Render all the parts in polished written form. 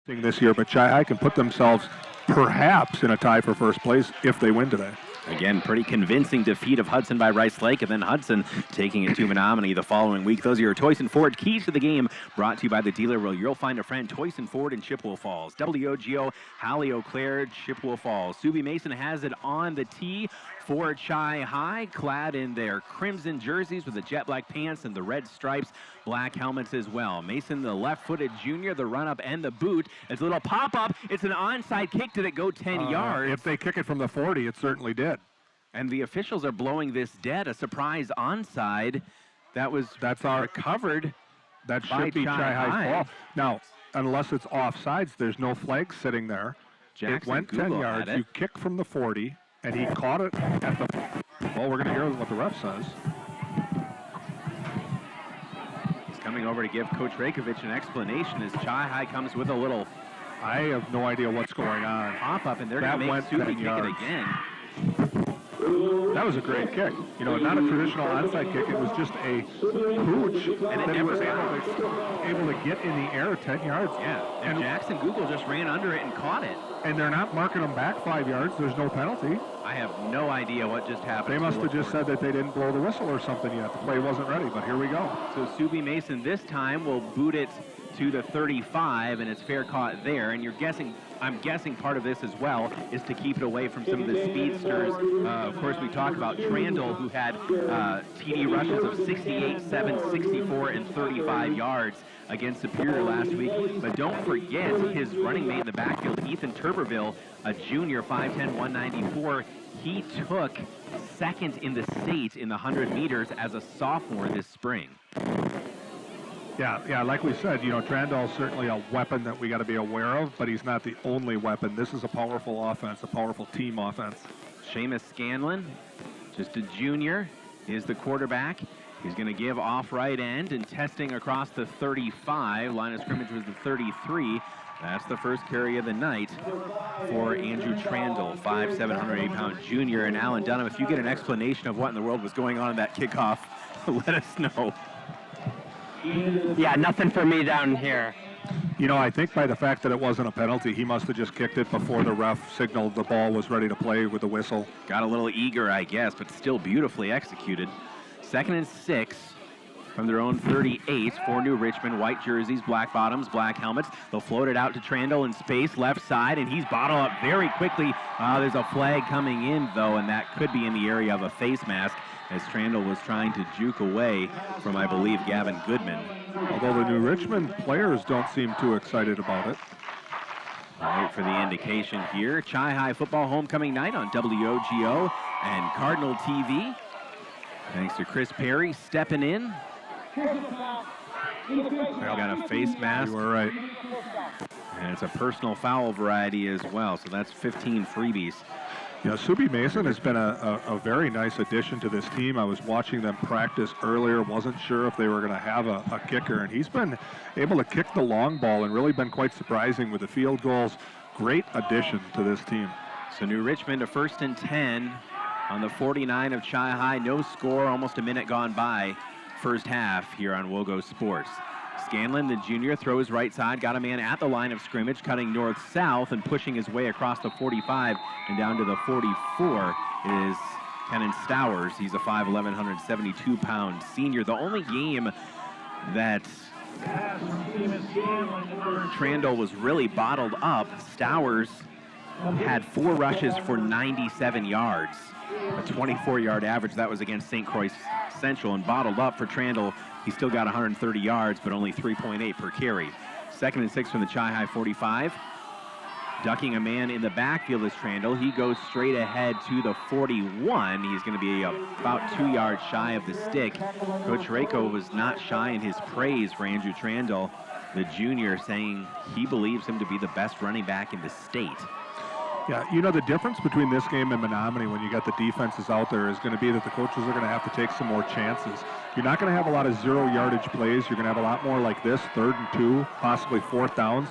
this year, but Chi-Hi can put themselves perhaps in a tie for first place if they win today. Again, pretty convincing defeat of Hudson by Rice Lake, and then Hudson taking it to Menominee the following week. Those are your Toyson Ford keys to the game, brought to you by the dealer where you'll find a friend, Toyson Ford in Chippewa Falls. WOGO, Hallie Eau Claire, Chippewa Falls. Subi Mason has it on the tee for Chi-Hi, clad in their crimson jerseys with the jet black pants and the red stripes, black helmets as well. Mason, the left-footed junior, the run-up and the boot. It's a little pop-up. It's an onside kick. Did it go 10 yards? If they kick it from the 40, it certainly did. And the officials are blowing this dead. A surprise onside. That's recovered. That should be Chi-Hi's ball. Now, unless it's offsides, there's no flag sitting there. It went 10 yards. You kick from the 40, and he caught it at the... Well, we're going to hear what the ref says. He's coming over to give Coach Rajkovic an explanation as Chi-Hi comes with a little... I have no idea what's going on. Pop-up, and they're going to make Subi kick it again. That was a great kick. You know, not a traditional onside kick. It was just a pooch that he was able to get in the air 10 yards. Yeah, and Jackson Google just ran under it and caught it. And they're not marking him back 5 yards. There's no penalty. I have no idea what just happened. They must have just said that they didn't blow the whistle or something yet. The play wasn't ready, but here we go. So Subi Mason this time will boot it to the 35, and it's fair caught there. And I'm guessing part of this as well is to keep it away from some of the speedsters. Of course, we talk about Trandle, who had TD rushes of 68, 7, 64, and 35 yards against Superior last week. But don't forget his running mate in the backfield, Ethan Turberville, a junior, 5'10", 194. He took second in the state in the 100 meters as a sophomore this spring. Yeah, like we said, you know, Trandall's certainly a weapon that we got to be aware of, but he's not the only weapon. This is a powerful offense, a powerful team offense. Seamus Scanlon, just a junior, is the quarterback. He's going to give off right end and testing across the 35. Line of scrimmage was the 33. That's the first carry of the night for Andrew Trandle, 5'7", 180-pound junior. And Alan Dunham, if you get an explanation of what in the world was going on in that kickoff, let us know. Yeah, nothing for me down here. You know, I think by the fact that it wasn't a penalty, he must have just kicked it before the ref signaled the ball was ready to play with the whistle. Got a little eager, I guess, but still beautifully executed. 2nd and 6 from their own 38 for New Richmond. White jerseys, black bottoms, black helmets. They'll float it out to Trandle in space, left side, and he's bottled up very quickly. There's a flag coming in, though, and that could be in the area of a face mask, as Trandle was trying to juke away from, I believe, Gavin Goodman. Although the New Richmond players don't seem too excited about it. I'll wait for the indication here. Chi-Hi football homecoming night on WOGO and Cardinal TV. Thanks to Chris Perry stepping in. Got a face mask. You were right. And it's a personal foul variety as well, so that's 15 freebies. You know, Subi Mason has been a very nice addition to this team. I was watching them practice earlier, wasn't sure if they were going to have a kicker, and he's been able to kick the long ball and really been quite surprising with the field goals. Great addition to this team. So New Richmond, a 1st and 10 on the 49 of Chi-Hi. No score, almost a minute gone by first half here on WOGO Sports. Scanlon, the junior, throws right side, got a man at the line of scrimmage, cutting north-south and pushing his way across the 45 and down to the 44 is Kenan Stowers. He's a 5'11", 172-pound senior. The only game that Trandle was really bottled up, Stowers had 4 rushes for 97 yards, a 24-yard average. That was against St. Croix Central, and bottled up for Trandle. He still got 130 yards, but only 3.8 per carry. 2nd and 6 from the Chi-Hi 45. Ducking a man in the backfield is Trandle. He goes straight ahead to the 41. He's going to be about 2 yards shy of the stick. Coach Rako was not shy in his praise for Andrew Trandle, the junior, saying he believes him to be the best running back in the state. Yeah, you know, the difference between this game and Menominee when you got the defenses out there is going to be that the coaches are going to have to take some more chances. You're not going to have a lot of 0-yardage plays. You're going to have a lot more like this, 3rd and 2, possibly 4th downs.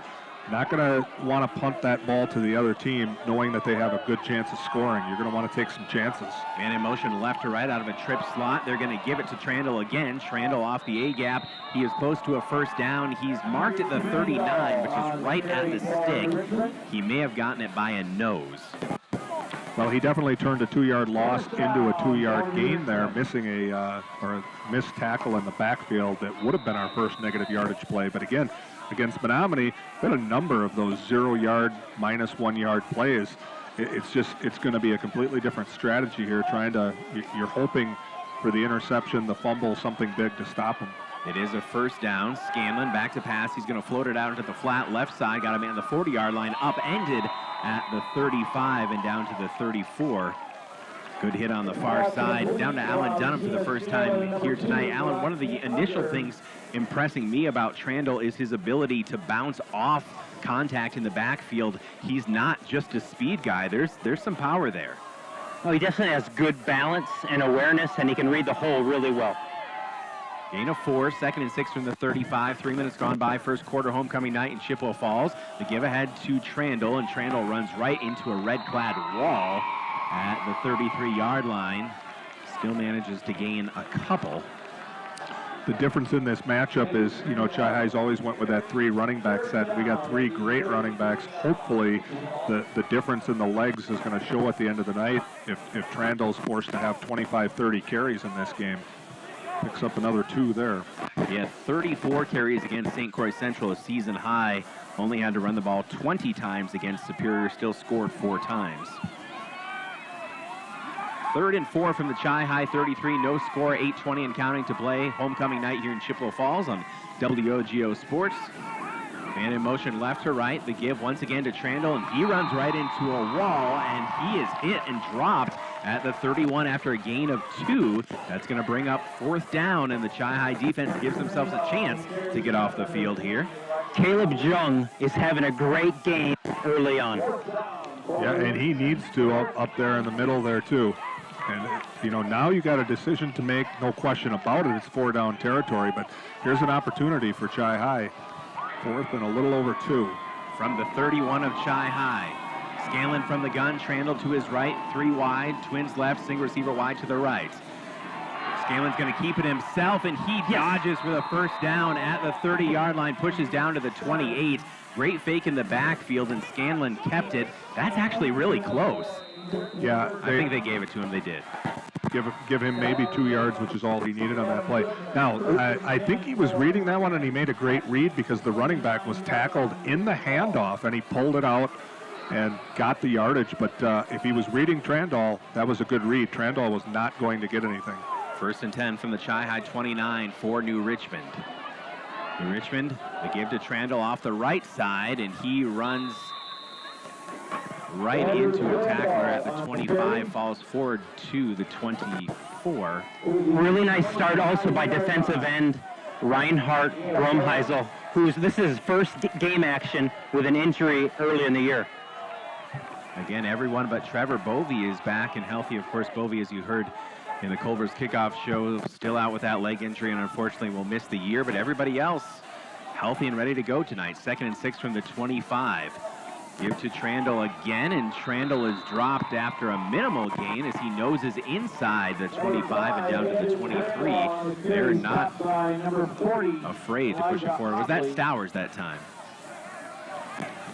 not going to want to punt that ball to the other team knowing that they have a good chance of scoring. You're going to want to take some chances. Man in motion left to right out of a trip slot. They're going to give it to Trandle again. Trandle off the A-gap. He is close to a first down. He's marked at the 39, which is right at the stick. He may have gotten it by a nose. Well, he definitely turned a 2-yard loss into a 2-yard gain there, missing a missed tackle in the backfield that would have been our first negative yardage play. But again, against Menominee, been a number of those 0-yard, -1 yard plays. It's going to be a completely different strategy here. You're hoping for the interception, the fumble, something big to stop him. It is a first down. Scanlon back to pass. He's going to float it out into the flat left side. Got a man at the 40-yard line, upended at the 35 and down to the 34. Good hit on the far side. Down to Alan Dunham for the first time here tonight. Alan, one of the initial things impressing me about Trandle is his ability to bounce off contact in the backfield. He's not just a speed guy. There's some power there. Oh, he definitely has good balance and awareness, and he can read the hole really well. Gain of 4, 2nd and 6 from the 35. 3 minutes gone by, first quarter homecoming night in Chippewa Falls. The give ahead to Trandle, and Trandle runs right into a red-clad wall at the 33-yard line. Still manages to gain a couple. The difference in this matchup is, Chi High's always went with that 3 running back set. We got 3 great running backs. Hopefully, the difference in the legs is going to show at the end of the night if Trandle's forced to have 25, 30 carries in this game. Picks up another 2 there. He had 34 carries against St. Croix Central, a season high. Only had to run the ball 20 times against Superior, still scored 4 times. 3rd and 4 from the Chi High 33, no score, 8:20 and counting to play. Homecoming night here in Chippewa Falls on WOGO Sports. Man in motion left to right, the give once again to Trandle, and he runs right into a wall, and he is hit and dropped at the 31 after a gain of 2. That's going to bring up 4th down, and the Chi High defense gives themselves a chance to get off the field here. Caleb Jung is having a great game early on. Yeah, and he needs to up there in the middle there too. And, now you got a decision to make, no question about it. It's 4-down territory, but here's an opportunity for Chi High. 4th and a little over 2. From the 31 of Chi High. Scanlon from the gun, Trandle to his right, 3 wide, twins left, single receiver wide to the right. Scanlon's going to keep it himself, and he dodges for the first down at the 30-yard line, pushes down to the 28. Great fake in the backfield, and Scanlon kept it. That's actually really close. Yeah, I think they gave it to him. They did. Give him maybe 2 yards, which is all he needed on that play. Now, I think he was reading that one, and he made a great read because the running back was tackled in the handoff, and he pulled it out and got the yardage. But if he was reading Trandle, that was a good read. Trandle was not going to get anything. 1st and 10 from the Chi High 29 for New Richmond. New Richmond, they give to Trandle off the right side, and he runs right into a tackler at the 25, falls forward to the 24. Really nice start also by defensive end Reinhardt Bromheisel, this is his first game action with an injury early in the year. Again, everyone but Trevor Bovey is back and healthy. Of course, Bovey, as you heard in the Culver's kickoff show, still out with that leg injury and unfortunately will miss the year, but everybody else healthy and ready to go tonight. 2nd and 6 from the 25. Give to Trandle again, and Trandle is dropped after a minimal gain as he noses inside the 25 and down to the 23. They're not afraid to push it forward. Was that Stowers that time?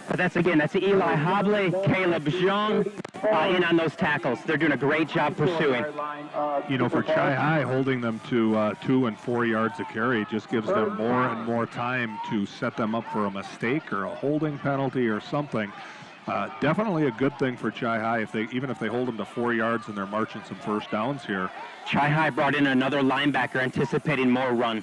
But that's Eli Hobley, Caleb Jung in on those tackles. They're doing a great job pursuing. For Chi High, holding them to 2 and 4 yards a carry just gives them more and more time to set them up for a mistake or a holding penalty or something. Definitely a good thing for Chi High even if they hold them to 4 yards and they're marching some first downs here. Chi High brought in another linebacker anticipating more run.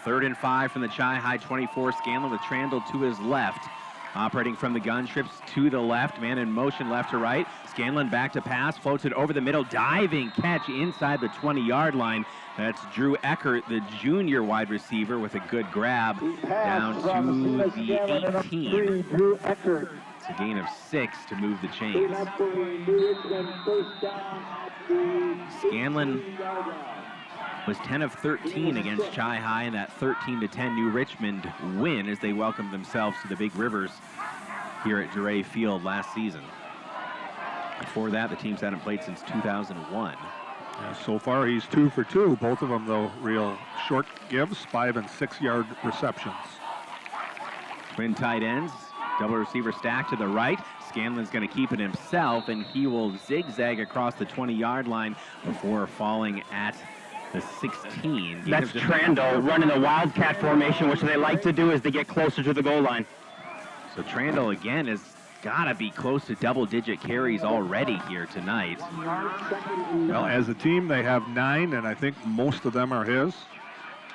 3rd and 5 from the Chi High 24. Scanlon with Trandle to his left. Operating from the gun, trips to the left, man in motion left to right. Scanlon back to pass, floats it over the middle, diving catch inside the 20-yard line. That's Drew Eckert, the junior wide receiver, with a good grab down to the 18. It's a gain of 6 to move the chains. Scanlon was 10 of 13 against Chi High in that 13-10 New Richmond win as they welcomed themselves to the Big Rivers here at Dorais Field last season. Before that, the teams hadn't played since 2001. Yeah, so far, he's 2 for 2. Both of them, though, real short gives, 5 and 6 yard receptions. Twin tight ends, double receiver stack to the right. Scanlon's going to keep it himself, and he will zigzag across the 20-yard line before falling at the 16. That's Trandle running the Wildcat formation, which they like to do as they get closer to the goal line. So Trandle, again, has got to be close to double-digit carries already here tonight. Well, as a team, they have 9, and I think most of them are his.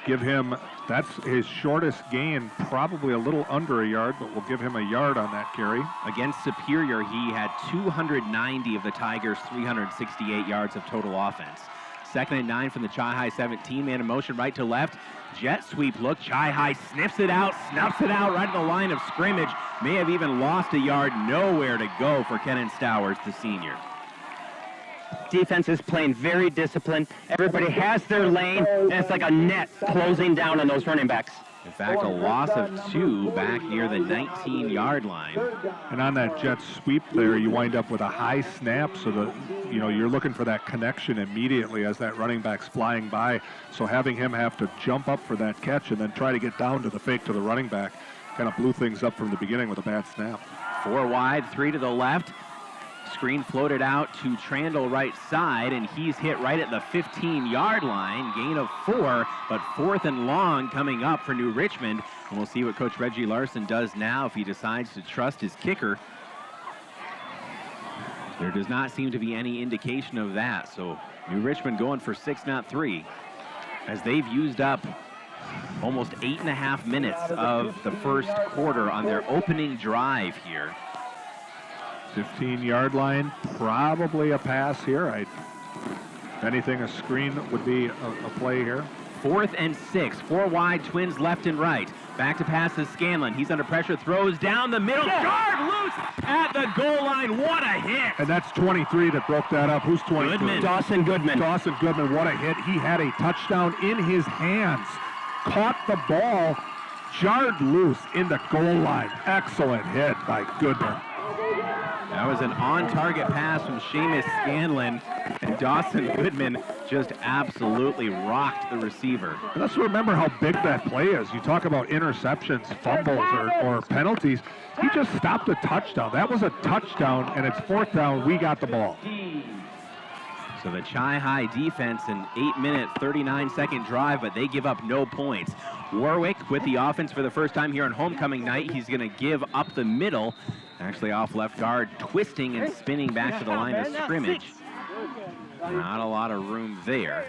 Give him, that's his shortest gain, probably a little under a yard, but we'll give him a yard on that carry. Against Superior, he had 290 of the Tigers' 368 yards of total offense. 2nd and 9 from the Chi-High 17, man in motion right to left. Jet sweep look, Chi-High sniffs it out, snuffs it out right at the line of scrimmage. May have even lost a yard, nowhere to go for Kenan Stowers, the senior. Defense is playing very disciplined. Everybody has their lane, and it's like a net closing down on those running backs. In fact, a loss of 2 back near the 19-yard line. And on that jet sweep there, you wind up with a high snap, so that you're looking for that connection immediately as that running back's flying by. So having him have to jump up for that catch and then try to get down to the fake to the running back kind of blew things up from the beginning with a bad snap. 4 wide, 3 to the left. Screen floated out to Trandle right side, and he's hit right at the 15-yard line. Gain of 4, but 4th and long coming up for New Richmond. And we'll see what Coach Reggie Larson does now if he decides to trust his kicker. There does not seem to be any indication of that. So New Richmond going for 6, not 3, as they've used up almost 8.5 minutes of the first quarter on their opening drive here. 15-yard line, probably a pass here. If anything, a screen would be a play here. 4th and 6, 4 wide, Twins left and right. Back to pass to Scanlon. He's under pressure, throws down the middle. Guard loose at the goal line. What a hit! And that's 23 that broke that up. Who's 23? Goodman. Dawson Goodman. Dawson Goodman, what a hit. He had a touchdown in his hands. Caught the ball, jarred loose in the goal line. Excellent hit by Goodman. That was an on-target pass from Seamus Scanlon, and Dawson Goodman just absolutely rocked the receiver. And let's remember how big that play is. You talk about interceptions, fumbles, or penalties. He just stopped a touchdown. That was a touchdown, and it's 4th down. We got the ball. So the Chi-High defense, an 8-minute, 39-second drive, but they give up no points. Warwick with the offense for the first time here on homecoming night. He's going to give up the middle, actually off left guard, twisting and spinning back to the line of scrimmage. Not a lot of room there.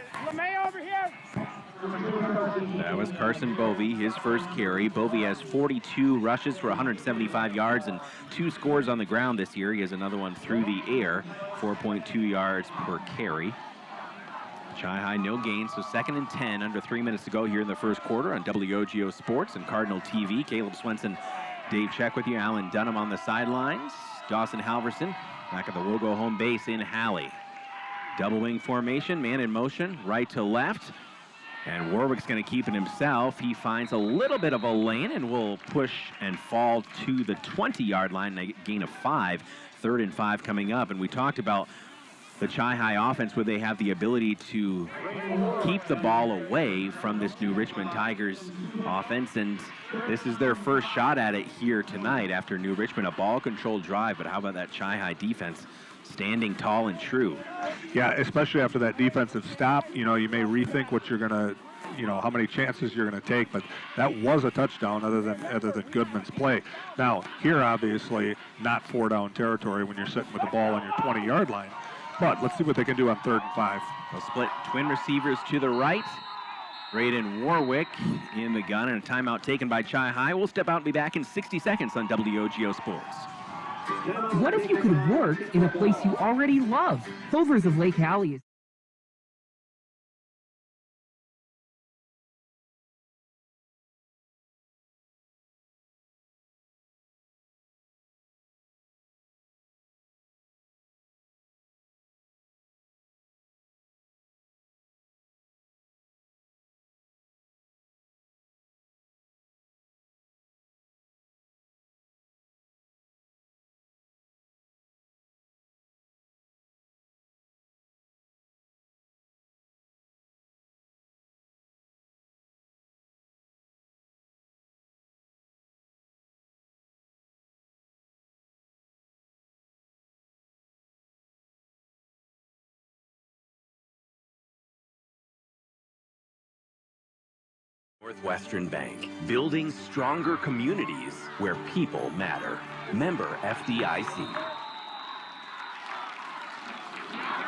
That was Carson Bovey, his first carry. Bovey has 42 rushes for 175 yards and 2 scores on the ground this year. He has another one through the air, 4.2 yards per carry. Chi-High no gain, so 2nd and 10, under 3 minutes to go here in the first quarter on WOGO Sports and Cardinal TV. Caleb Swenson, Dave Check with you. Alan Dunham on the sidelines. Dawson Halverson back at the WOGO home base in Halley. Double wing formation, man in motion, right to left. And Warwick's going to keep it himself. He finds a little bit of a lane and will push and fall to the 20-yard line, a gain of 5. 3rd and 5 coming up. And we talked about the Chi-High offense, where they have the ability to keep the ball away from this New Richmond Tigers offense, and this is their first shot at it here tonight after New Richmond, a ball-controlled drive. But how about that Chi-High defense standing tall and true? Yeah, especially after that defensive stop, you may rethink what you're going to, how many chances you're going to take, but that was a touchdown other than Goodman's play. Now, here, obviously, not 4-down territory when you're sitting with the ball on your 20-yard line. But let's see what they can do on 3rd and 5. They'll split twin receivers to the right. Braden Warwick in the gun, and a timeout taken by Chi-High. We'll step out and be back in 60 seconds on WOGO Sports. What if you could work in a place you already love? Clovers of Lake Hallie is Northwestern Bank, building stronger communities where people matter. Member FDIC.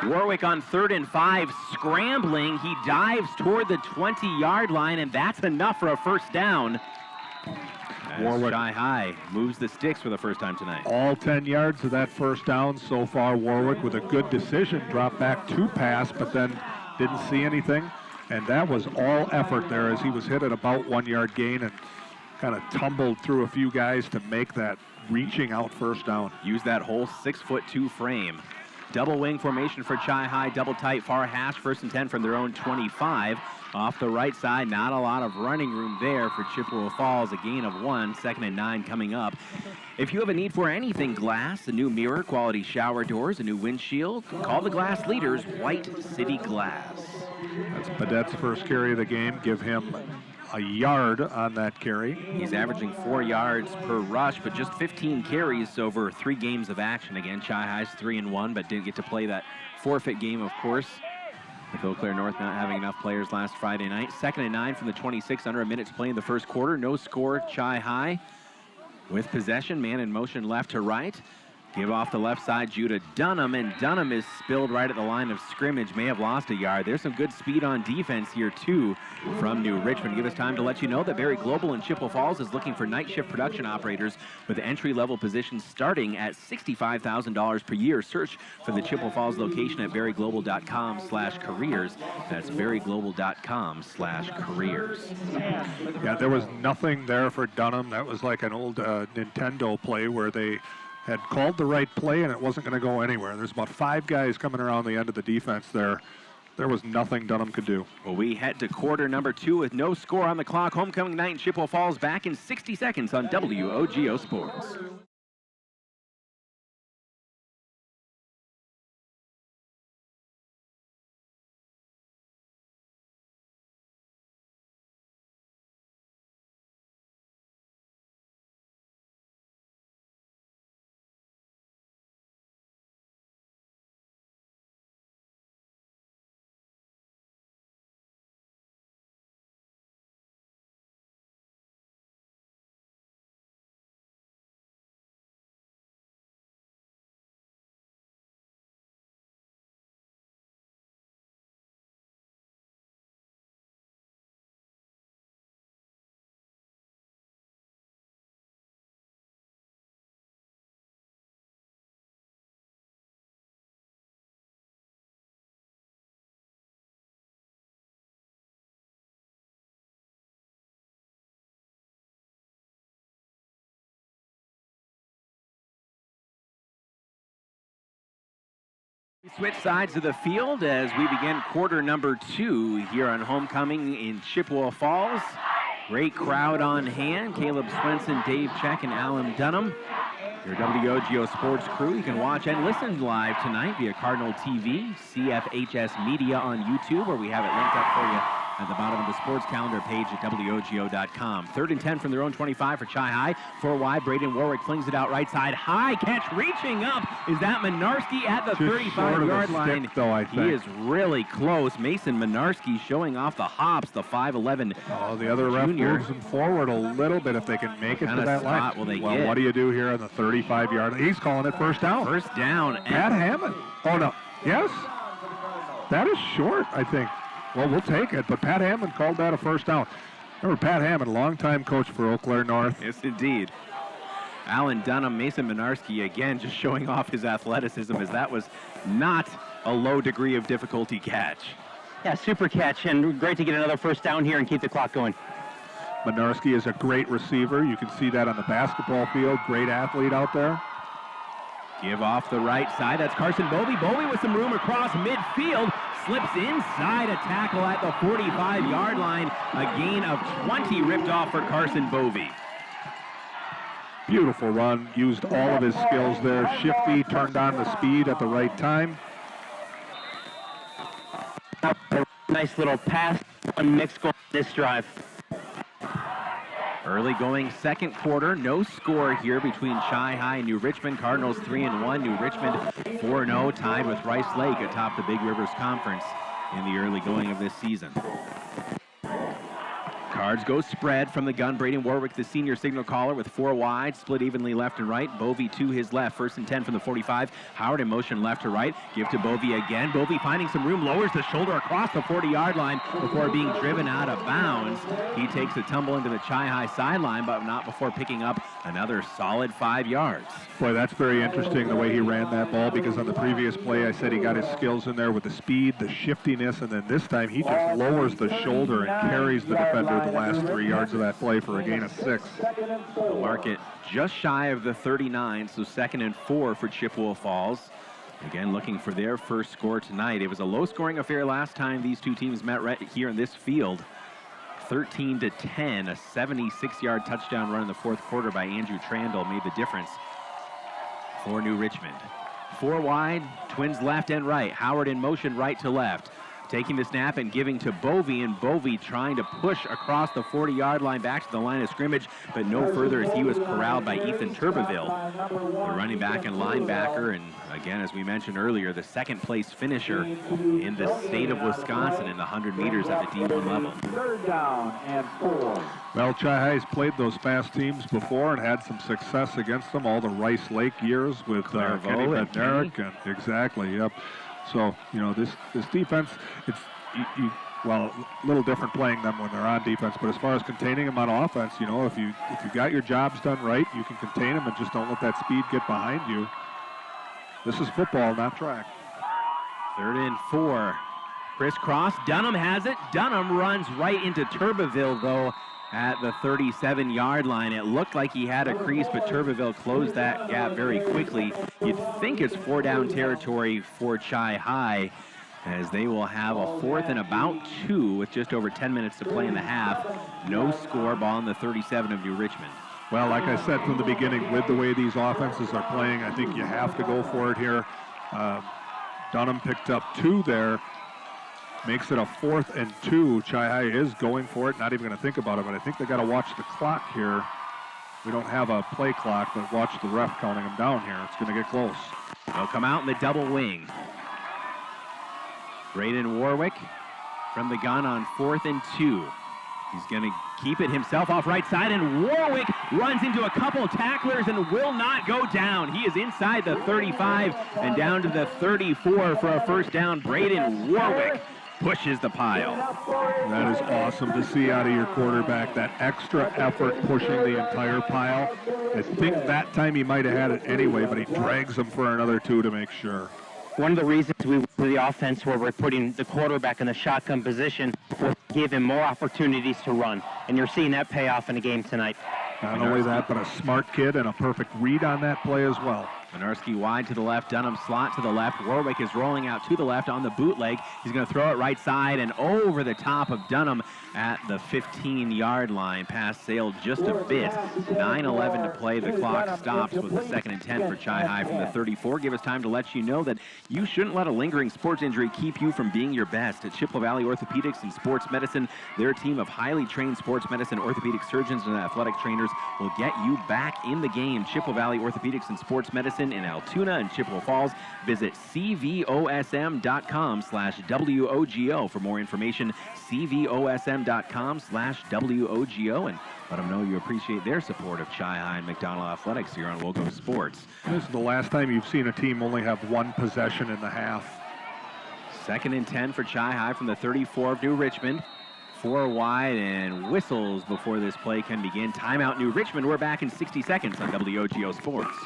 Warwick on 3rd and 5, scrambling. He dives toward the 20-yard line, and that's enough for a first down. Warwick Shy High moves the sticks for the first time tonight. all 10 yards of that first down so far. Warwick with a good decision, dropped back to pass, but then didn't see anything. And that was all effort there as he was hit at about 1 yard gain and kind of tumbled through a few guys to make that reaching out first down. Use that whole 6'2" frame. Double wing formation for Chi High, double tight far hash, 1st and 10 from their own 25. Off the right side, not a lot of running room there for Chippewa Falls, a gain of 1, 2nd and 9 coming up. If you have a need for anything glass, a new mirror, quality shower doors, a new windshield, call the glass leaders, White City Glass. That's Badette's first carry of the game. Give him a yard on that carry. He's averaging 4 yards per rush, but just 15 carries over 3 games of action. Again, Chi High's 3-1, but didn't get to play that forfeit game, of course, with Eau Claire North not having enough players last Friday night. 2nd and 9 from the 26, under a minute to play in the first quarter. No score, Chi High. With possession, man in motion left to right. Give off the left side, Judah Dunham, and Dunham is spilled right at the line of scrimmage. May have lost a yard. There's some good speed on defense here, too, from New Richmond. Give us time to let you know that Berry Global in Chippewa Falls is looking for night shift production operators with entry-level positions starting at $65,000 per year. Search for the Chippewa Falls location at berryglobal.com/careers. That's berryglobal.com/careers. Yeah, there was nothing there for Dunham. That was like an old Nintendo play where they had called the right play and it wasn't going to go anywhere. There's about 5 guys coming around the end of the defense there. There was nothing Dunham could do. Well, we head to quarter number 2 with no score on the clock. Homecoming night in Chippewa Falls back in 60 seconds on WOGO Sports. We switch sides of the field as we begin quarter number 2 here on Homecoming in Chippewa Falls. Great crowd on hand. Caleb Swenson, Dave Check, and Alan Dunham. Your WOGO Sports crew. You can watch and listen live tonight via Cardinal TV, CFHS Media on YouTube, where we have it linked up for you at the bottom of the sports calendar page at WOGO.com. 3rd and 10 from their own 25 for Chi High. 4 wide, Braden Warwick flings it out right side. High catch, reaching up. Is that Minarski at the 35-yard line? Though, I think. He is really close. Mason Minarski showing off the hops, the 5'11". Oh, the other ref moves them forward a little bit if they can make it to that line. Will they well, get? What do you do here on the 35-yard? He's calling it first down. First down. Pat Hammond. Oh, no. Yes. That is short, I think. Well, we'll take it, but Pat Hammond called that a first down. Remember Pat Hammond, longtime coach for Eau Claire North. Yes, indeed. Alan Dunham, Mason Minarski, again, just showing off his athleticism, as that was not a low degree of difficulty catch. Yeah, super catch, and great to get another first down here and keep the clock going. Minarski is a great receiver. You can see that on the basketball field. Great athlete out there. Give off the right side. That's Carson Bovey. Bovey with some room across midfield. Slips inside a tackle at the 45-yard line. A gain of 20 ripped off for Carson Bovey. Beautiful run. Used all of his skills there. Shifty, turned on the speed at the right time. Nice little pass on mix going this drive. Early going second quarter, no score here between Chi High and New Richmond. Cardinals 3-1, New Richmond 4-0, tied with Rice Lake atop the Big Rivers Conference in the early going of this season. Cards go spread from the gun. Braden Warwick, the senior signal caller, with 4 wide, split evenly left and right. Bovee to his left, 1st and 10 from the 45. Howard in motion left to right. Give to Bovee again. Bovee finding some room, lowers the shoulder across the 40-yard line before being driven out of bounds. He takes a tumble into the Chi-High sideline, but not before picking up another solid 5 yards. Boy, that's very interesting the way he ran that ball, because on the previous play I said he got his skills in there with the speed, the shiftiness, and then this time he just lowers the shoulder and carries the defender the last 3 yards of that play for a gain of 6. They'll mark it just shy of the 39, so 2nd and 4 for Chippewa Falls. Again, looking for their first score tonight. It was a low-scoring affair last time these two teams met right here in this field. 13-10, a 76-yard touchdown run in the 4th quarter by Andrew Trandle made the difference for New Richmond. 4 wide, Twins left and right. Howard in motion right to left. Taking the snap and giving to Bovee, and Bovee trying to push across the 40-yard line back to the line of scrimmage, but no further as he was corralled by Ethan Turbeville, the running back and linebacker, and again, as we mentioned earlier, the 2nd-place finisher in the state of Wisconsin in the 100 meters at the D1 level. 3rd down and 4. Well, Chi-High's played those fast teams before and had some success against them, all the Rice Lake years with Kenny Bednarik, and exactly, yep. So, you know, this defense, it's well, a little different playing them when they're on defense, but as far as containing them on offense, you know, if you got your jobs done right, you can contain them and just don't let that speed get behind you. This is football, not track. 3rd and 4. Crisscross. Dunham has it. Dunham runs right into Turbeville, though, at the 37-yard line. It looked like he had a crease, but Turbeville closed that gap very quickly. You'd think it's 4-down territory for Chi-High, as they will have a 4th and about 2 with just over 10 minutes to play in the half. No score, ball on the 37 of New Richmond. Well, like I said from the beginning, with the way these offenses are playing, I think you have to go for it here. Dunham picked up 2 there. Makes it a 4th and 2. Chi-High is going for it, not even going to think about it, but I think they got to watch the clock here. We don't have a play clock, but watch the ref counting them down here. It's going to get close. They'll come out in the double wing. Braden Warwick from the gun on 4th and 2. He's going to keep it himself off right side, and Warwick runs into a couple tacklers and will not go down. He is inside the 35 and down to the 34 for a 1st down. Braden Warwick pushes the pile. That is awesome to see out of your quarterback, that extra effort pushing the entire pile. I think that time he might have had it anyway, but he drags him for another 2 to make sure. One of the reasons we went to the offense where we're putting the quarterback in the shotgun position was to give him more opportunities to run, and you're seeing that pay off in the game tonight. Not only that, but a smart kid and a perfect read on that play as well. Minarski wide to the left, Dunham slot to the left. Warwick is rolling out to the left on the bootleg. He's going to throw it right side and over the top of Dunham at the 15-yard line. Pass sailed just a bit. 9:11 to play. The clock stops with the 2nd and 10 for Chi-High from the 34. Give us time to let you know that you shouldn't let a lingering sports injury keep you from being your best. At Chippewa Valley Orthopedics and Sports Medicine, their team of highly trained sports medicine, orthopedic surgeons, and athletic trainers will get you back in the game. Chippewa Valley Orthopedics and Sports Medicine in Altoona and Chippewa Falls. Visit cvosm.com/WOGO for more information. cvosm.com/WOGO, and let them know you appreciate their support of Chi-High and McDonald Athletics here on WOGO Sports. This is the last time you've seen a team only have 1 possession in the half. 2nd and 10 for Chi-High from the 34 of New Richmond. 4 wide and whistles before this play can begin. Timeout, New Richmond. We're back in 60 seconds on WOGO Sports.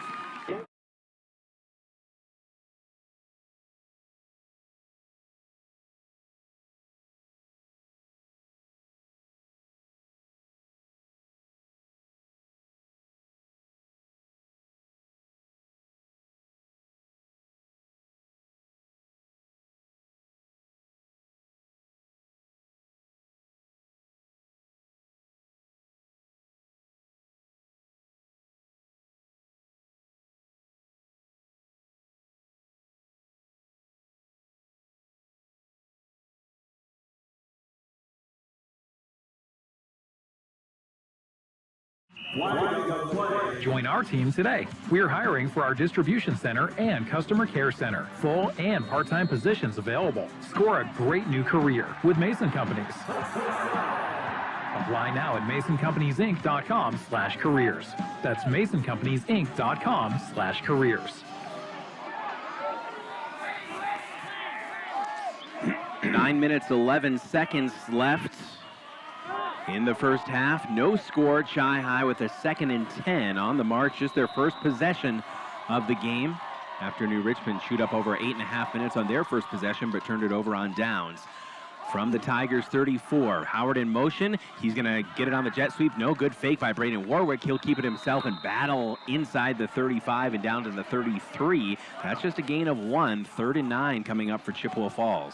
Join our team today. We're hiring for our distribution center and customer care center. Full and part-time positions available. Score a great new career with Mason Companies. Apply now at MasonCompaniesInc.com/careers. That's MasonCompaniesInc.com/careers. 9 minutes, 11 seconds left in the first half. No score. Chi-High with a 2nd and 10 on the march. Just their first possession of the game after New Richmond chewed up over 8.5 minutes on their first possession, but turned it over on downs. From the Tigers 34, Howard in motion. He's going to get it on the jet sweep. No good fake by Braden Warwick. He'll keep it himself and battle inside the 35 and down to the 33. That's just a gain of 1. 3rd and 9 coming up for Chippewa Falls.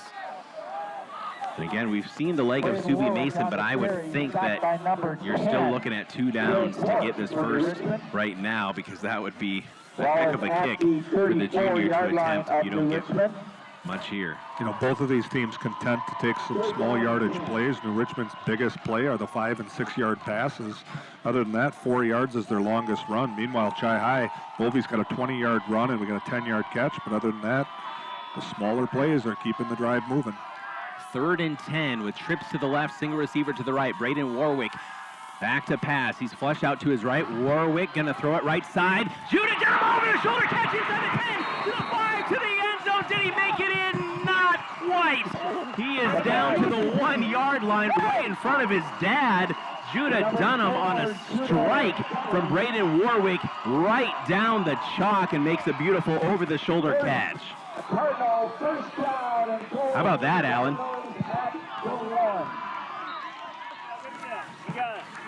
And again, we've seen the leg of Subi Mason, but I would think that you're still looking at 2 downs to get this first right now, because that would be a heck of a kick for the junior to attempt if you don't get much here. You know, both of these teams content to take some small yardage plays. New Richmond's biggest play are the 5 and 6 yard passes. Other than that, 4 yards is their longest run. Meanwhile, Chi-High, Bovey's got a 20-yard run and we got a 10-yard catch, but other than that, the smaller plays are keeping the drive moving. 3rd and 10 with trips to the left, single receiver to the right. Braden Warwick back to pass. He's flushed out to his right. Warwick going to throw it right side. Judah Dunham over the shoulder, catch inside the 10, to the 5, to the end zone. Did he make it in? Not quite. He is down to the 1 yard line right in front of his dad. Judah Dunham on a strike from Braden Warwick right down the chalk and makes a beautiful over-the-shoulder catch. How about that, Alan?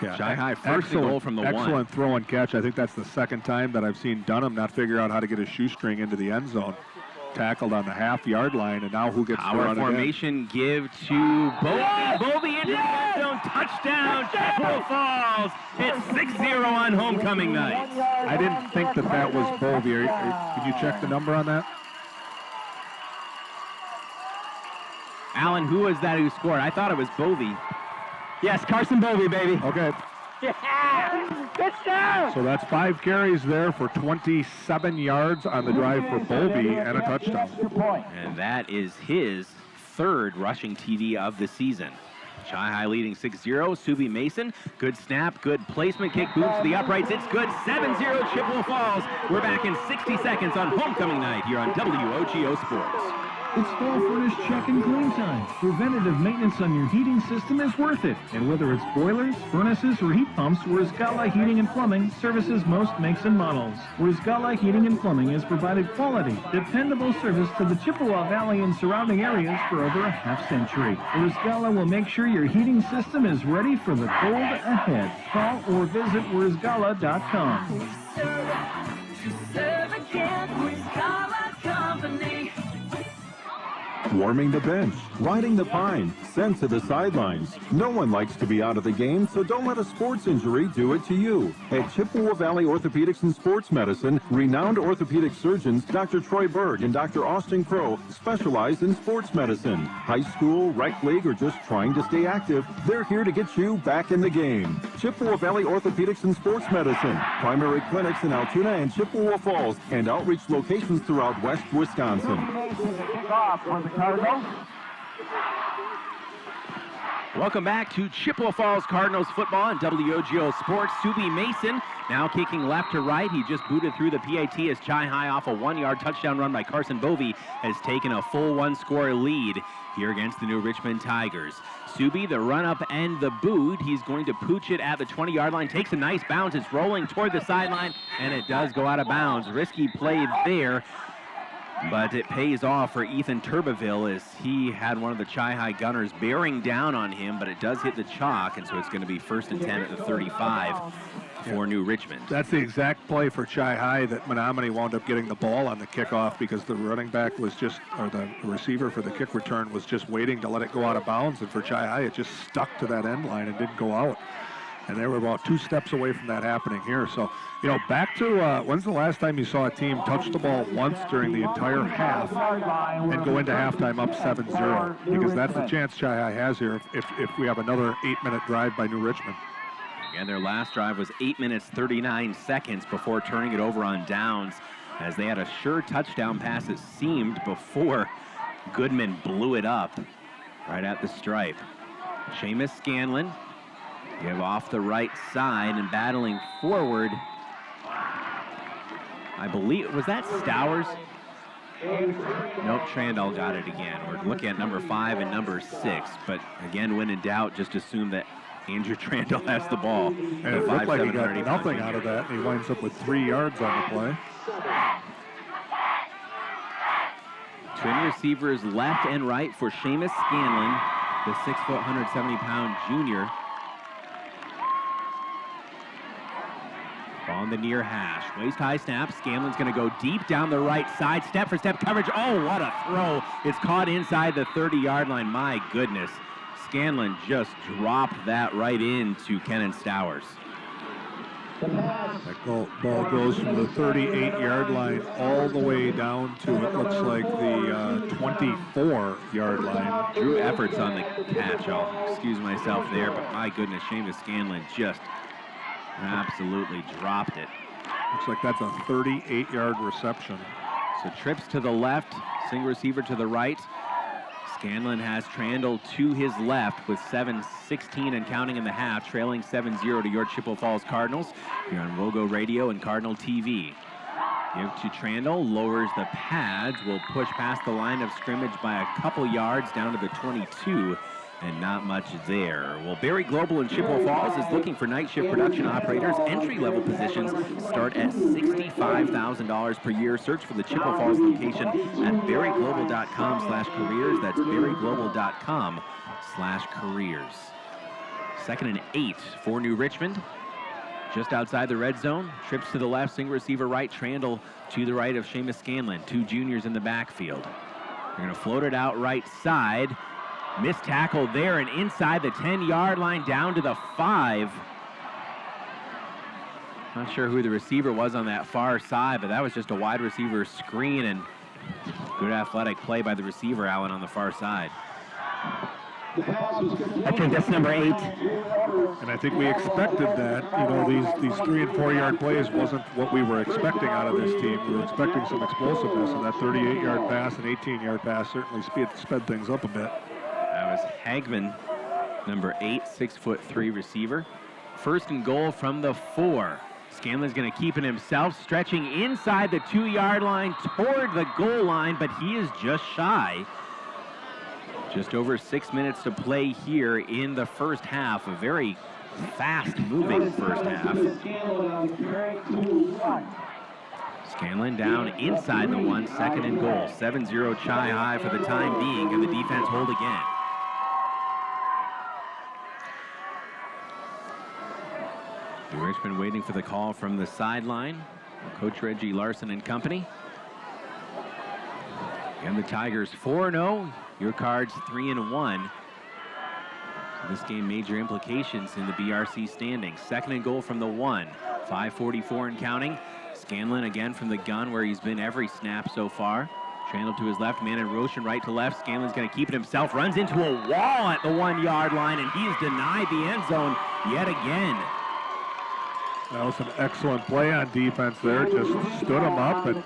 Yeah, Chi-High first goal from the 1. Excellent throw and catch. I think that's the 2nd time that I've seen Dunham not figure out how to get his shoestring into the end zone. Tackled on the half-yard line, and now who gets our formation give to Bovey. Bovey into the end zone. Touchdown, Chippewa Falls. It's 6-0 on homecoming night. I didn't think that was Bovey. Can you check the number on that? Alan, who was that who scored? I thought it was Bovey. Yes, Carson Bovey, baby. Okay. Yeah! Good job! So that's 5 carries there for 27 yards on the drive for Bovey and a touchdown. And that is his 3rd rushing TD of the season. Chi-High leading 6-0. Subi Mason, good snap, good placement, kick boots to the uprights. It's good. 7-0 Chippewa Falls. We're back in 60 seconds on homecoming night here on WOGO Sports. It's fall furnace check and clean time. Preventative maintenance on your heating system is worth it. And whether it's boilers, furnaces, or heat pumps, Wurzgala Heating and Plumbing services most makes and models. Wurzgala Heating and Plumbing has provided quality, dependable service to the Chippewa Valley and surrounding areas for over a half-century. Wurzgala will make sure your heating system is ready for the cold ahead. Call or visit Wurzgala.com. Warming the bench, riding the pine, sent to the sidelines. No one likes to be out of the game, so don't let a sports injury do it to you. At Chippewa Valley Orthopedics and Sports Medicine, renowned orthopedic surgeons Dr. Troy Berg and Dr. Austin Crow specialize in sports medicine. High school, rec league, or just trying to stay active, they're here to get you back in the game. Chippewa Valley Orthopedics and Sports Medicine, primary clinics in Altoona and Chippewa Falls, and outreach locations throughout West Wisconsin. Welcome back to Chippewa Falls Cardinals football on WOGO Sports. Subi Mason now kicking left to right. He just booted through the PAT as Chi-High off a 1-yard touchdown run by Carson Bovey has taken a full 1-score lead here against the New Richmond Tigers. Subi, the run-up and the boot. He's going to pooch it at the 20-yard line. Takes a nice bounce. It's rolling toward the sideline, and it does go out of bounds. Risky play there. But it pays off for Ethan Turbeville as he had one of the Chi-High gunners bearing down on him, but it does hit the chalk, and so it's going to be 1st and 10 at the 35 for New Richmond. That's the exact play for Chi-High that Menominee wound up getting the ball on the kickoff because the running back was just, or the receiver for the kick return was just waiting to let it go out of bounds, and for Chi-High it just stuck to that end line and didn't go out. And they were about 2 steps away from that happening here. So, you know, back to when's the last time you saw a team touch the ball once during the entire half and go into halftime up 7-0? Because that's the chance Chi-High has here if we have another 8-minute drive by New Richmond. And their last drive was 8 minutes, 39 seconds before turning it over on downs as they had a sure touchdown pass, it seemed, before Goodman blew it up right at the stripe. Seamus Scanlon Give off the right side and battling forward. I believe, was that Stowers? Nope, Trandall got it again. We're looking at number 5 and number 6, but again, when in doubt, just assume that Andrew Trandall has the ball. And it looked like he got nothing out of that, and he winds up with 3 yards on the play. Twin receivers left and right for Seamus Scanlon, the 6', 170-pound junior. On the near hash, waist-high snap. Scanlon's going to go deep down the right side, step-for-step coverage. Oh, what a throw. It's caught inside the 30-yard line. My goodness. Scanlon just dropped that right into Kenan Stowers. That ball goes from the 38-yard line all the way down to, it looks like, the 24-yard line. Drew efforts on the catch. I'll excuse myself there, but my goodness, Seamus Scanlon just absolutely dropped it. Looks like that's a 38-yard reception. So trips to the left, single receiver to the right. Scanlon has Trandall to his left with 7:16 and counting in the half, trailing 7-0 to your Chippewa Falls Cardinals. Here on WOGO Radio and Cardinal TV. Give to Trandall, lowers the pads, will push past the line of scrimmage by a couple yards down to the 22. And not much there. Well, Berry Global in Chippewa Falls is looking for night shift production operators. Entry-level positions start at $65,000 per year. Search for the Chippewa Falls location at berryglobal.com/careers. That's berryglobal.com/careers. 2nd and 8 for New Richmond. Just outside the red zone. Trips to the left, single receiver right. Trandall to the right of Seamus Scanlon. 2 juniors in the backfield. They're going to float it out right side. Missed tackle there and inside the 10-yard line down to the 5. Not sure who the receiver was on that far side, but that was just a wide receiver screen and good athletic play by the receiver, Allen, on the far side. I think that's number 8. And I think we expected that. You know, these 3- and 4-yard plays wasn't what we were expecting out of this team. We were expecting some explosiveness, and that 38-yard pass and 18-yard pass certainly sped things up a bit. That was Hagman, number 8, 6'3" receiver. 1st and goal from the 4. Scanlon's going to keep it himself, stretching inside the 2-yard line toward the goal line, but he is just shy. Just over 6 minutes to play here in the first half. A very fast-moving first half. Scanlon down inside the 1, 2nd and goal. 7-0 Chi High for the time being, and the defense hold again. New Richmond waiting for the call from the sideline. Coach Reggie Larson and company. And the Tigers 4-0. Your Cards 3-1. So this game major implications in the BRC standings. 2nd and goal from the 1. 5:44 and counting. Scanlon again from the gun where he's been every snap so far. Trandall to his left, man in motion right to left. Scanlon's going to keep it himself. Runs into a wall at the 1-yard line, and he's denied the end zone yet again. That was an excellent play on defense there. Just stood him up and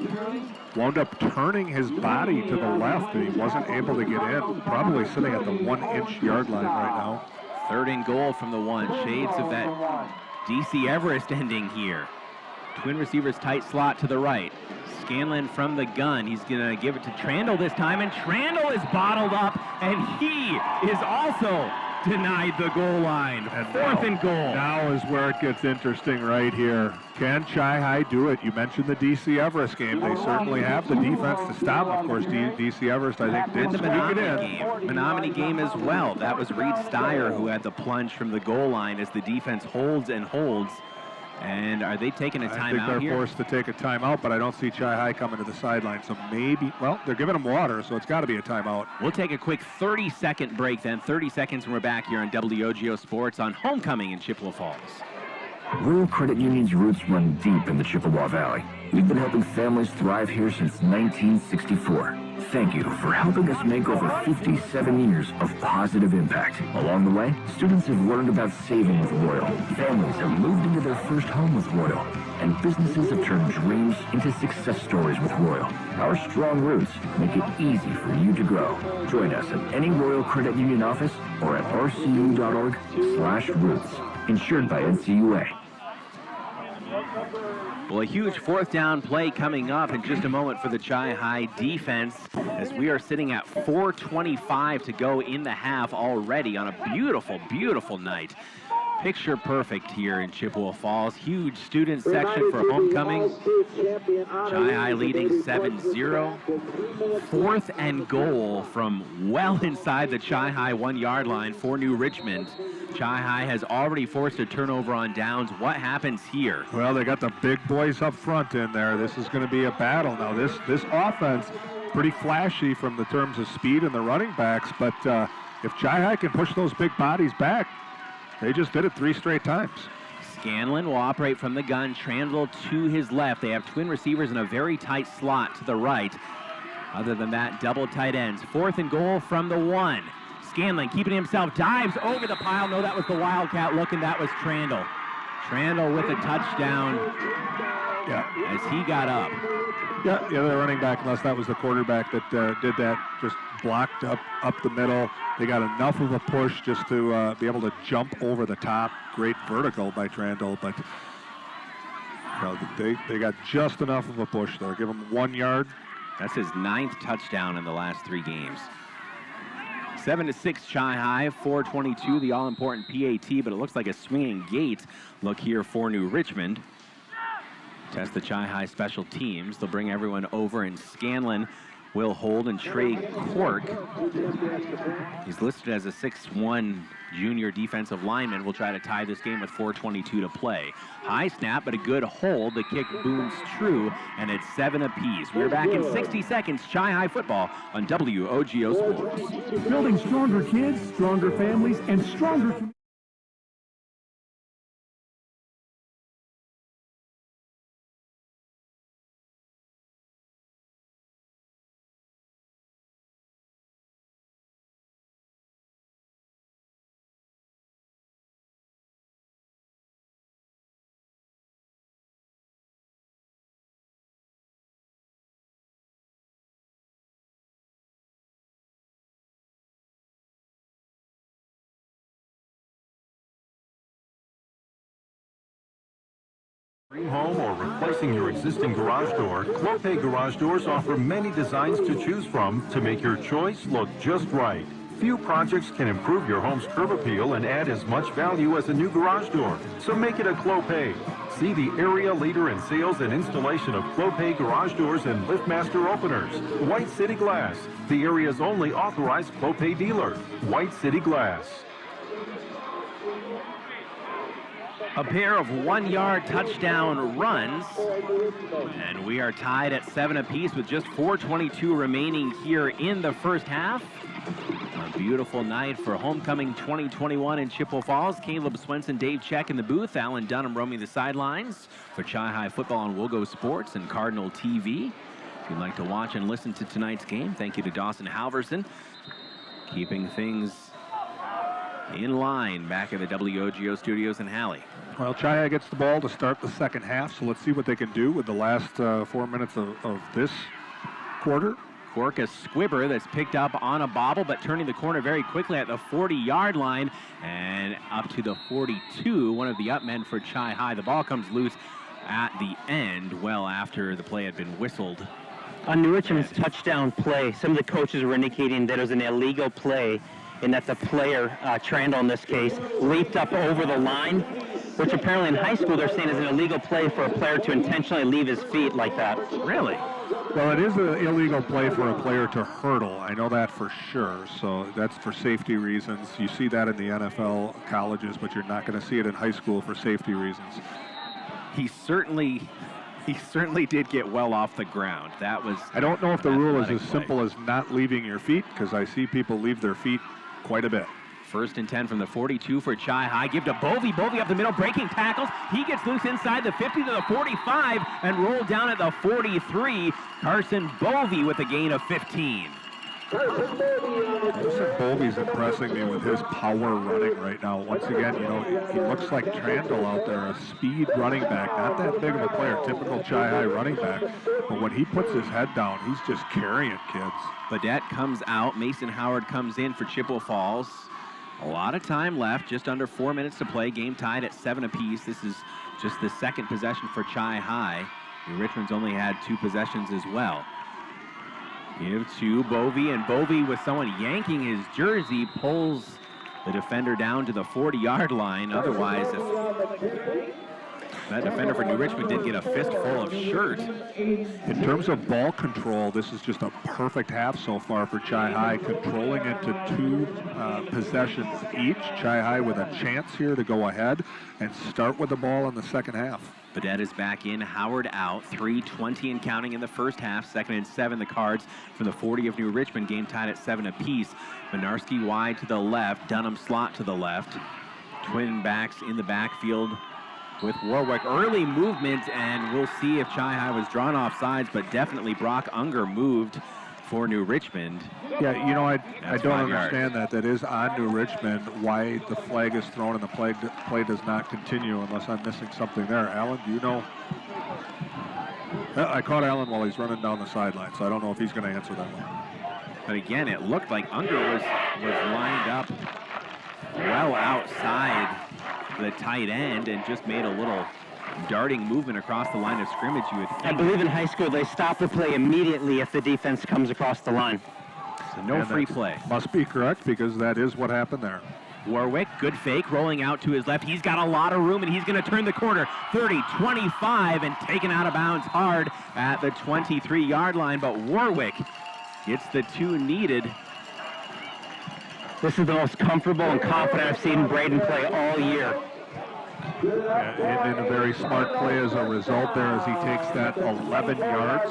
wound up turning his body to the left, and he wasn't able to get in. Probably sitting at the 1-inch yard line right now. 3rd and goal from the 1. Shades of that DC Everest ending here. Twin receivers tight slot to the right. Scanlon from the gun. He's going to give it to Trandall this time, and Trandall is bottled up, and he is also denied the goal line. And 4th and goal. Now is where it gets interesting right here. Can Chi High do it? You mentioned the DC Everest game. They certainly have the defense to stop. Of course, DC Everest, I think, did squeak it in. Menominee game as well. That was Reed Steyer who had the plunge from the goal line as the defense holds and holds. And are they taking a timeout here? I think they're forced to take a timeout, but I don't see Chi High coming to the sideline. So maybe, well, they're giving them water, so it's got to be a timeout. We'll take a quick 30-second break then. 30 seconds and we're back here on WOGO Sports on Homecoming in Chippewa Falls. Rural Credit Union's roots run deep in the Chippewa Valley. We've been helping families thrive here since 1964. Thank you for helping us make over 57 years of positive impact. Along the way, students have learned about saving with Royal. Families have moved into their first home with Royal. And businesses have turned dreams into success stories with Royal. Our strong roots make it easy for you to grow. Join us at any Royal Credit Union office or at rcu.org/roots. insured by NCUA. Well, a huge fourth down play coming up in just a moment for the Chi-High defense, as we are sitting at 4:25 to go in the half already on a beautiful, beautiful night. Picture perfect here in Chippewa Falls. Huge student section for homecoming. Chi-High leading 7-0. 4th and goal from well inside the Chi-High 1-yard line for New Richmond. Chi-High has already forced a turnover on downs. What happens here? Well, they got the big boys up front in there. This is going to be a battle. Now, this offense, pretty flashy from the terms of speed and the running backs, but if Chi-High can push those big bodies back, they just did it 3 straight times. Scanlon will operate from the gun. Trandle to his left. They have twin receivers in a very tight slot to the right. Other than that, double tight ends. 4th and goal from the 1. Scanlon keeping himself, dives over the pile. No, that was the Wildcat look, and that was Trandle. Trandle with a touchdown as he got up. Yeah, the other running back, unless that was the quarterback that did that, just blocked up the middle. They got enough of a push just to be able to jump over the top. Great vertical by Trandle, but they got just enough of a push there. Give him 1 yard. That's his 9th touchdown in the last 3 games. 7-6 Chi-High, 4:22, the all-important PAT, but it looks like a swinging gate look here for New Richmond. Test the Chi-High special teams. They'll bring everyone over, and Scanlon will hold, and Trey Cork, he's listed as a 6'1" junior defensive lineman, will try to tie this game with 4:22 to play. High snap, but a good hold. The kick booms true, and it's 7 apiece. We're back in 60 seconds. Chi-High football on WOGO Sports. Building stronger kids, stronger families, and stronger communities. Dream home or replacing your existing garage door, Clopay Garage Doors offer many designs to choose from to make your choice look just right. Few projects can improve your home's curb appeal and add as much value as a new garage door. So make it a Clopay. See the area leader in sales and installation of Clopay Garage Doors and LiftMaster Openers. White City Glass, the area's only authorized Clopay dealer. White City Glass. A pair of 1-yard touchdown runs, and we are tied at 7 apiece with just 4:22 remaining here in the first half. A beautiful night for homecoming 2021 in Chippewa Falls. Caleb Swenson, Dave Check in the booth, Alan Dunham roaming the sidelines for Chi-High football on WOGO Sports and Cardinal TV. If you'd like to watch and listen to tonight's game, thank you to Dawson Halverson, keeping things in line back at the WOGO studios in Halley. Well, Chi-High gets the ball to start the second half, so let's see what they can do with the last 4 minutes of this quarter. Cork, a squibber that's picked up on a bobble, but turning the corner very quickly at the 40-yard line and up to the 42, one of the up men for Chi-High. The ball comes loose at the end, well after the play had been whistled. On New Richmond's touchdown play, some of the coaches were indicating that it was an illegal play and that the player, Trandle in this case, leaped up over the line, which apparently in high school they're saying is an illegal play for a player to intentionally leave his feet like that. Really? Well, it is an illegal play for a player to hurdle. I know that for sure. So that's for safety reasons. You see that in the NFL colleges, but you're not going to see it in high school for safety reasons. He certainly did get well off the ground. That was. I don't know if the rule is as play. simple as not leaving your feet, because I see people leave their feet quite a bit. 1st and 10 from the 42 for Chi-High. Give to Bovey. Bovey up the middle, breaking tackles. He gets loose inside the 50 to the 45 and rolled down at the 43. Carson Bovey with a gain of 15. Carson Bovey's impressing me with his power running right now. Once again, you know, he looks like Trandle out there, a speed running back. Not that big of a player, typical Chi-High running back. But when he puts his head down, he's just carrying kids. Badette comes out. Mason Howard comes in for Chippewa Falls. A lot of time left, just under 4 minutes to play. Game tied at 7 apiece. This is just the second possession for Chi High. New Richmond's only had 2 possessions as well. Give to Bovey, and Bovey, with someone yanking his jersey, pulls the defender down to the 40-yard line. Otherwise, if that defender for New Richmond did get a fistful of shirt. In terms of ball control, this is just a perfect half so far for Chi High, controlling it to 2 possessions each. Chi High with a chance here to go ahead and start with the ball in the second half. Badette is back in, Howard out, 3:20 and counting in the first half. 2nd and 7, the Cards from the 40 of New Richmond, game tied at 7 apiece. Minarski wide to the left, Dunham slot to the left. Twin backs in the backfield with Warwick. Early movement, and we'll see if Chi High was drawn off sides, but definitely Brock Unger moved for New Richmond. Yeah, you know, I don't 5 yards. understand that. That is on New Richmond, why the flag is thrown and the play does not continue unless I'm missing something there. Alan, do you know? I caught Alan while he's running down the sideline, so I don't know if he's going to answer that one. But again, it looked like Unger was lined up well outside the tight end and just made a little darting movement across the line of scrimmage, you would think. I believe in high school they stop the play immediately if the defense comes across the line. So no free play. Must be correct, because that is what happened there. Warwick, good fake, rolling out to his left. He's got a lot of room, and he's going to turn the corner. 30, 25, and taken out of bounds hard at the 23-yard line. But Warwick gets the 2 needed. This is the most comfortable and confident I've seen Braden play all year. And a very smart play as a result there, as he takes that 11 yards.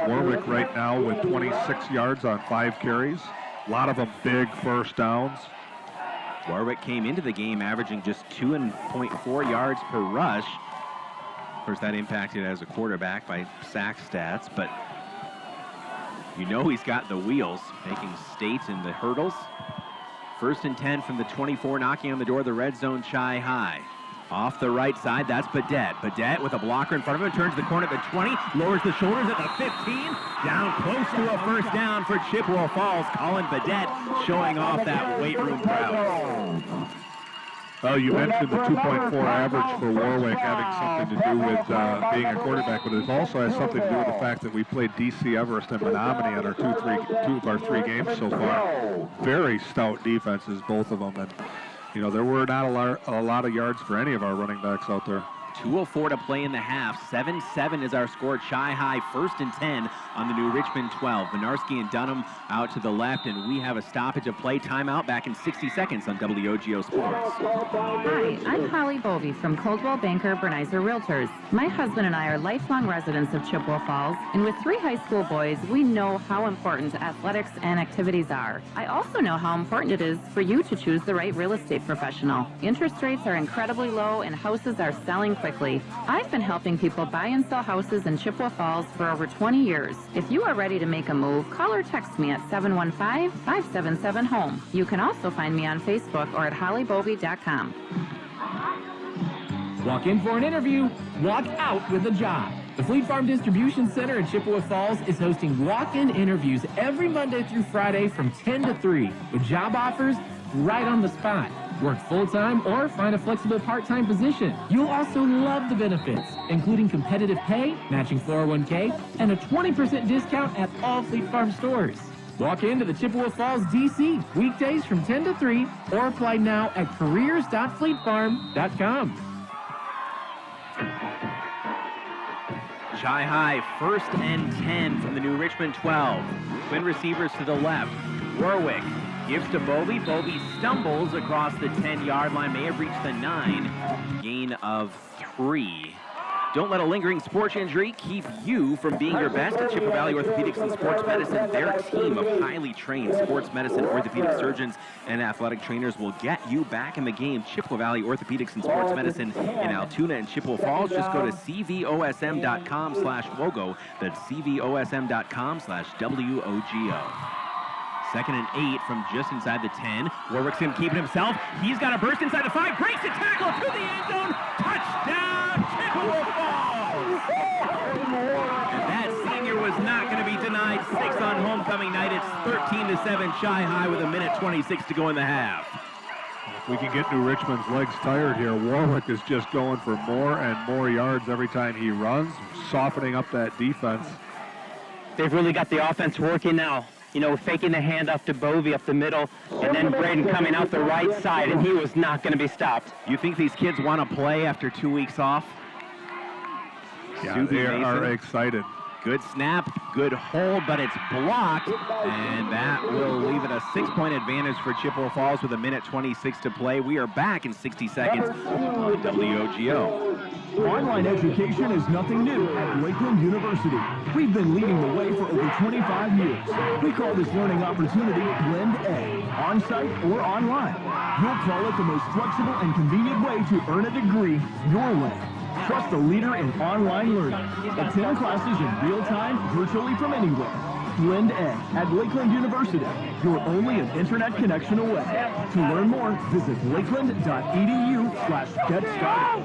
Warwick right now with 26 yards on 5 carries. A lot of them big first downs. Warwick came into the game averaging just 2.4 yards per rush. Of course, that impacted as a quarterback by sack stats, but you know he's got the wheels, making State in the hurdles. 1st and 10 from the 24, knocking on the door of the red zone, Chi High. Off the right side, that's Badette. Badette with a blocker in front of him, turns the corner at the 20, lowers the shoulders at the 15, down close to a first down for Chippewa Falls. Colin Badette showing off that weight room prowess. Oh, you mentioned the 2.4 average for Warwick having something to do with being a quarterback, but it also has something to do with the fact that we played DC Everest and Menominee on our two of our 3 games so far. Very stout defenses, both of them, and you know, there were not a lot of yards for any of our running backs out there. 2:04 to play in the half. 7-7 is our score. Chi High 1st and 10 on the New Richmond 12. Minarski and Dunham out to the left, and we have a stoppage of play. Timeout back in 60 seconds on WOGO Sports. Hi, I'm Holly Bovey from Coldwell Banker Bernizer Realtors. My husband and I are lifelong residents of Chippewa Falls, and with 3 high school boys, we know how important athletics and activities are. I also know how important it is for you to choose the right real estate professional. Interest rates are incredibly low, and houses are selling quickly. I've been helping people buy and sell houses in Chippewa Falls for over 20 years. If you are ready to make a move, call or text me at 715-577-HOME. You can also find me on Facebook or at hollybovey.com. Walk in for an interview, walk out with a job. The Fleet Farm Distribution Center in Chippewa Falls is hosting walk-in interviews every Monday through Friday from 10 to 3 with job offers right on the spot. Work full-time or find a flexible part-time position. You'll also love the benefits, including competitive pay, matching 401k, and a 20% discount at all Fleet Farm stores. Walk into the Chippewa Falls, D.C. weekdays from 10 to 3 or apply now at careers.fleetfarm.com. Chi High 1st and 10 from the New Richmond 12. Twin receivers to the left. Warwick gives to Bovey. Bovey stumbles across the 10-yard line, may have reached the 9. Gain of 3. Don't let a lingering sports injury keep you from being your best at Chippewa Valley Orthopedics and Sports Medicine. Their team of highly trained sports medicine, orthopedic surgeons, and athletic trainers will get you back in the game. Chippewa Valley Orthopedics and Sports Medicine in Altoona and Chippewa Falls. Just go to cvosm.com/WOGO. That's cvosm.com/WOGO. 2nd and 8 from just inside the 10. Warwick's going to keep it himself. He's got a burst inside the 5. Breaks a tackle to the end zone. Touchdown, Chippewa Falls! And that senior was not going to be denied 6 on homecoming night. It's 13-7 Chi High with 1:26 to go in the half. we can get New Richmond's legs tired here. Warwick is just going for more and more yards every time he runs, softening up that defense. They've really got the offense working now. You know, faking the handoff to Bovey up the middle, and then Braden coming out the right side, and he was not going to be stopped. You think these kids want to play after 2 weeks off? Yeah, they are excited. Good snap, good hold, but it's blocked, and that will leave it a 6-point advantage for Chippewa Falls with 1:26 to play. We are back in 60 seconds on WOGO. Online education is nothing new at Lakeland University. We've been leading the way for over 25 years. We call this learning opportunity Blend A, on-site or online. You'll call it the most flexible and convenient way to earn a degree your way. Trust a leader in online learning. Attend classes in real time, virtually from anywhere. Blend A at Lakeland University. You're only an internet connection away. To learn more, visit lakeland.edu/getstarted.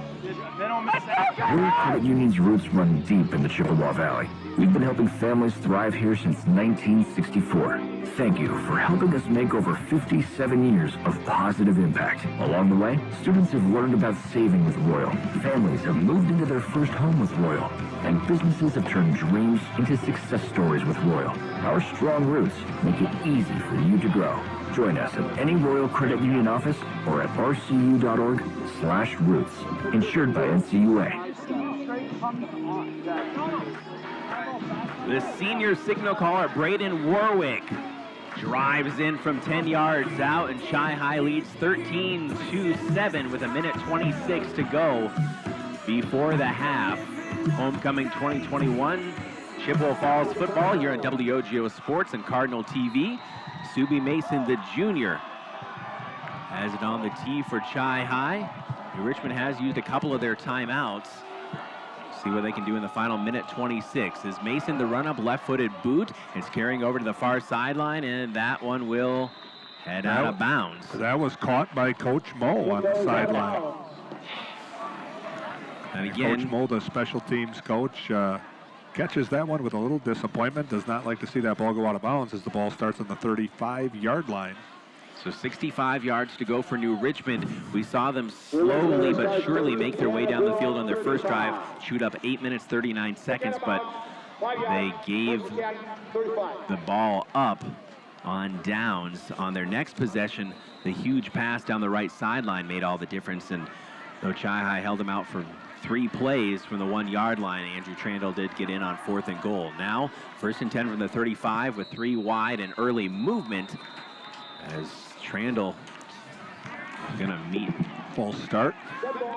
Rural Credit Union's roots run deep in the Chippewa Valley. We've been helping families thrive here since 1964. Thank you for helping us make over 57 years of positive impact. Along the way, students have learned about saving with Royal. Families have moved into their first home with Royal. And businesses have turned dreams into success stories with Royal. Our strong roots make it easy for you to grow. Join us at any Royal Credit Union office or at rcu.org/roots. Insured by NCUA. The senior signal caller, Braden Warwick, drives in from 10 yards out, and Chi-High leads 13-7 with 1:26 to go before the half. Homecoming 2021, Chippewa Falls football here on WOGO Sports and Cardinal TV. Subi Mason, the junior, has it on the tee for Chi-High. Richmond has used a couple of their timeouts. See what they can do in the final 1:26. Is Mason the run-up left-footed boot? It's carrying over to the far sideline, and that one will head out of bounds. That was caught by Coach Moe on the sideline. And again, Coach Moe, the special teams coach, catches that one with a little disappointment. Does not like to see that ball go out of bounds as the ball starts on the 35-yard line. So 65 yards to go for New Richmond. We saw them slowly but surely make their way down the field on their first drive, shoot up 8 minutes, 39 seconds, but they gave the ball up on downs. On their next possession, the huge pass down the right sideline made all the difference, and though Chi-High held them out for 3 plays from the 1-yard line, Andrew Trandle did get in on 4th and goal. Now, 1st and 10 from the 35 with 3 wide and early movement as Trandle is going to meet. Full start.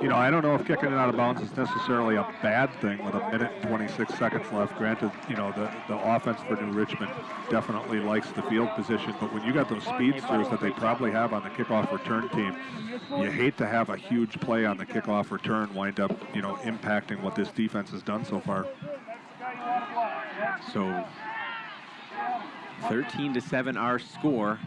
You know, I don't know if kicking it out of bounds is necessarily a bad thing with 1:26 left. Granted, you know, the offense for New Richmond definitely likes the field position, but when you got those speedsters that they probably have on the kickoff return team, you hate to have a huge play on the kickoff return wind up, you know, impacting what this defense has done so far. So 13-7 our score.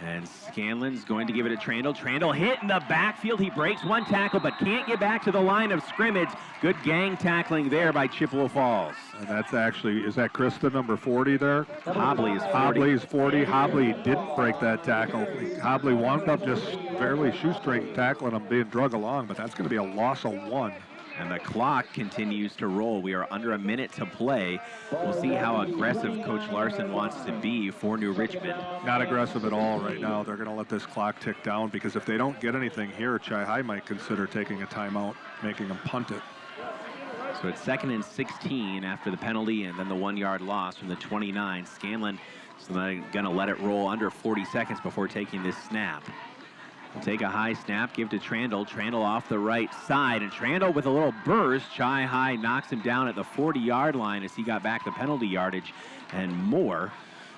And Scanlon's going to give it to Trandle. Trandle hit in the backfield. He breaks one tackle but can't get back to the line of scrimmage. Good gang tackling there by Chippewa Falls. And that's actually, is that Krista, number 40 there? Hobley is 40. Hobley is 40. Hobley didn't break that tackle. Hobley wound up just barely shoestring tackling him, being drug along, but that's going to be a loss of 1. And the clock continues to roll. We are under a minute to play. We'll see how aggressive Coach Larson wants to be for New Richmond. Not aggressive at all right now. They're going to let this clock tick down because if they don't get anything here, Chi-High might consider taking a timeout, making them punt it. So it's 2nd and 16 after the penalty and then the 1-yard loss from the 29. Scanlon is going to let it roll under 40 seconds before taking this snap. We'll take a high snap, give to Trandle. Trandle off the right side, and Trandle with a little burst. Chi-High knocks him down at the 40-yard line as he got back the penalty yardage and more.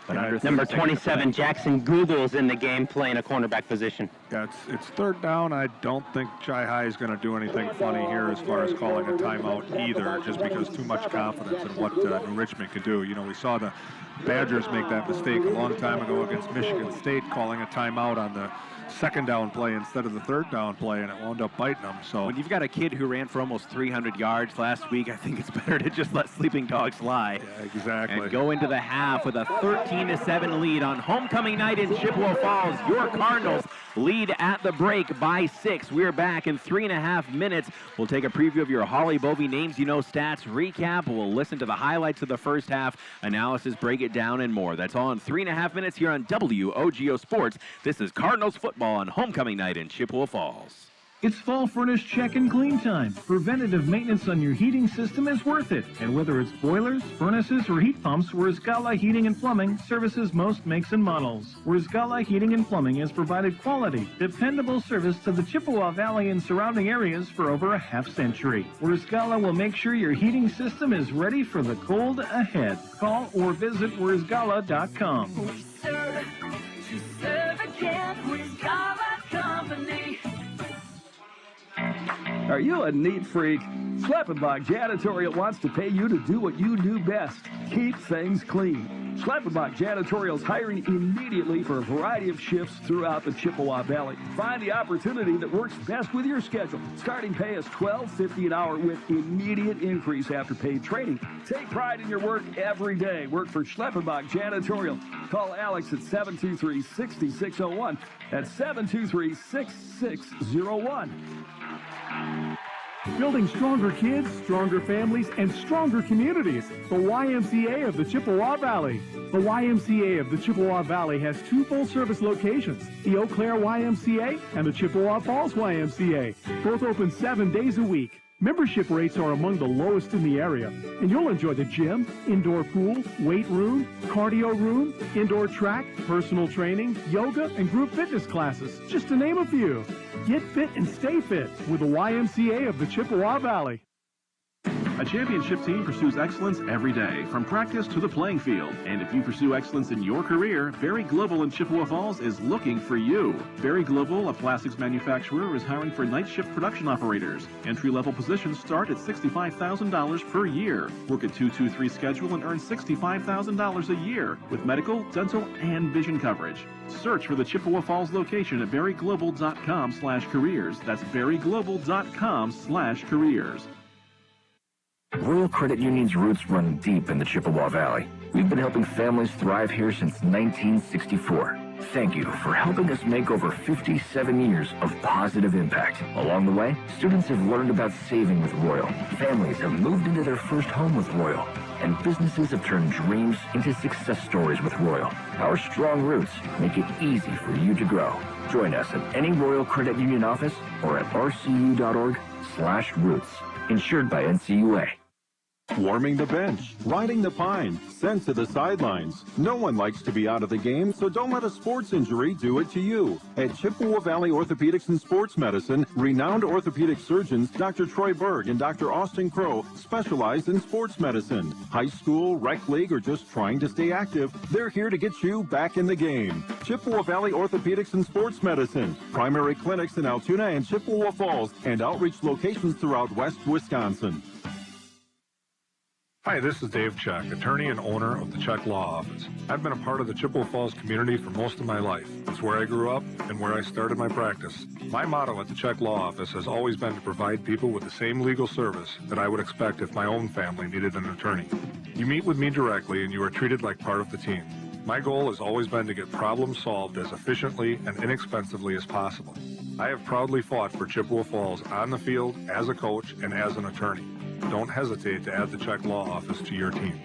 But under number 27, Jackson Google is in the game playing a cornerback position. Yeah, it's 3rd down. I don't think Chi-High is going to do anything funny here as far as calling a timeout either, just because too much confidence in what New Richmond could do. You know, we saw the Badgers make that mistake a long time ago against Michigan State, calling a timeout on the 2nd down play instead of the 3rd down play, and it wound up biting them. So when you've got a kid who ran for almost 300 yards last week, I think it's better to just let sleeping dogs lie. Yeah, exactly. And go into the half with a 13-7 lead on homecoming night in Chippewa Falls. Your Cardinals lead at the break by 6. We're back in 3.5 minutes. We'll take a preview of your Holly Bovey Names You Know stats recap. We'll listen to the highlights of the first half, analysis, break it down, and more. That's all in 3.5 minutes here on WOGO Sports. This is Cardinals football on homecoming night in Chippewa Falls. It's fall furnace check and clean time. Preventative maintenance on your heating system is worth it. And whether it's boilers, furnaces, or heat pumps, Warzgala Heating and Plumbing services most makes and models. Warzgala Heating and Plumbing has provided quality, dependable service to the Chippewa Valley and surrounding areas for over a half-century. Warzgala will make sure your heating system is ready for the cold ahead. Call or visit Warzgala.com. We serve again, Warzgala Company. Are you a neat freak? Schleppenbach Janitorial wants to pay you to do what you do best, keep things clean. Schleppenbach Janitorial is hiring immediately for a variety of shifts throughout the Chippewa Valley. Find the opportunity that works best with your schedule. Starting pay is $12.50 an hour with immediate increase after paid training. Take pride in your work every day. Work for Schleppenbach Janitorial. Call Alex at 723-6601. That's 723-6601. Building stronger kids, stronger families, and stronger communities. The YMCA of the Chippewa Valley. The YMCA of the Chippewa Valley has 2 full-service locations, the Eau Claire YMCA and the Chippewa Falls YMCA. Both open 7 days a week. Membership rates are among the lowest in the area, and you'll enjoy the gym, indoor pool, weight room, cardio room, indoor track, personal training, yoga, and group fitness classes, just to name a few. Get fit and stay fit with the YMCA of the Chippewa Valley. A championship team pursues excellence every day, from practice to the playing field. And if you pursue excellence in your career, Berry Global in Chippewa Falls is looking for you. Berry Global, a plastics manufacturer, is hiring for night shift production operators. Entry-level positions start at $65,000 per year. Work a 2-2-3 schedule and earn $65,000 a year with medical, dental, and vision coverage. Search for the Chippewa Falls location at berryglobal.com/careers. That's berryglobal.com/careers. Royal Credit Union's roots run deep in the Chippewa Valley. We've been helping families thrive here since 1964. Thank you for helping us make over 57 years of positive impact. Along the way, students have learned about saving with Royal. Families have moved into their first home with Royal. And businesses have turned dreams into success stories with Royal. Our strong roots make it easy for you to grow. Join us at any Royal Credit Union office or at rcu.org/roots. Insured by NCUA. Warming the bench, riding the pine, sent to the sidelines. No one likes to be out of the game, so don't let a sports injury do it to you. At Chippewa Valley Orthopedics and Sports Medicine, renowned orthopedic surgeons Dr. Troy Berg and Dr. Austin Crow specialize in sports medicine. High school, rec league, or just trying to stay active, they're here to get you back in the game. Chippewa Valley Orthopedics and Sports Medicine. Primary clinics in Altoona and Chippewa Falls, and outreach locations throughout West Wisconsin. Hi, this is Dave Check, attorney and owner of the Check Law Office. I've been a part of the Chippewa Falls community for most of my life. It's where I grew up and where I started my practice. My motto at the Check Law Office has always been to provide people with the same legal service that I would expect if my own family needed an attorney. You meet with me directly and you are treated like part of the team. My goal has always been to get problems solved as efficiently and inexpensively as possible. I have proudly fought for Chippewa Falls on the field, as a coach, and as an attorney. Don't hesitate to add the Check Law Office to your team.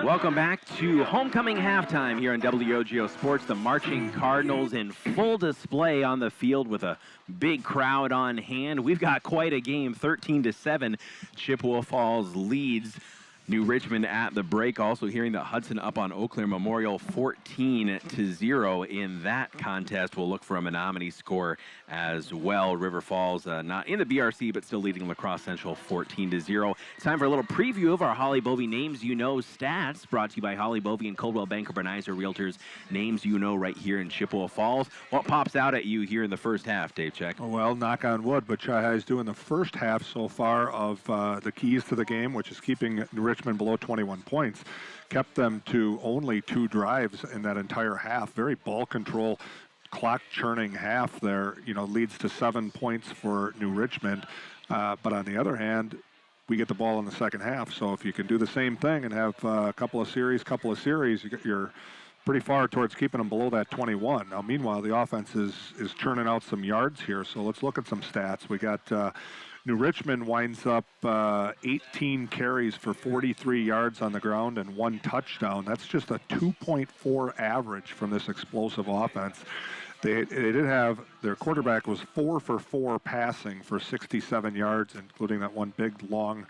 Welcome back to homecoming halftime here on WOGO Sports. The marching Cardinals in full display on the field with a big crowd on hand. We've got quite a game, 13-7. Chippewa Falls leads New Richmond at the break. Also hearing that Hudson up on Eau Claire Memorial 14-0 in that contest. We'll look for a Menominee score as well. River Falls not in the BRC, but still leading La Crosse Central 14-0. It's time for a little preview of our Holly Bovey Names You Know stats, brought to you by Holly Bovey and Coldwell Banker Bernizer Realtors. Names you know right here in Chippewa Falls. What pops out at you here in the first half, Dave Check? Well, knock on wood, but Chi-Hi's doing the first half so far of the keys to the game, which is keeping Richmond below 21 points, kept them to only 2 drives in that entire half. Very ball control, clock churning half there, leads to 7 points for New Richmond. But on the other hand, we get the ball in the second half. So if you can do the same thing and have a couple of series, you're pretty far towards keeping them below that 21. Now, meanwhile, the offense is churning out some yards here, so let's look at some stats. We got New Richmond winds up 18 carries for 43 yards on the ground and 1 touchdown. That's just a 2.4 average from this explosive offense. They did have, their quarterback was 4 for 4 passing for 67 yards, including that one big, long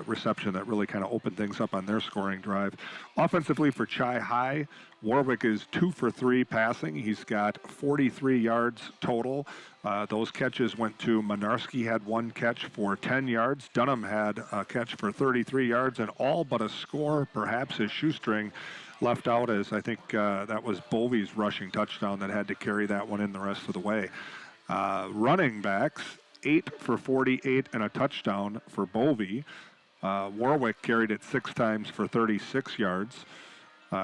reception that really kind of opened things up on their scoring drive. Offensively for Chi High, Warwick is 2 for 3 passing. He's got 43 yards total. Those catches went to Monarski, had 1 catch for 10 yards. Dunham had a catch for 33 yards, and all but a score, perhaps his shoestring, left out, as I think that was Bovey's rushing touchdown that had to carry that one in the rest of the way. Running backs, 8 for 48 and a touchdown for Bovey. Warwick carried it 6 times for 36 yards.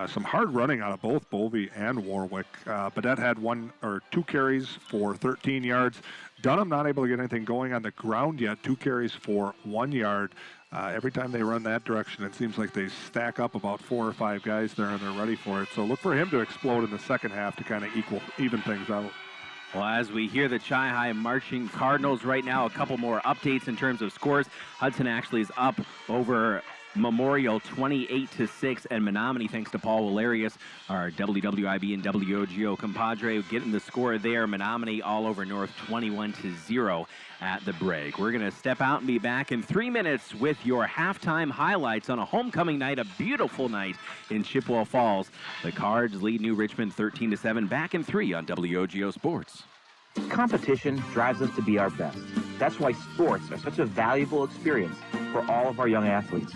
Some hard running out of both Bovey and Warwick. Badette had 1 or 2 carries for 13 yards. Dunham not able to get anything going on the ground yet. 2 carries for 1 yard. Every time they run that direction, it seems like they stack up about 4 or 5 guys there, and they're ready for it. So look for him to explode in the second half to kind of even things out. Well, as we hear the Chi High marching Cardinals right now, a couple more updates in terms of scores. Hudson actually is up over Memorial 28-6, and Menominee, thanks to Paul Valerius, our WWIB and WOGO compadre, getting the score there. Menominee all over North 21-0 at the break. We're going to step out and be back in 3 minutes with your halftime highlights on a homecoming night, a beautiful night in Chippewa Falls. The Cards lead New Richmond 13-7. Back in 3 on WOGO Sports. Competition drives us to be our best. That's why sports are such a valuable experience for all of our young athletes.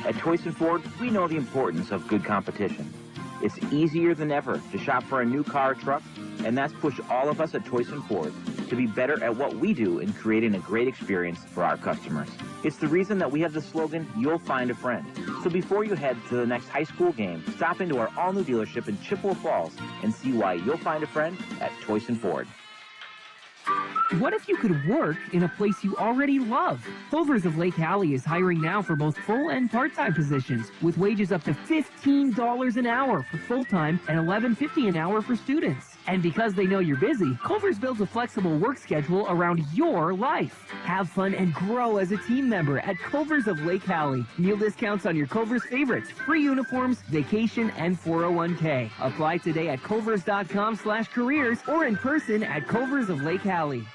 At Toyson Ford, we know the importance of good competition. It's easier than ever to shop for a new car or truck, and that's pushed all of us at Toyson Ford to be better at what we do in creating a great experience for our customers. It's the reason that we have the slogan, "You'll find a friend." So before you head to the next high school game, stop into our all-new dealership in Chippewa Falls and see why you'll find a friend at Toyson Ford. What if you could work in a place you already love? Clovers of Lake Alley is hiring now for both full and part-time positions, with wages up to $15 an hour for full-time and $11.50 an hour for students. And because they know you're busy, Culver's builds a flexible work schedule around your life. Have fun and grow as a team member at Culver's of Lake Alley. Meal discounts on your Culver's favorites, free uniforms, vacation, and 401k. Apply today at culvers.com/careers or in person at Culver's of Lake Alley.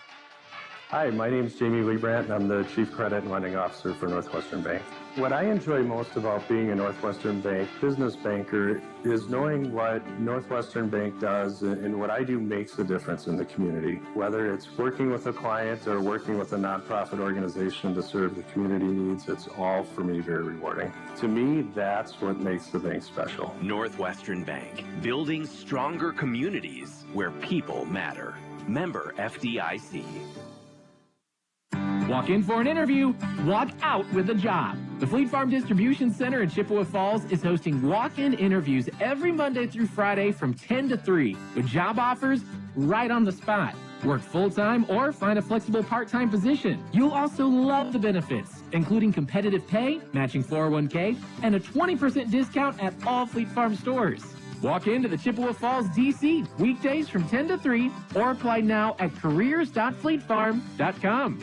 Hi, my name is Jamie Liebrandt, and I'm the Chief Credit and Lending Officer for Northwestern Bank. What I enjoy most about being a Northwestern Bank business banker is knowing what Northwestern Bank does and what I do makes a difference in the community. Whether it's working with a client or working with a nonprofit organization to serve the community needs, it's all for me very rewarding. To me, that's what makes the bank special. Northwestern Bank, building stronger communities where people matter. Member FDIC. Walk in for an interview, walk out with a job. The Fleet Farm Distribution Center in Chippewa Falls is hosting walk-in interviews every Monday through Friday from 10 to 3 with job offers right on the spot. Work full-time or find a flexible part-time position. You'll also love the benefits, including competitive pay, matching 401k, and a 20% discount at all Fleet Farm stores. Walk into the Chippewa Falls, D.C. weekdays from 10 to 3 or apply now at careers.fleetfarm.com.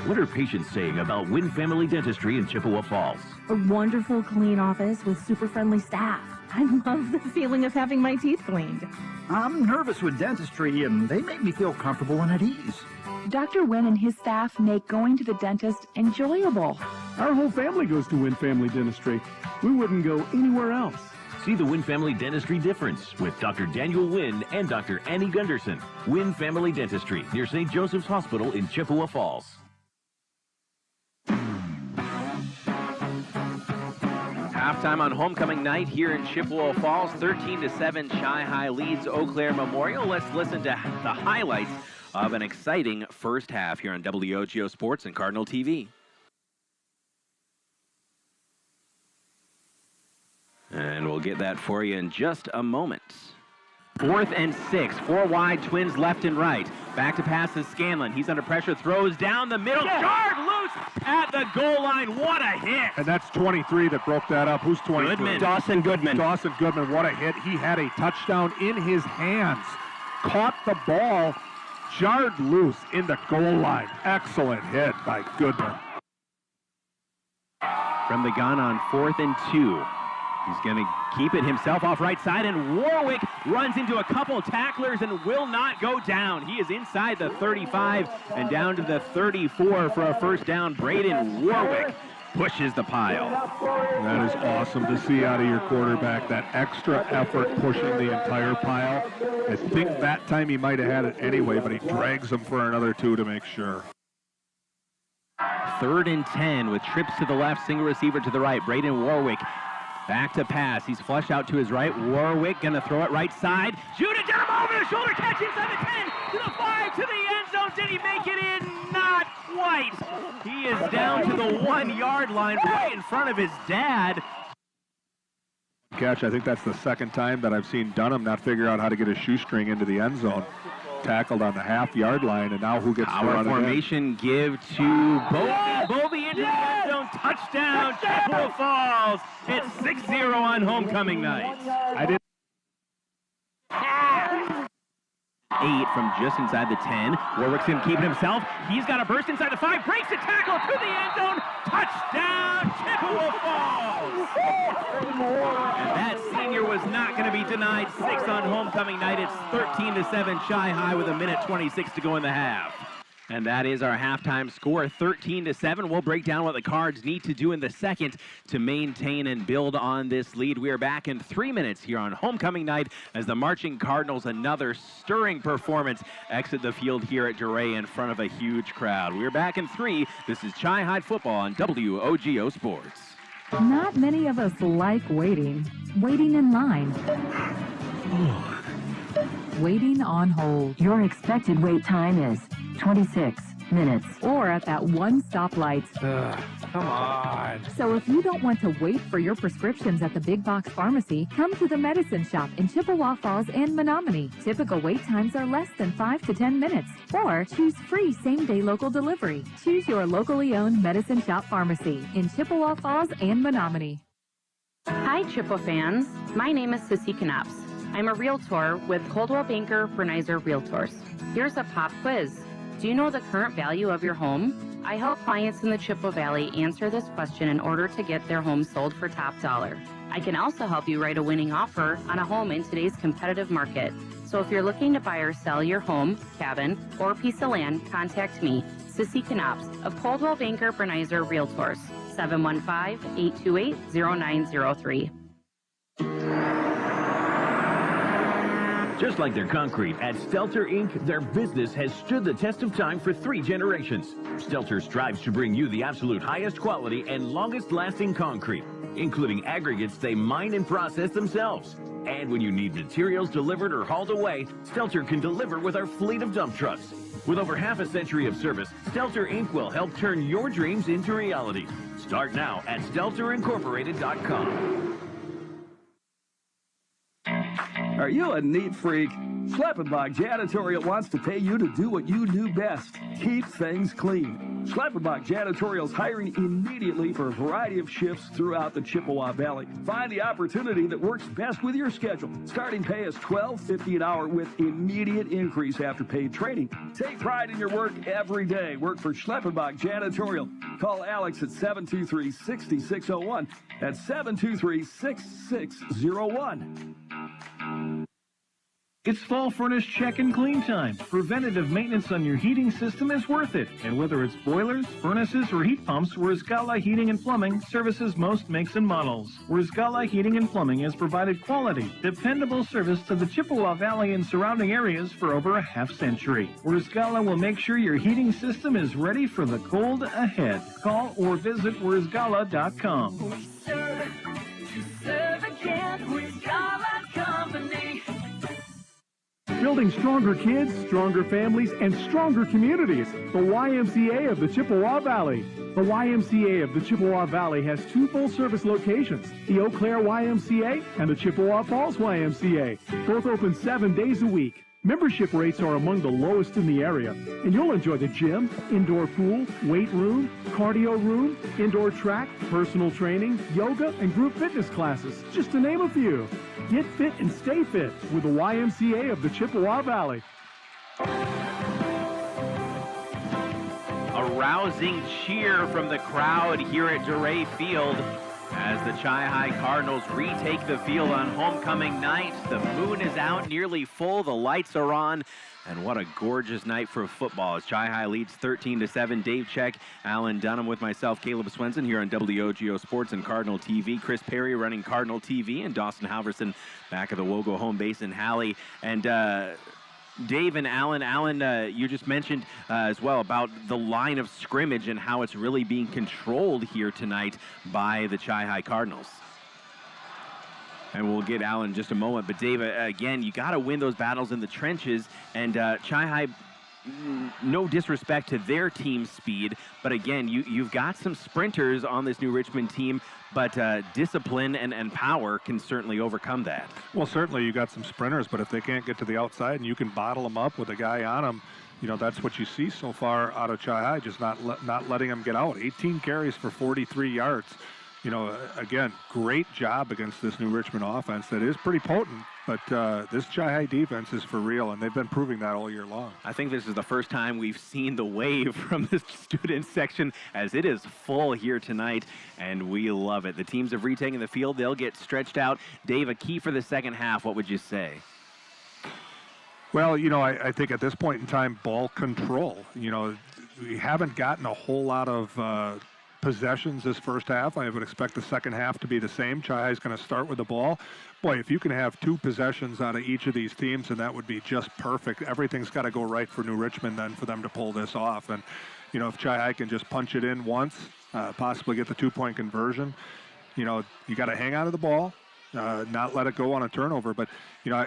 What are patients saying about Wynn Family Dentistry in Chippewa Falls? A wonderful, clean office with super friendly staff. I love the feeling of having my teeth cleaned. I'm nervous with dentistry, and they make me feel comfortable and at ease. Dr. Wynn and his staff make going to the dentist enjoyable. Our whole family goes to Wynn Family Dentistry. We wouldn't go anywhere else. See the Wynn Family Dentistry difference with Dr. Daniel Wynn and Dr. Annie Gunderson. Wynn Family Dentistry near St. Joseph's Hospital in Chippewa Falls. Halftime on homecoming night here in Chippewa Falls. 13-7, Chi High leads Eau Claire Memorial. Let's listen to the highlights of an exciting first half here on WOGO Sports and Cardinal TV. And we'll get that for you in just a moment. 4th and 6. 4 wide, Twins left and right. Back to pass to Scanlon. He's under pressure, throws down the middle. Yard loose at the goal line. What a hit. And that's 23 that broke that up. Who's 23? Goodman. Dawson Goodman. Dawson Goodman, what a hit. He had a touchdown in his hands. Caught the ball, jarred loose in the goal line. Excellent hit by Goodman. From the gun on 4th and 2. He's going to keep it himself off right side, and Warwick runs into a couple tacklers and will not go down. He is inside the 35 and down to the 34 for a first down. Braden Warwick pushes the pile. That is awesome to see out of your quarterback, that extra effort pushing the entire pile. I think that time he might have had it anyway, but he drags him for another 2 to make sure. 3rd and 10 with trips to the left, single receiver to the right. Braden Warwick back to pass. He's flushed out to his right. Warwick going to throw it right side. Shoot it down over the shoulder. Catch inside the 10 to the 5 to the end zone. Did he make it in? Not quite. He is down to the 1-yard line right in front of his dad. Catch, I think that's the second time that I've seen Dunham not figure out how to get a shoestring into the end zone. Tackled on the half-yard line, and now who gets to run Our it formation give to Bovey. Bovey into the end zone. Touchdown, Chippewa Falls. It's 6-0 on homecoming night. I didn't. 8 from just inside the 10. Warwick's going to keep it himself. He's got a burst inside the 5. Breaks the tackle to the end zone. Touchdown, Chippewa Falls. And that senior was not going to be denied 6 on homecoming night. It's 13-7 Shy High with 1:26 to go in the half. And that is our halftime score, 13-7. We'll break down what the Cards need to do in the second to maintain and build on this lead. We are back in 3 minutes here on homecoming night as the Marching Cardinals, another stirring performance, exit the field here at Dorais in front of a huge crowd. We're back in 3. This is Chi High Football on WOGO Sports. Not many of us like waiting. Waiting in line. Waiting on hold. Your expected wait time is 26 minutes. Or at that one stoplight. Come on. So if you don't want to wait for your prescriptions at the big box pharmacy, come to the Medicine Shop in Chippewa Falls and Menominee. Typical wait times are less than 5 to 10 minutes. Or choose free same-day local delivery. Choose your locally owned Medicine Shop pharmacy in Chippewa Falls and Menominee. Hi, Chippewa fans. My name is Sissy Knops. I'm a realtor with Coldwell Banker Bernizer Realtors. Here's a pop quiz. Do you know the current value of your home? I help clients in the Chippewa Valley answer this question in order to get their home sold for top dollar. I can also help you write a winning offer on a home in today's competitive market. So if you're looking to buy or sell your home, cabin, or piece of land, contact me, Sissy Knops of Coldwell Banker Bernizer Realtors, 715-828-0903. Just like their concrete, at Stelter Inc., their business has stood the test of time for 3 generations. Stelter strives to bring you the absolute highest quality and longest-lasting concrete, including aggregates they mine and process themselves. And when you need materials delivered or hauled away, Stelter can deliver with our fleet of dump trucks. With over half a century of service, Stelter Inc. will help turn your dreams into reality. Start now at StelterIncorporated.com. Are you a neat freak? Schleppenbach Janitorial wants to pay you to do what you do best, keep things clean. Schleppenbach Janitorial is hiring immediately for a variety of shifts throughout the Chippewa Valley. Find the opportunity that works best with your schedule. Starting pay is $12.50 an hour with immediate increase after paid training. Take pride in your work every day. Work for Schleppenbach Janitorial. Call Alex at 723-6601. That's 723-6601. It's fall furnace check and clean time. Preventative maintenance on your heating system is worth it. And whether it's boilers, furnaces, or heat pumps, Wurzgala Heating and Plumbing services most makes and models. Wurzgala Heating and Plumbing has provided quality, dependable service to the Chippewa Valley and surrounding areas for over a half-century. Wurzgala will make sure your heating system is ready for the cold ahead. Call or visit Wurzgala.com. Serve again with Gala Company. Building stronger kids, stronger families, and stronger communities. The YMCA of the Chippewa Valley. The YMCA of the Chippewa Valley has 2 full-service locations, the Eau Claire YMCA and the Chippewa Falls YMCA, both open 7 days a week. Membership rates are among the lowest in the area, and you'll enjoy the gym, indoor pool, weight room, cardio room, indoor track, personal training, yoga, and group fitness classes, just to name a few. Get fit and stay fit with the YMCA of the Chippewa Valley. A rousing cheer from the crowd here at Dorais Field as the Chi-Hi Cardinals retake the field on homecoming night. The moon is out, nearly full, the lights are on, and what a gorgeous night for football as Chi-Hi leads 13-7. Dave Check, Alan Dunham with myself, Caleb Swenson here on WOGO Sports and Cardinal TV. Chris Perry running Cardinal TV, and Dawson Halverson back at the WOGO home base in Halle. And Dave and Alan, you just mentioned as well about the line of scrimmage and how it's really being controlled here tonight by the Chi-Hi Cardinals. And we'll get Alan in just a moment. But Dave, again, you got to win those battles in the trenches. And Chi-Hi, no disrespect to their team speed, but again, you've got some sprinters on this New Richmond team, but discipline and power can certainly overcome that. Well, certainly you got some sprinters, but if they can't get to the outside and you can bottle them up with a guy on them, you know, that's what you see so far out of Chi-Hi, just not letting them get out. 18 carries for 43 yards. You know, again, great job against this New Richmond offense that is pretty potent, but this Chi-Hi defense is for real, and they've been proving that all year long. I think this is the first time we've seen the wave from the student section, as it is full here tonight, and we love it. The teams have retaken the field. They'll get stretched out. Dave, a key for the second half, what would you say? Well, you know, I think at this point in time, ball control. You know, we haven't gotten a whole lot of possessions this first half. I would expect the second half to be the same. Chi-Hi is going to start with the ball. Boy, if you can have 2 possessions out of each of these teams, and that would be just perfect. Everything's got to go right for New Richmond then for them to pull this off. And, you know, if Chi-Hi can just punch it in once, possibly get the 2-point conversion, you know, you got to hang on to the ball, not let it go on a turnover. But, you know,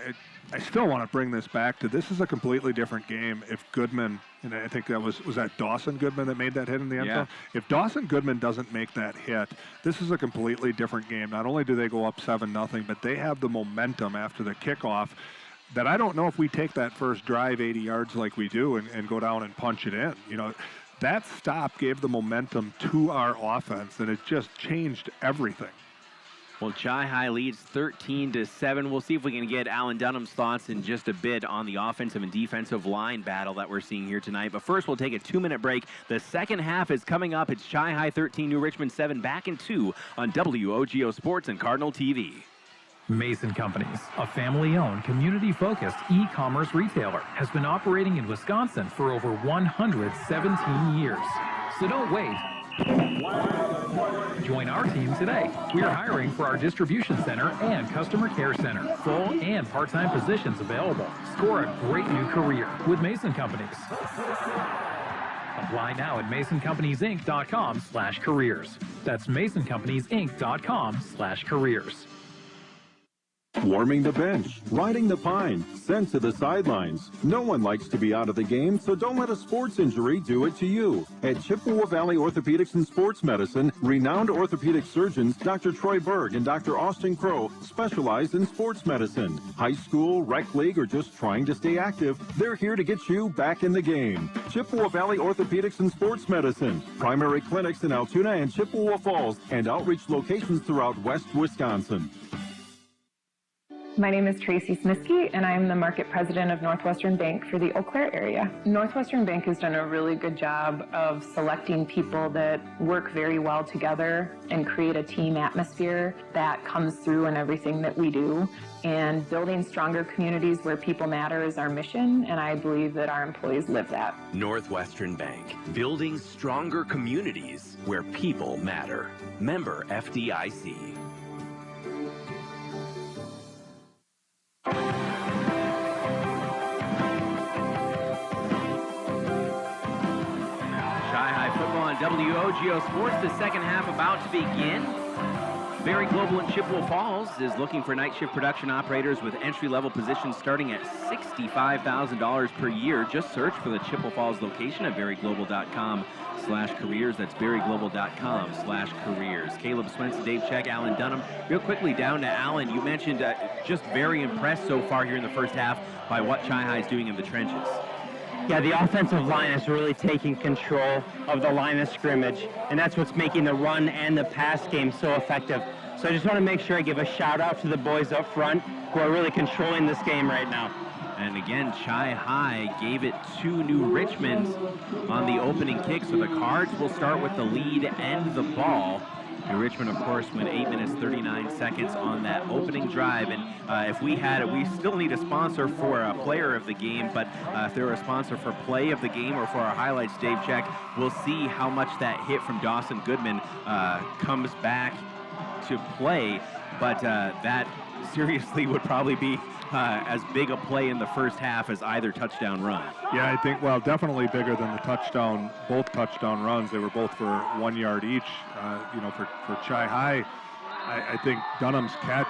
I still want to bring this back to this is a completely different game if Goodman, and I think that was that Dawson Goodman that made that hit in the end zone? If Dawson Goodman doesn't make that hit, this is a completely different game. Not only do they go up 7-0, but they have the momentum after the kickoff that I don't know if we take that first drive 80 yards like we do and go down and punch it in. You know, that stop gave the momentum to our offense, and it just changed everything. Well, Chi-Hi leads 13-7. We'll see if we can get Alan Dunham's thoughts in just a bit on the offensive and defensive line battle that we're seeing here tonight. But first, we'll take a 2-minute break. The second half is coming up. It's Chi-Hi 13, New Richmond 7, back in 2 on WOGO Sports and Cardinal TV. Mason Companies, a family-owned, community-focused e-commerce retailer, has been operating in Wisconsin for over 117 years. So don't wait. Join our team today. We are hiring for our distribution center and customer care center. Full and part-time positions available. Score a great new career with Mason Companies. Apply now at MasonCompaniesInc.com/careers. That's MasonCompaniesInc.com/careers. Warming the bench, riding the pine, sent to the sidelines. No one likes to be out of the game, so don't let a sports injury do it to you. At Chippewa Valley Orthopedics and Sports Medicine, renowned orthopedic surgeons Dr. Troy Berg and Dr. Austin Crow specialize in sports medicine. High school, rec league, or just trying to stay active, they're here to get you back in the game. Chippewa Valley Orthopedics and Sports Medicine. Primary clinics in Altoona and Chippewa Falls, and outreach locations throughout West Wisconsin. My name is Tracy Smiskey, and I'm the market president of Northwestern Bank for the Eau Claire area. Northwestern Bank has done a really good job of selecting people that work very well together and create a team atmosphere that comes through in everything that we do. And building stronger communities where people matter is our mission, and I believe that our employees live that. Northwestern Bank, building stronger communities where people matter. Member FDIC. Chi-Hi football on WOGO Sports. The second half about to begin. Very Global in Chippewa Falls is looking for night shift production operators with entry-level positions starting at $65,000 per year. Just search for the Chippewa Falls location at veryglobal.com/careers. That's veryglobal.com/careers. Caleb Swenson, Dave Check, Alan Dunham. Real quickly down to Alan. You mentioned just very impressed so far here in the first half by what Chi-High is doing in the trenches. Yeah, the offensive line is really taking control of the line of scrimmage, and that's what's making the run and the pass game so effective. So I just want to make sure I give a shout out to the boys up front who are really controlling this game right now. And again, Chi-High gave it to New Richmond on the opening kick, so the Cards will start with the lead and the ball. New Richmond, of course, went 8 minutes, 39 seconds on that opening drive. And if we had it, we still need a sponsor for a player of the game. But if they're a sponsor for play of the game or for our highlights, Dave Check, we'll see how much that hit from Dawson Goodman comes back to play. But that seriously would probably be as big a play in the first half as either touchdown run. Yeah, I think, well, definitely bigger than the touchdown, both touchdown runs. They were both for 1 yard each. For Chi-High, I think Dunham's catch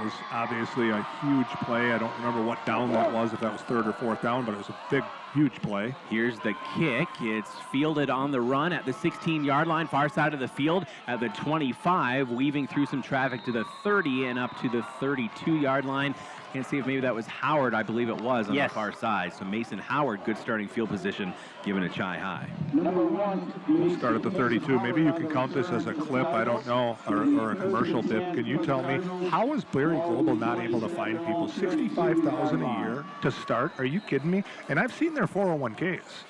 was obviously a huge play. I don't remember what down that was, if that was third or fourth down, but it was a big, huge play. Here's the kick. It's fielded on the run at the 16-yard line, far side of the field at the 25, weaving through some traffic to the 30 and up to the 32-yard line. Can't see if maybe that was Howard. I believe it was on the far side. So Mason Howard, good starting field position given to Chi-High. We'll start at the 32. Maybe you can count this as a clip, I don't know, or a commercial bit. Can you tell me, how is Berry Global not able to find people $65,000 a year to start? Are you kidding me? And I've seen their 401ks.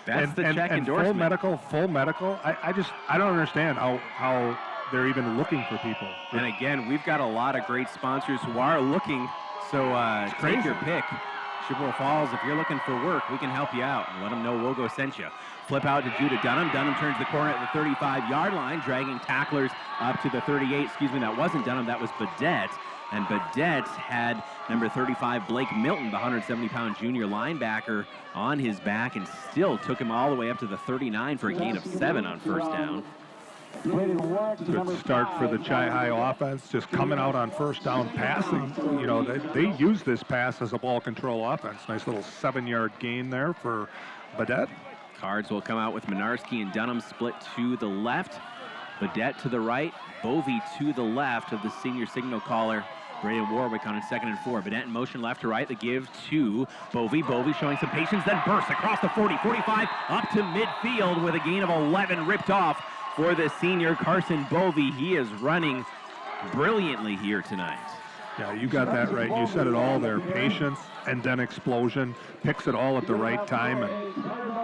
That's the check endorsement. Full medical. I don't understand how they're even looking for people. And again, we've got a lot of great sponsors who are looking, so take your pick. Chippewa Falls, if you're looking for work, we can help you out. And let them know WOGO sent you. Flip out to Judah Dunham. Dunham turns the corner at the 35-yard line, dragging tacklers up to the 38. Excuse me, that wasn't Dunham, that was Badette. And Badette had number 35, Blake Milton, the 170-pound junior linebacker, on his back and still took him all the way up to the 39 for a gain of 7 on first down. Good start for the Chi-High offense, just coming out on first down passing. They use this pass as a ball control offense. Nice little 7-yard gain there for Badette. Cards will come out with Minarski and Dunham split to the left. Badette to the right. Bovey to the left of the senior signal caller, Braden Warwick, on 2nd and 4. Badette in motion left to right. The give to Bovey. Bovey showing some patience, then bursts across the 40, 45, up to midfield with a gain of 11 ripped off for the senior Carson Bovey. He is running brilliantly here tonight. Yeah, you got that right. You said it all there. Patience and then explosion. Picks it all at the right time. And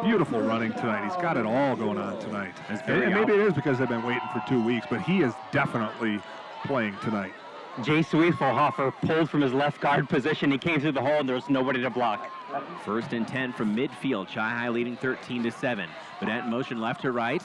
beautiful running tonight. He's got it all going on tonight. And maybe it is because they've been waiting for 2 weeks, but he is definitely playing tonight. Jay Sweetfelhofer pulled from his left guard position. He came through the hole and there was nobody to block. 1st and 10 from midfield. Chi-High leading 13-7. Badette in motion left to right.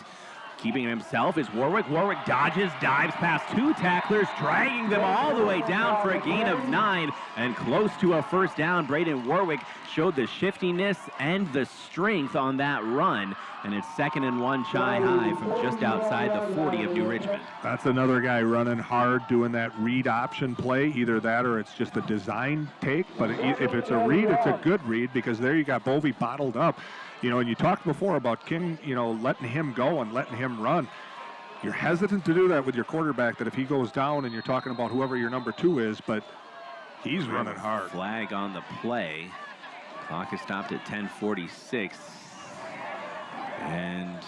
Keeping himself is Warwick. Warwick dodges, dives past 2 tacklers, dragging them all the way down for a gain of 9 and close to a first down. Braden Warwick showed the shiftiness and the strength on that run. And it's 2nd and 1 Chi-High from just outside the 40 of New Richmond. That's another guy running hard, doing that read option play. Either that or it's just a design take. But if it's a read, it's a good read because there you got Bovey bottled up. And you talked before about King, letting him go and letting him run. You're hesitant to do that with your quarterback, that if he goes down and you're talking about whoever your number 2 is, but he's running hard. Flag on the play. Clock is stopped at 10:46. And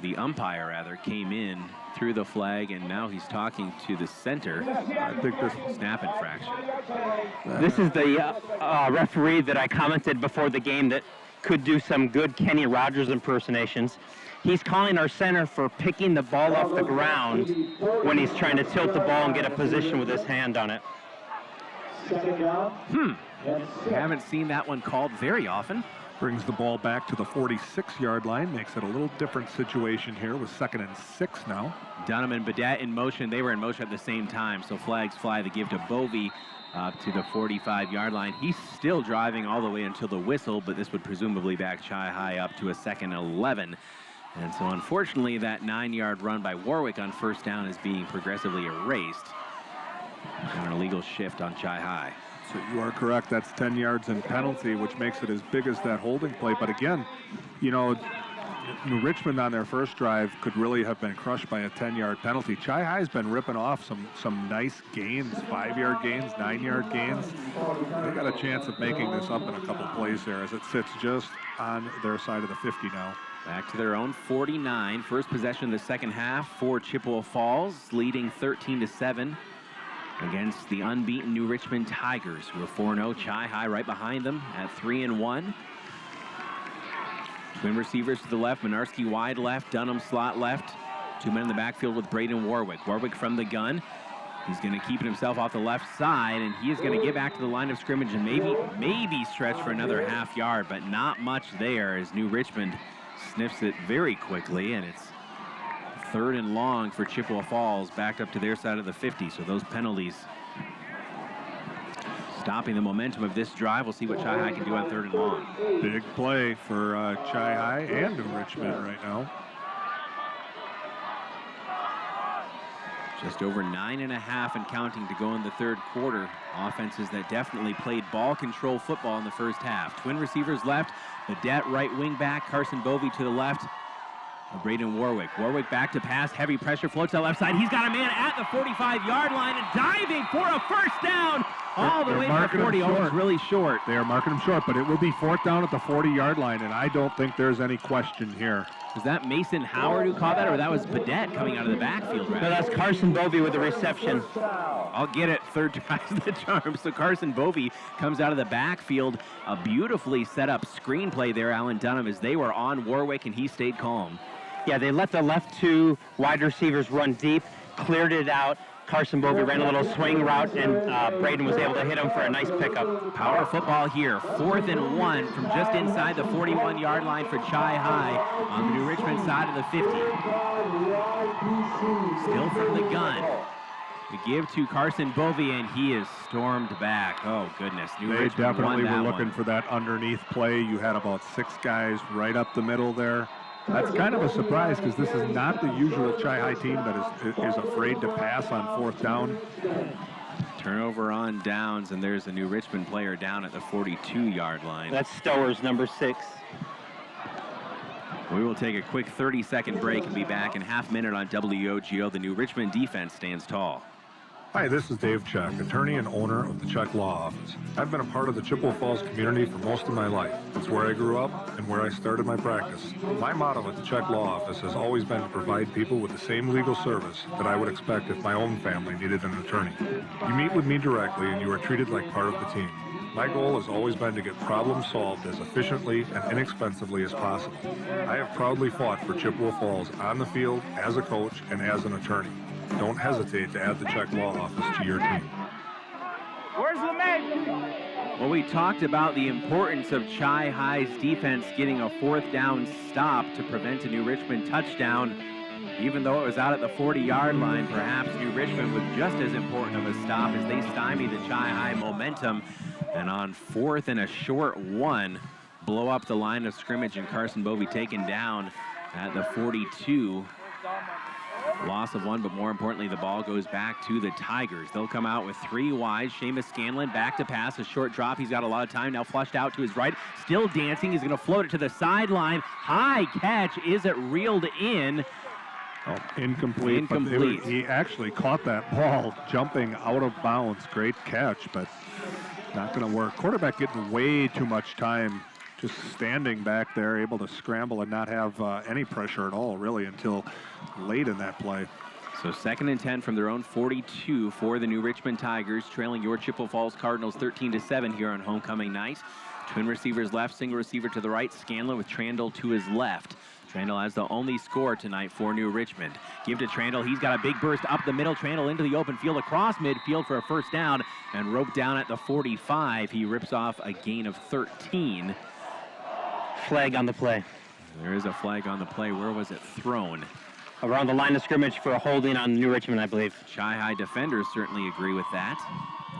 the umpire came in, threw the flag, and now he's talking to the center. I think this is snap infraction. This is the referee that I commented before the game that could do some good Kenny Rogers impersonations. He's calling our center for picking the ball off the ground when he's trying to tilt the ball and get a position with his hand on it. We haven't seen that one called very often. Brings the ball back to the 46-yard line. Makes it a little different situation here with 2nd and 6 now. Dunham and Badette in motion. They were in motion at the same time, so flags fly. The give to Bovey up to the 45-yard line. He's still driving all the way until the whistle, but this would presumably back Chi-High up to a 2nd and 11. And so unfortunately, that 9-yard run by Warwick on first down is being progressively erased. On an illegal shift on Chi High. So you are correct. That's 10 yards in penalty, which makes it as big as that holding play. But again, you know, New Richmond on their first drive could really have been crushed by a 10-yard penalty. Chi High's been ripping off some nice gains, 5-yard gains, 9-yard gains. They got a chance of making this up in a couple plays there as it sits just on their side of the 50 now. Back to their own 49. First possession of the second half for Chippewa Falls, leading 13-7 against the unbeaten New Richmond Tigers, who are 4-0. Chi High right behind them at 3-1. Twin receivers to the left, Minarski wide left, Dunham slot left. 2 men in the backfield with Braden Warwick. Warwick from the gun. He's going to keep it himself off the left side, and he is going to get back to the line of scrimmage and maybe stretch for another half yard, but not much there as New Richmond sniffs it very quickly, and it's 3rd and long for Chippewa Falls, back up to their side of the 50. So those penalties stopping the momentum of this drive. We'll see what Chi High can do on 3rd and long. Big play for Chi High and New Richmond right now. Just over 9.5 and counting to go in the 3rd quarter. Offenses that definitely played ball control football in the first half. Twin receivers left, Badette right wing back, Carson Bovey to the left. Braden Warwick. Warwick back to pass, heavy pressure, floats to the left side. He's got a man at the 45-yard line and diving for a first down all the way to the 40. Oh, it's really short. They are marking him short, but it will be 4th down at the 40-yard line, and I don't think there's any question here. Was that Mason Howard who caught that, or that was Badette coming out of the backfield? No, that's Carson Bovey with the reception. I'll get it. 3rd time's the charm. So Carson Bovey comes out of the backfield. A beautifully set up screenplay there, Alan Dunham, as they were on Warwick, and he stayed calm. Yeah, they let the left 2 wide receivers run deep, cleared it out. Carson Bovey ran a little swing route, and Braden was able to hit him for a nice pickup. Power football here. 4th and 1 from just inside the 41-yard line for Chi High on the New Richmond side of the 50. Still from the gun. To give to Carson Bovey, and he is stormed back. Oh, goodness. New They Richmond definitely won were that looking one. for that underneath play. You had about 6 guys right up the middle there. That's kind of a surprise because this is not the usual Chi High team that is afraid to pass on 4th down. Turnover on downs, and there's a New Richmond player down at the 42-yard line. That's Stowers, number 6. We will take a quick 30-second break and be back in half minute on WOGO. The New Richmond defense stands tall. Hi, this is Dave Check, attorney and owner of the Check Law Office. I've been a part of the Chippewa Falls community for most of my life. It's where I grew up and where I started my practice. My motto at the Check Law Office has always been to provide people with the same legal service that I would expect if my own family needed an attorney. You meet with me directly and you are treated like part of the team. My goal has always been to get problems solved as efficiently and inexpensively as possible. I have proudly fought for Chippewa Falls on the field, as a coach, and as an attorney. Don't hesitate to add the Check Law Office to your team. Where's the man? Well, we talked about the importance of Chi High's defense getting a 4th down stop to prevent a New Richmond touchdown. Even though it was out at the 40-yard line, perhaps New Richmond was just as important of a stop as they stymie the Chi High momentum. And on 4th and a short 1, blow up the line of scrimmage, and Carson Bovey taken down at the 42. Loss of 1, but more importantly, the ball goes back to the Tigers. They'll come out with 3 wide. Seamus Scanlon back to pass, a short drop. He's got a lot of time now, flushed out to his right. Still dancing. He's going to float it to the sideline. High catch. Is it reeled in? Oh, incomplete. Incomplete. But he actually caught that ball jumping out of bounds. Great catch, but not going to work. Quarterback getting way too much time just standing back there, able to scramble and not have any pressure at all, really, until late in that play. So 2nd and 10 from their own 42 for the New Richmond Tigers, trailing your Chippewa Falls Cardinals 13-7 here on homecoming night. Twin receivers left, single receiver to the right. Scanlon with Trandle to his left. Trandle has the only score tonight for New Richmond. Give to Trandle. He's got a big burst up the middle. Trandle into the open field, across midfield for a first down, and roped down at the 45. He rips off a gain of 13. Flag on the play. There is a flag on the play. Where was it thrown? Around the line of scrimmage for a holding on New Richmond, I believe. Chi High defenders certainly agree with that.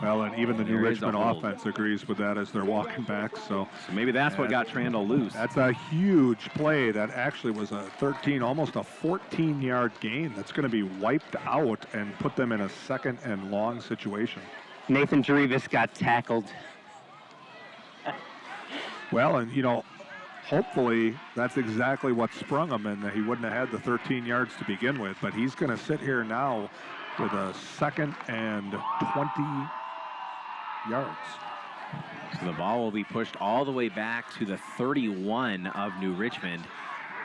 Well, and even the New There is a Richmond hold. offense agrees with that as they're walking back. So maybe that's what got Trandle loose. That's a huge play. That actually was a 13, almost a 14-yard gain. That's going to be wiped out and put them in a second and long situation. Nathan Drevis got tackled. Well, and, hopefully that's exactly what sprung him, and he wouldn't have had the 13 yards to begin with. But he's going to sit here now with a second and 20 yards. So the ball will be pushed all the way back to the 31 of New Richmond.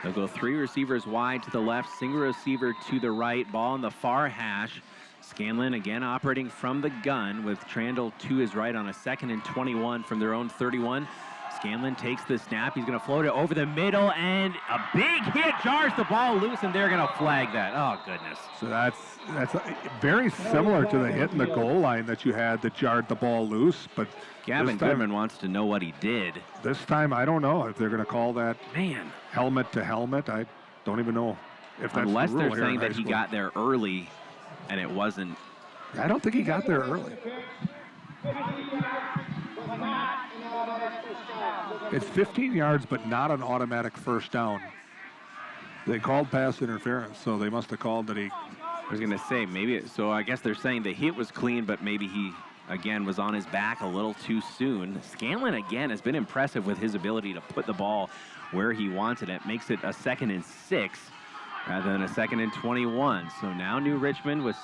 They'll go 3 receivers wide to the left, single receiver to the right, ball in the far hash. Scanlon again operating from the gun with Trandle to his right on a 2nd and 21 from their own 31. Scanlon takes the snap. He's going to float it over the middle, and a big hit jars the ball loose, and they're going to flag that. Oh, goodness. So that's very similar to the hit in the goal line that you had that jarred the ball loose. But Gavin Goodman wants to know what he did. This time, I don't know if they're going to call that Man. helmet to helmet. I don't even know if that's Unless the rule they're here in saying high that he school. got there early and it wasn't. I don't think he got there early. It's 15 yards, but not an automatic first down. They called pass interference, so they must have called that he. I was going to say, maybe, so I guess they're saying the hit was clean, but maybe he, again, was on his back a little too soon. Scanlon, again, has been impressive with his ability to put the ball where he wanted it. Makes it a 2nd and 6 rather than a 2nd and 21. So now New Richmond with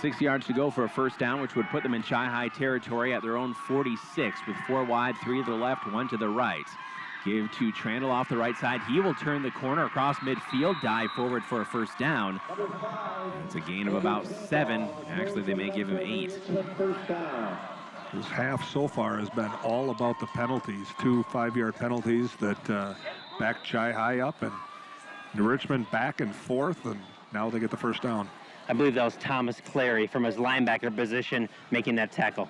6 yards to go for a first down, which would put them in Chi-High territory at their own 46 with 4 wide, 3 to the left, 1 to the right. Give to Trandle off the right side. He will turn the corner across midfield, dive forward for a first down. It's a gain of about 7. Actually, they may give him 8. This half so far has been all about the penalties. 2 5-yard penalties that backed Chi-High up, and New Richmond back and forth, and now they get the first down. I believe that was Thomas Clary from his linebacker position making that tackle.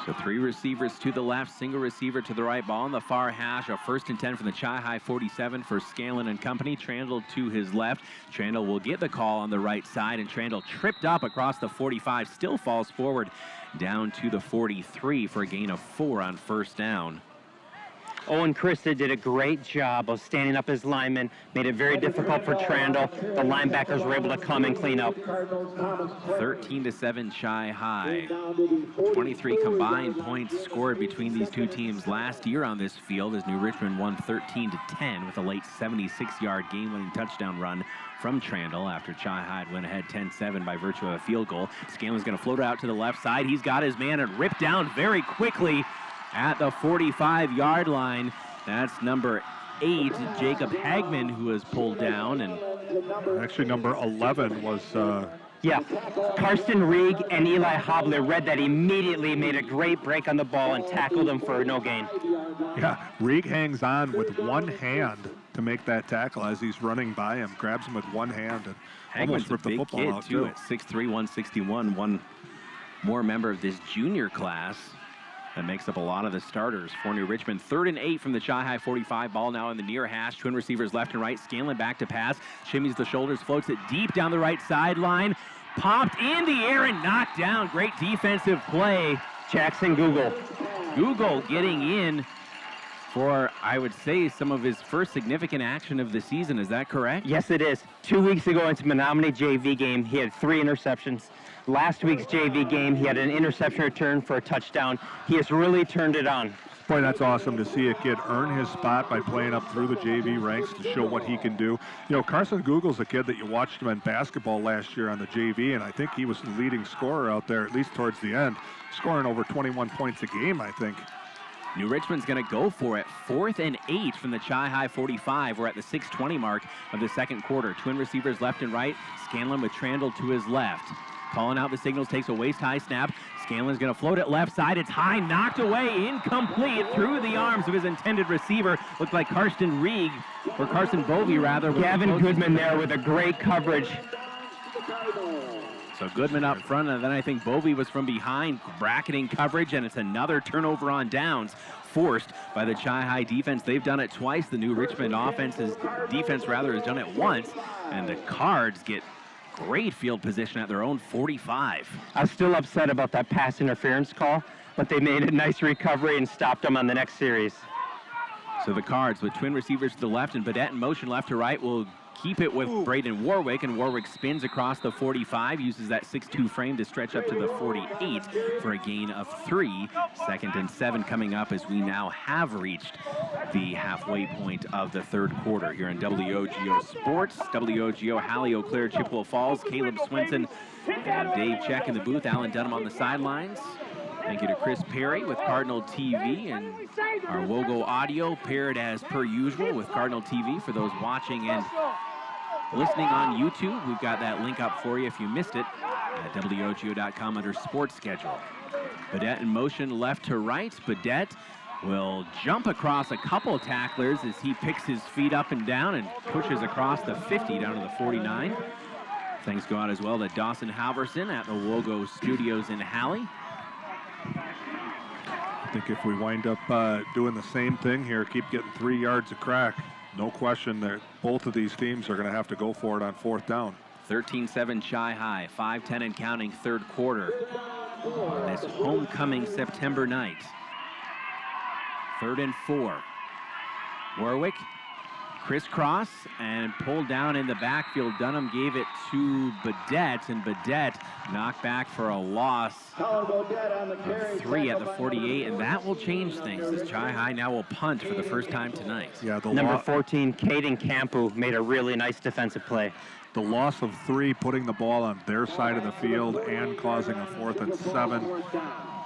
So 3 receivers to the left, single receiver to the right, ball in the far hash. A 1st and 10 from the Chi-High 47 for Scanlon and company. Trandle to his left. Trandle will get the call on the right side, and Trandle tripped up across the 45, still falls forward down to the 43 for a gain of 4 on first down. Owen Christa did a great job of standing up his linemen, made it very difficult for Trandle. The linebackers were able to come and clean up. 13-7 Chi-High. 23 combined points scored between these two teams last year on this field as New Richmond won 13-10 with a late 76-yard game-winning touchdown run from Trandle after Chi-High went ahead 10-7 by virtue of a field goal. Scanlon's going to float it out to the left side. He's got his man and ripped down very quickly at the 45-yard line. That's number 8, Jacob Hagman, who was pulled down. And actually number 11 was... Karsten Rieg and Eli Hobler read that immediately, made a great break on the ball and tackled him for no gain. Yeah, Rieg hangs on with one hand to make that tackle as he's running by him, grabs him with one hand and almost ripped the football out too. At 6'3", 161, one more member of this junior class. That makes up a lot of the starters for New Richmond. 3rd and 8 from the Chi-High 45. Ball now in the near hash. Twin receivers left and right. Scanlon back to pass. Shimmies the shoulders, floats it deep down the right sideline. Popped in the air and knocked down. Great defensive play. Jackson Google. Google getting in for, I would say, some of his first significant action of the season. Is that correct? Yes, it is. 2 weeks ago into Menominee JV game, he had 3 interceptions. Last week's JV game, he had an interception return for a touchdown. He has really turned it on. Boy, that's awesome to see a kid earn his spot by playing up through the JV ranks to show what he can do. You know, Carson Google's a kid that you watched him in basketball last year on the JV, and I think he was the leading scorer out there, at least towards the end, scoring over 21 points a game, I think. New Richmond's going to go for it. 4th and 8 from the Chi-High 45. We're at the 6:20 mark of the second quarter. Twin receivers left and right. Scanlon with Trandle to his left. Calling out the signals, takes a waist-high snap. Scanlon's going to float it left side. It's high, knocked away, incomplete through the arms of his intended receiver. Looked like Carsten Bovey, rather. Gavin Goodman there with a great coverage. So Goodman up front, and then I think Bovey was from behind, bracketing coverage, and it's another turnover on downs, forced by the Chi-High defense. They've done it twice. The New Richmond defense has done it once, and the Cards get great field position at their own 45. I was still upset about that pass interference call, but they made a nice recovery and stopped them on the next series. So the Cards with twin receivers to the left and Badette in motion left to right will keep it with Braden Warwick, and Warwick spins across the 45, uses that 6'2 frame to stretch up to the 48 for a gain of 3. 2nd and 7 coming up as we now have reached the halfway point of the third quarter here in WOGO Sports. WOGO, Hallie, Eau Claire, Chippewa Falls, Caleb Swinson and Dave Check in the booth, Alan Dunham on the sidelines. Thank you to Chris Perry with Cardinal TV and our WOGO audio paired as per usual with Cardinal TV for those watching and listening on YouTube. We've got that link up for you if you missed it at WOGO.com under sports schedule. Badette in motion left to right. Badette will jump across a couple of tacklers as he picks his feet up and down and pushes across the 50 down to the 49. Thanks go out as well to Dawson Halverson at the WOGO Studios in Hallie. I think if we wind up doing the same thing here, keep getting 3 yards a crack, no question that both of these teams are going to have to go for it on 4th down. 13-7 Chi-High, 5:10 and counting third quarter on this homecoming September night. 3rd and 4. Warwick crisscross and pulled down in the backfield. Dunham gave it to Badette, and Badette knocked back for a loss of 3 at the 48, and that will change things as Chi-High now will punt for the first time tonight. Yeah, Number 14, Caden Campu, made a really nice defensive play. The loss of 3, putting the ball on their side of the field and causing a 4th and 7.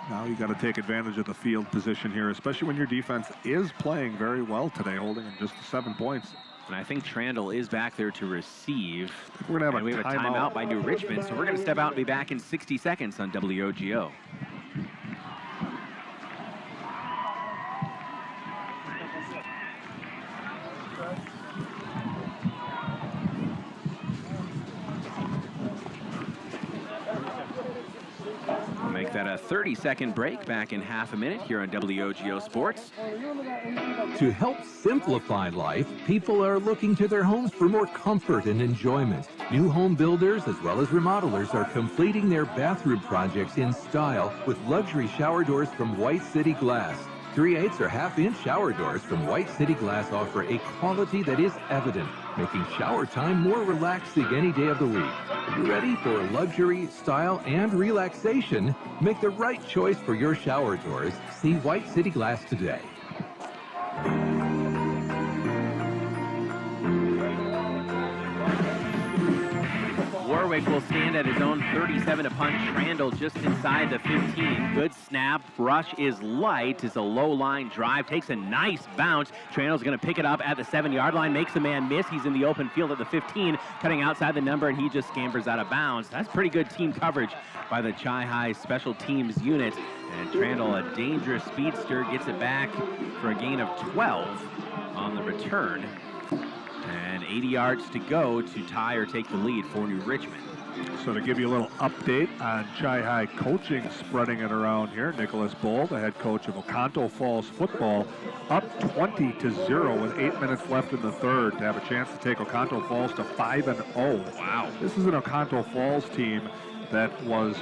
Now you got to take advantage of the field position here, especially when your defense is playing very well today, holding in just 7 points. And I think Trandle is back there to receive. I think we're going to have we have a timeout by New Richmond, so we're going to step out and be back in 60 seconds on WOGO. Make that a 30-second break, back in half a minute here on WOGO Sports. To help simplify life, people are looking to their homes for more comfort and enjoyment. New home builders as well as remodelers are completing their bathroom projects in style with luxury shower doors from White City Glass. 3/8 or half-inch shower doors from White City Glass offer a quality that is evident, making shower time more relaxing any day of the week. Are you ready for luxury, style, and relaxation? Make the right choice for your shower doors. See White City Glass today. Warwick will stand at his own 37 to punt. Trandle just inside the 15. Good snap. Rush is light. It's a low line drive. Takes a nice bounce. Trandle's going to pick it up at the 7-yard line. Makes a man miss. He's in the open field at the 15. Cutting outside the number, and he just scampers out of bounds. That's pretty good team coverage by the Chi-High special teams unit. And Trandle, a dangerous speedster, gets it back for a gain of 12 on the return. And 80 yards to go to tie or take the lead for New Richmond. So to give you a little update on Chi-High coaching, spreading it around here, Nicholas Bull, the head coach of Oconto Falls football, up 20-0 with 8 minutes left in the third to have a chance to take Oconto Falls to 5-0. Wow. This is an Oconto Falls team that was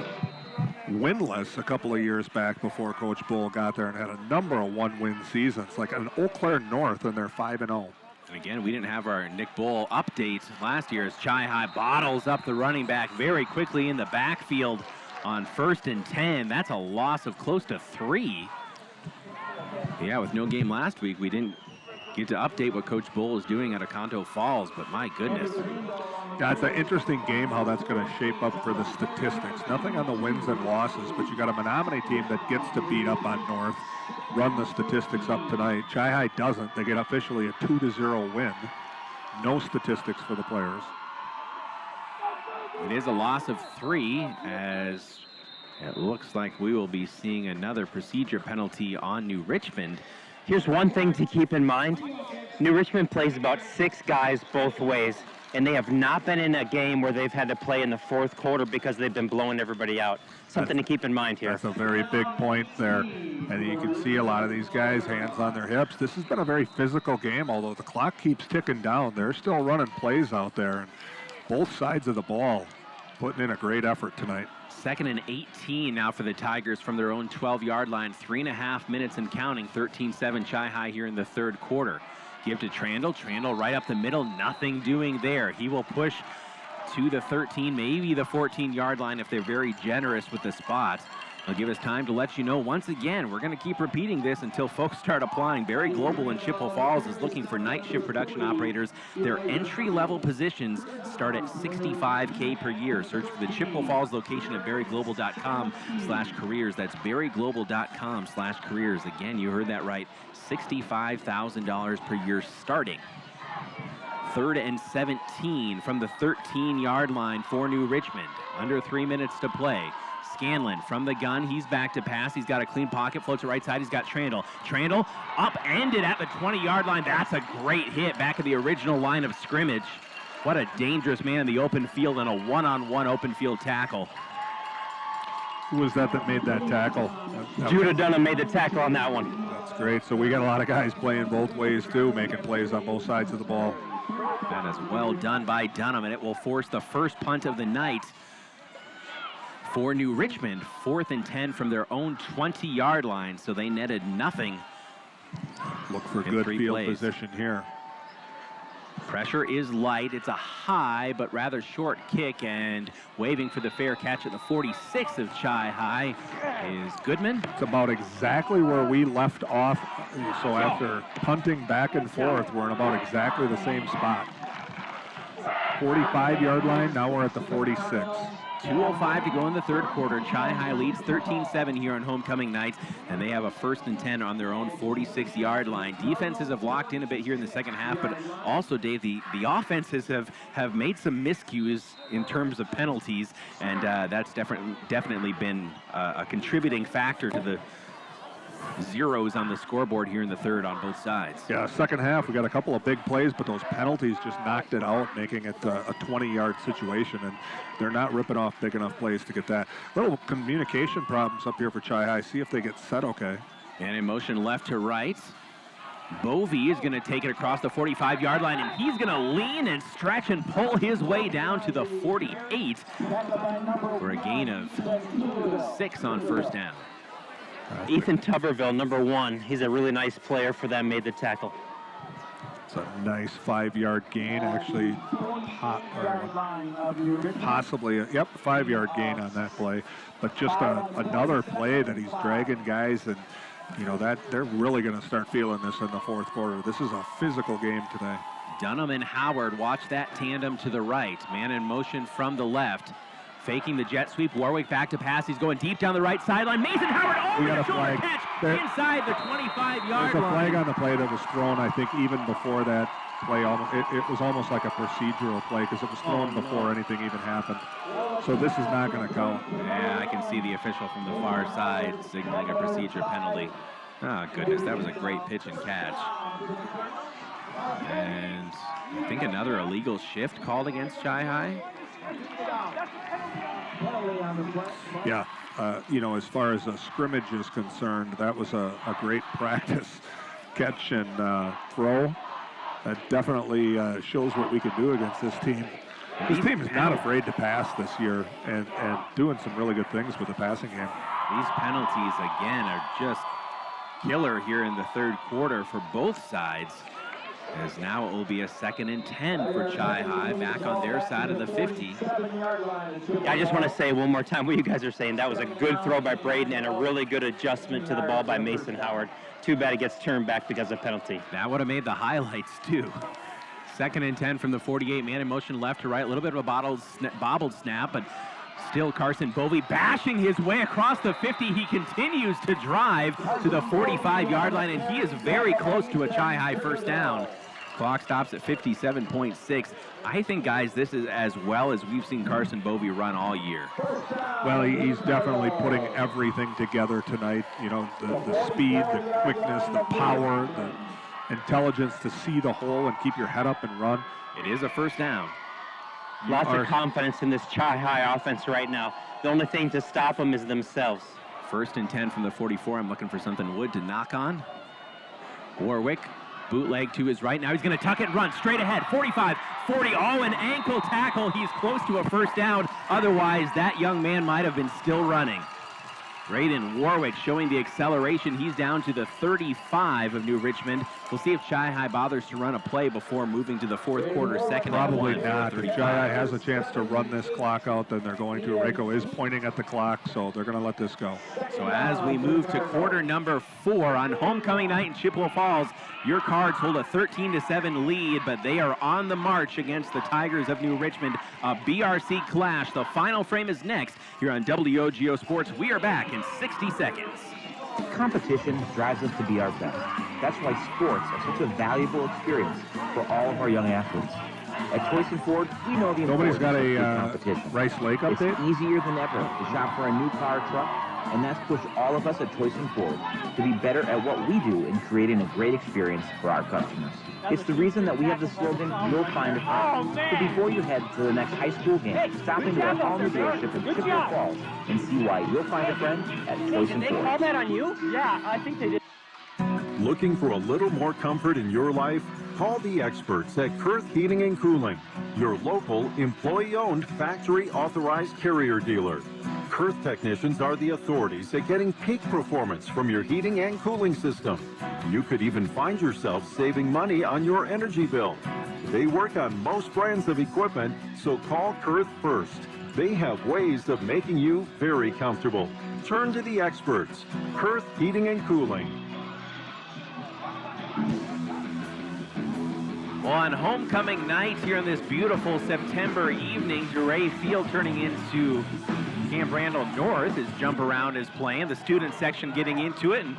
winless a couple of years back before Coach Bull got there and had a number of one-win seasons, like an Eau Claire North, and they're 5-0. And again, we didn't have our Nick Bull update last year as Chi-High bottles up the running back very quickly in the backfield on 1st and 10. That's a loss of close to 3. Yeah, with no game last week, we didn't get to update what Coach Bull is doing at Oconto Falls, but my goodness. Yeah, it's an interesting game how that's going to shape up for the statistics. Nothing on the wins and losses, but you got a Menominee team that gets to beat up on North, run the statistics up tonight. Chi-High doesn't. They get officially a 2-0 win. No statistics for the players. It is a loss of 3 as it looks like we will be seeing another procedure penalty on New Richmond. Here's one thing to keep in mind. New Richmond plays about 6 guys both ways, and they have not been in a game where they've had to play in the 4th quarter because they've been blowing everybody out. Something to keep in mind here. That's a very big point there. And you can see a lot of these guys, hands on their hips. This has been a very physical game, although the clock keeps ticking down. They're still running plays out there. And both sides of the ball putting in a great effort tonight. 2nd and 18 now for the Tigers from their own 12-yard line. 3.5 minutes and counting. 13-7 Chi-High here in the third quarter. Give to Trandle. Trandle right up the middle. Nothing doing there. He will push to the 13, maybe the 14-yard line if they're very generous with the spot. They'll give us time to let you know once again, we're going to keep repeating this until folks start applying. Berry Global in Chippewa Falls is looking for night shift production operators. Their entry-level positions start at $65K per year. Search for the Chippewa Falls location at berryglobal.com/careers. That's berryglobal.com/careers. Again, you heard that right, $65,000 per year starting. 3rd and 17 from the 13-yard line for New Richmond. Under 3 minutes to play. Scanlon from the gun. He's back to pass. He's got a clean pocket. Floats to right side. He's got Trandle. Trandle upended at the 20-yard line. That's a great hit back at the original line of scrimmage. What a dangerous man in the open field and a one-on-one open field tackle. Who was that made that tackle? Judah Dunham made the tackle on that one. That's great. So we got a lot of guys playing both ways too, making plays on both sides of the ball. That is well done by Dunham, and it will force the first punt of the night for New Richmond. 4th and 10 from their own 20-yard line, so they netted nothing. Look for good field position here. Pressure is light. It's a high but rather short kick, and waving for the fair catch at the 46 of Chi-High is Goodman. It's about exactly where we left off. So after punting back and forth, we're in about exactly the same spot. 45-yard line, now we're at the 46. 2:05 to go in the third quarter. Chi-High leads 13-7 here on homecoming night, and they have a 1st and 10 on their own 46-yard line. Defenses have locked in a bit here in the second half, but also, Dave, the offenses have made some miscues in terms of penalties, and that's definitely been a contributing factor to the zeros on the scoreboard here in the third on both sides. Yeah, second half, we got a couple of big plays, but those penalties just knocked it out, making it a 20-yard situation, and they're not ripping off big enough plays to get that. Little communication problems up here for Chi-High. See if they get set okay. And in motion left to right. Bovey is going to take it across the 45-yard line, and he's going to lean and stretch and pull his way down to the 48 for a gain of 6 on first down. Ethan Tuberville, number 1. He's a really nice player for them, made the tackle. It's a nice 5-yard gain, actually. Possibly, 5-yard gain on that play. But just another play that he's dragging guys, and you know that they're really going to start feeling this in the fourth quarter. This is a physical game today. Dunham and Howard, watch that tandem to the right. Man in motion from the left. Faking the jet sweep. Warwick back to pass. He's going deep down the right sideline. Mason Howard over the shoulder catch inside the 25-yard line. There's a flag on the play that was thrown, I think, even before that play. It was almost like a procedural play because it was thrown before anything even happened. So this is not going to count. Yeah, I can see the official from the far side signaling a procedure penalty. Oh, goodness, that was a great pitch and catch. And I think another illegal shift called against Chi-High. Yeah, as far as a scrimmage is concerned, that was a great practice catch and throw. That definitely shows what we can do against this team. This team is not afraid to pass this year and doing some really good things with the passing game. These penalties, again, are just killer here in the third quarter for both sides. As now it will be a 2nd and 10 for Chi-High back on their side of the 50. I just want to say one more time what you guys are saying. That was a good throw by Braden and a really good adjustment to the ball by Mason Howard. Too bad it gets turned back because of penalty. That would have made the highlights too. 2nd and 10 from the 48. Man in motion left to right. A little bit of a bobbled snap, but still Carson Bovey bashing his way across the 50. He continues to drive to the 45-yard line, and he is very close to a Chi-High first down. Clock stops at 57.6. I think, guys, this is as well as we've seen Carson Bovey run all year. Well, he's definitely putting everything together tonight. You know, the speed, the quickness, the power, the intelligence to see the hole and keep your head up and run. It is a first down. Lots of confidence in this Chi-High offense right now. The only thing to stop them is themselves. 1st and 10 from the 44. I'm looking for something Wood to knock on. Warwick bootleg to his right. Now he's going to tuck it and run straight ahead. 45, 40. Oh, an ankle tackle. He's close to a first down. Otherwise, that young man might have been still running. Braden Warwick showing the acceleration. He's down to the 35 of New Richmond. We'll see if Chi-Hi bothers to run a play before moving to the fourth quarter, second Probably and one. not. If Chi-Hi has a chance to run this clock out, then they're going to. Reiko is pointing at the clock, so they're going to let this go. So as we move to quarter number 4 on homecoming night in Chippewa Falls, your Cards hold a 13-7 lead, but they are on the march against the Tigers of New Richmond. A BRC clash. The final frame is next here on WOGO Sports. We are back in 60 seconds. Competition drives us to be our best. That's why sports are such a valuable experience for all of our young athletes. At Toyson Ford, we know the Nobody's got importance of a competition. Rice Lake update? It's easier than ever to shop for a new car or truck, and that's pushed all of us at Toyson Ford to be better at what we do in creating a great experience for our customers. It's the reason that we have the slogan, "You'll find a friend." So before you head to the next high school game, stop into our all-new dealership in Chippewa Falls and see why you'll find a friend at Toyson Ford. Call that on you? Yeah, I think they did. Looking for a little more comfort in your life? Call the experts at Kurth Heating and Cooling, your local, employee-owned, factory-authorized carrier dealer. Kurth technicians are the authorities at getting peak performance from your heating and cooling system. You could even find yourself saving money on your energy bill. They work on most brands of equipment, so call Kurth first. They have ways of making you very comfortable. Turn to the experts. Kurth Heating and Cooling. Well, on homecoming night here on this beautiful September evening, Dorais Field turning into Camp Randall North as Jump Around is playing. The student section getting into it, and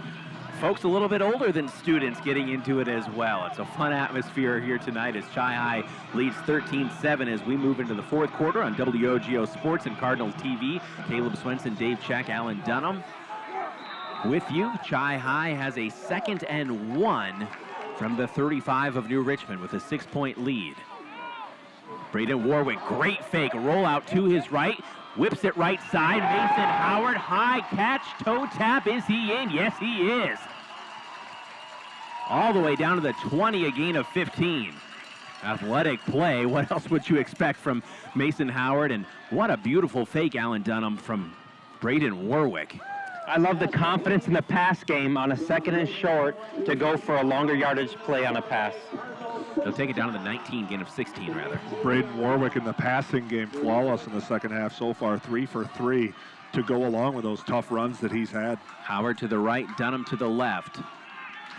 folks a little bit older than students getting into it as well. It's a fun atmosphere here tonight as Chi-Hi leads 13-7 as we move into the fourth quarter on WOGO Sports and Cardinal TV. Caleb Swenson, Dave Check, Alan Dunham with you. Chi-Hi has a 2nd and 1 from the 35 of New Richmond with a 6-point lead. Braden Warwick, great fake, rollout to his right, whips it right side. Mason Howard, high catch, toe tap. Is he in? Yes, he is. All the way down to the 20, a gain of 15. Athletic play. What else would you expect from Mason Howard? And what a beautiful fake, Alan Dunham, from Braden Warwick. I love the confidence in the pass game on a 2nd and short to go for a longer yardage play on a pass. They'll take it down to the 19, gain of 16, rather. Braden Warwick in the passing game, flawless in the second half so far, 3 for 3 to go along with those tough runs that he's had. Howard to the right, Dunham to the left.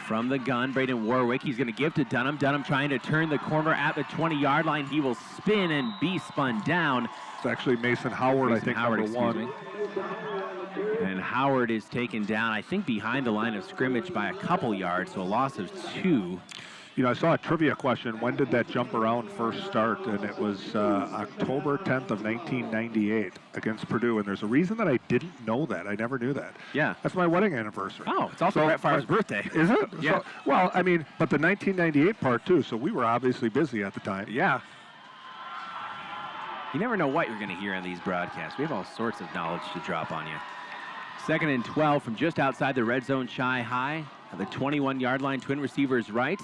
From the gun, Braden Warwick, he's going to give to Dunham. Dunham trying to turn the corner at the 20-yard line. He will spin and be spun down. It's actually Mason Howard, I think, Howard, number 1. And Howard is taken down, I think, behind the line of scrimmage by a couple yards, so a loss of 2. You know, I saw a trivia question. When did that jump around first start? And it was October 10th of 1998 against Purdue. And there's a reason that I didn't know that. I never knew that. Yeah. That's my wedding anniversary. Oh, it's also Brett Favre's birthday. Is it? Yeah. So, well, I mean, but the 1998 part, too. So we were obviously busy at the time. Yeah. You never know what you're going to hear on these broadcasts. We have all sorts of knowledge to drop on you. 2nd and 12 from just outside the red zone. Chi-Hi at the 21-yard line. Twin receivers right.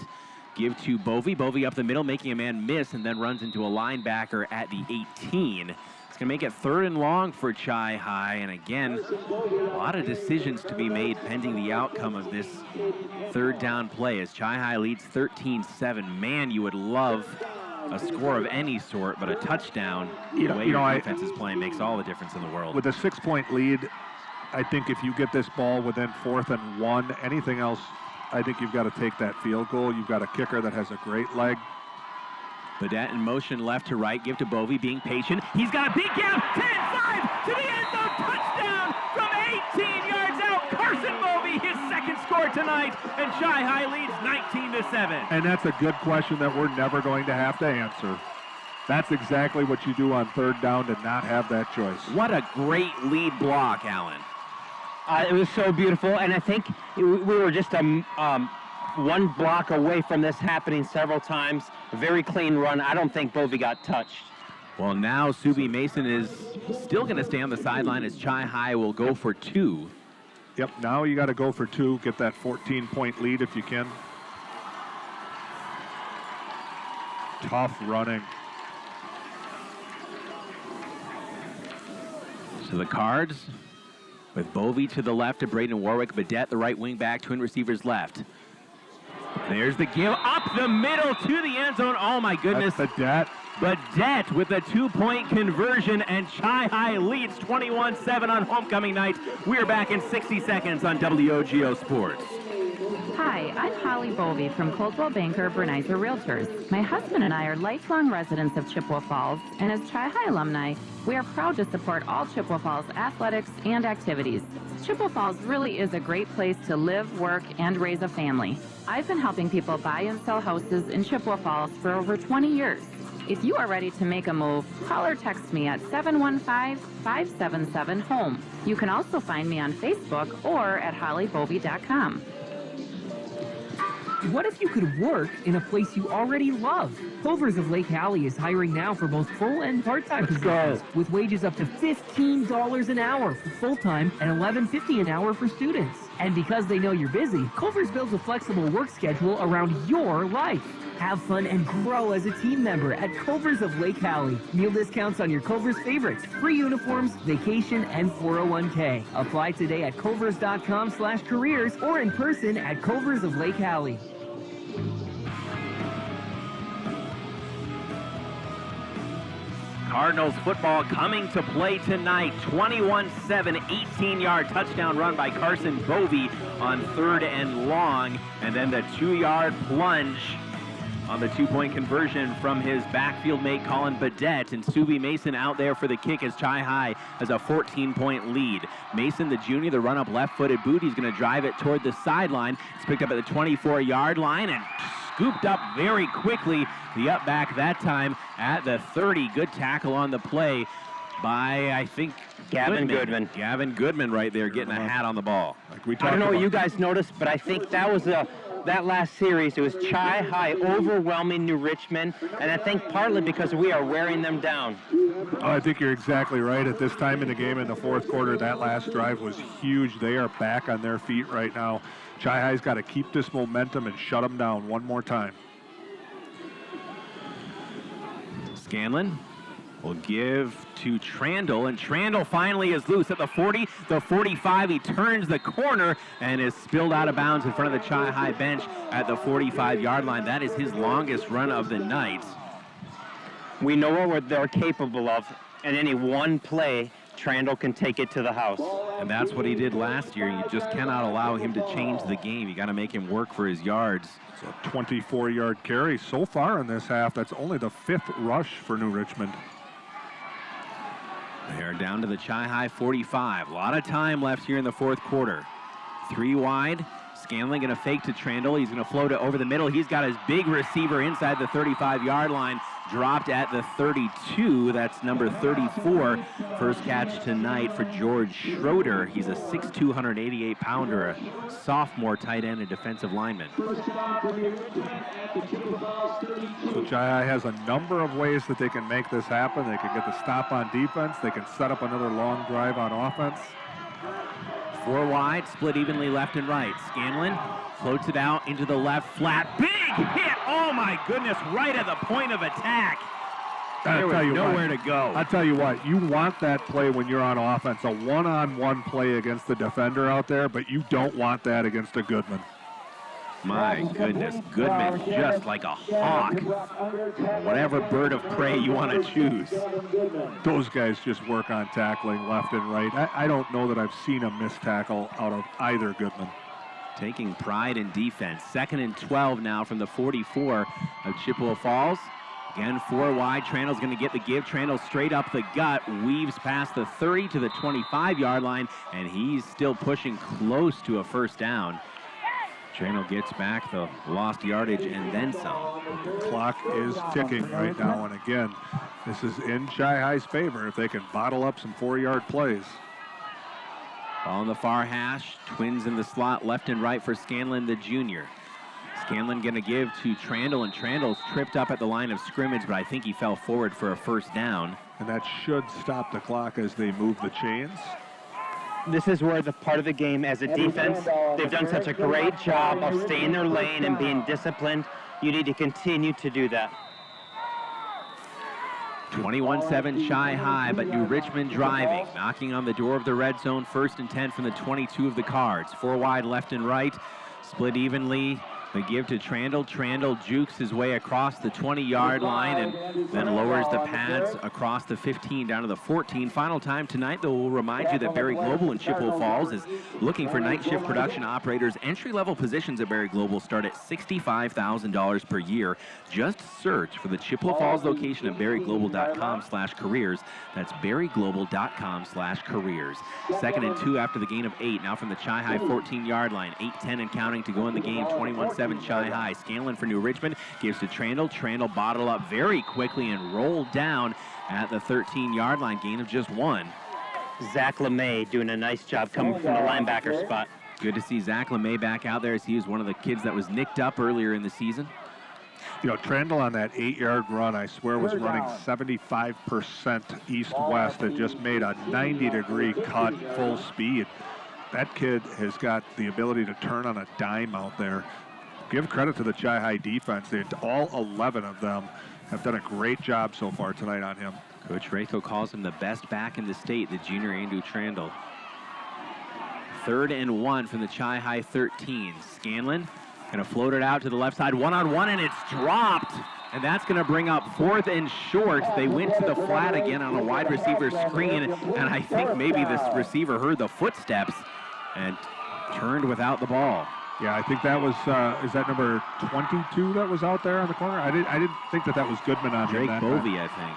Give to Bovey. Bovey up the middle, making a man miss, and then runs into a linebacker at the 18. It's going to make it 3rd and long for Chi-Hi. And again, a lot of decisions to be made pending the outcome of this 3rd down play as Chi-Hi leads 13-7. Man, you would love a score of any sort, but a touchdown, the way your defense is playing makes all the difference in the world. With a 6-point lead, I think if you get this ball within 4th and 1, anything else, I think you've got to take that field goal. You've got a kicker that has a great leg. Badette in motion left to right, give to Bovey, being patient. He's got a big gap, 10-5 to the end zone, touchdown from 18 yards out. Carson Bovey, his 2nd score tonight, and Chi-Hi leads 19-7. And that's a good question that we're never going to have to answer. That's exactly what you do on 3rd down to not have that choice. What a great lead block, Alan. It was so beautiful, and I think we were just one block away from this happening several times. A very clean run. I don't think Bovey got touched. Well, now Subi Mason is still going to stay on the sideline as Chi-Hi will go for 2. Yep, now you got to go for 2, get that 14-point lead if you can. tough running. So the Cards with Bovee to the left to Braden Warwick, Badette the right wing back, twin receivers left. There's the give up the middle to the end zone. Oh my goodness. That's Badette. Badette with a 2-point conversion, and Chi High leads 21-7 on homecoming night. We're back in 60 seconds on WOGO Sports. Hi, I'm Holly Bovee from Coldwell Banker Bernizer Realtors. My husband and I are lifelong residents of Chippewa Falls, and as Chi High alumni, we are proud to support all Chippewa Falls athletics and activities. Chippewa Falls really is a great place to live, work, and raise a family. I've been helping people buy and sell houses in Chippewa Falls for over 20 years. If you are ready to make a move, call or text me at 715-577-HOME. You can also find me on Facebook or at hollybovee.com. What if you could work in a place you already love? Culver's of Lake Hallie is hiring now for both full and part-time positions with wages up to $15 an hour for full-time and $11.50 an hour for students. And because they know you're busy, Culver's builds a flexible work schedule around your life. Have fun and grow as a team member at Culver's of Lake Hallie. Meal discounts on your Culver's favorites, free uniforms, vacation, and 401k. Apply today at culvers.com/careers or in person at Culver's of Lake Hallie. Cardinals football coming to play tonight. 21-7, 18-yard touchdown run by Carson Bovee on 3rd and long. And then the 2-yard plunge on the 2-point conversion from his backfield mate Colin Badette, and Subi Mason out there for the kick as Chi High has a 14-point lead. Mason, the junior, the run-up left-footed boot, he's going to drive it toward the sideline. It's picked up at the 24-yard line and scooped up very quickly. The up back that time at the 30. Good tackle on the play by, I think, Gavin Goodman. Gavin Goodman right there getting a hat on the ball. Like we I don't know what you guys noticed, but I think that was that last series, it was Chi High overwhelming New Richmond, and I think partly because we are wearing them down. Oh, I think you're exactly right. At this time in the game in the fourth quarter, that last drive was huge. They are back on their feet right now. Chi High's got to keep this momentum and shut them down one more time. Scanlon will give to Trandle, and Trandle finally is loose at the 40, the 45. He turns the corner and is spilled out of bounds in front of the Chi High bench at the 45-yard line. That is his longest run of the night. We know what they're capable of, and any one play, Trandle can take it to the house. And that's what he did last year. You just cannot allow him to change the game. You got to make him work for his yards. It's a 24-yard carry so far in this half. That's only the 5th rush for New Richmond. They're down to the Chi High 45. A lot of time left here in the fourth quarter. 3 wide. Scanlon going to fake to Trandle. He's going to float it over the middle. He's got his big receiver inside the 35-yard line. Dropped at the 32. That's number 34. First catch tonight for George Schroeder. He's a 6'2", 188-pounder, a sophomore tight end and defensive lineman. So Chi High has a number of ways that they can make this happen. They can get the stop on defense. They can set up another long drive on offense. 4 wide, split evenly left and right. Scanlon floats it out into the left flat. Big hit! Oh my goodness, right at the point of attack. There was nowhere to go. I'll tell you what, you want that play when you're on offense, a one-on-one play against the defender out there, but you don't want that against a Goodman. My goodness, Goodman just like a hawk. Whatever bird of prey you want to choose. Those guys just work on tackling left and right. I don't know that I've seen a missed tackle out of either Goodman. Taking pride in defense. 2nd and 12 now from the 44 of Chippewa Falls. Again, 4 wide. Trandle's going to get the give. Trandle straight up the gut, weaves past the 30 to the 25-yard line, and he's still pushing close to a first down. Trandle gets back the lost yardage and then some. The clock is ticking right now, and again, this is in Chi High's favor if they can bottle up some 4-yard plays. Ball on the far hash, twins in the slot left and right for Scanlon, the junior. Scanlon going to give to Trandle, and Trandle's tripped up at the line of scrimmage, but I think he fell forward for a first down. And that should stop the clock as they move the chains. This is where the part of the game as a defense, they've done such a great job of staying in their lane and being disciplined. You need to continue to do that. 21-7 Chi-High, but New Richmond driving, knocking on the door of the red zone, 1st and 10 from the 22 of the Cards. 4 wide left and right, split evenly. The give to Trandle. Trandle jukes his way across the 20-yard line and then lowers the pads across the 15 down to the 14. Final time tonight, though, we'll remind you that Berry Global in Chippewa Falls is looking for night shift production operators. Entry-level positions at Berry Global start at $65,000 per year. Just search for the Chippewa Falls location at berryglobal.com/careers. That's berryglobal.com/careers. 2nd and 2 after the gain of 8. Now from the Chi-High 14-yard line. 8-10 and counting to go in the game. 21-7 Chi-High. Scanlon for New Richmond gives to Trandle. Trandle bottled up very quickly and rolled down at the 13-yard line. Gain of just 1. Zach LeMay doing a nice job coming from the linebacker spot. Good to see Zach LeMay back out there as he was one of the kids that was nicked up earlier in the season. You know, Trandle on that 8-yard run, I swear, was running 75% east-west and just made a 90-degree cut full speed. That kid has got the ability to turn on a dime out there. Give credit to the Chi-High defense. All 11 of them have done a great job so far tonight on him. Coach Raytho calls him the best back in the state, the junior Andrew Trandle. 3rd and 1 from the Chi-High 13. Scanlon going to float it out to the left side, one-on-one, and it's dropped. And that's going to bring up 4th and short. They went to the flat again on a wide receiver screen, and I think maybe this receiver heard the footsteps and turned without the ball. Yeah, I think that was, is that number 22 that was out there on the corner? I didn't think that was Goodman on Drake that Bovey, I think.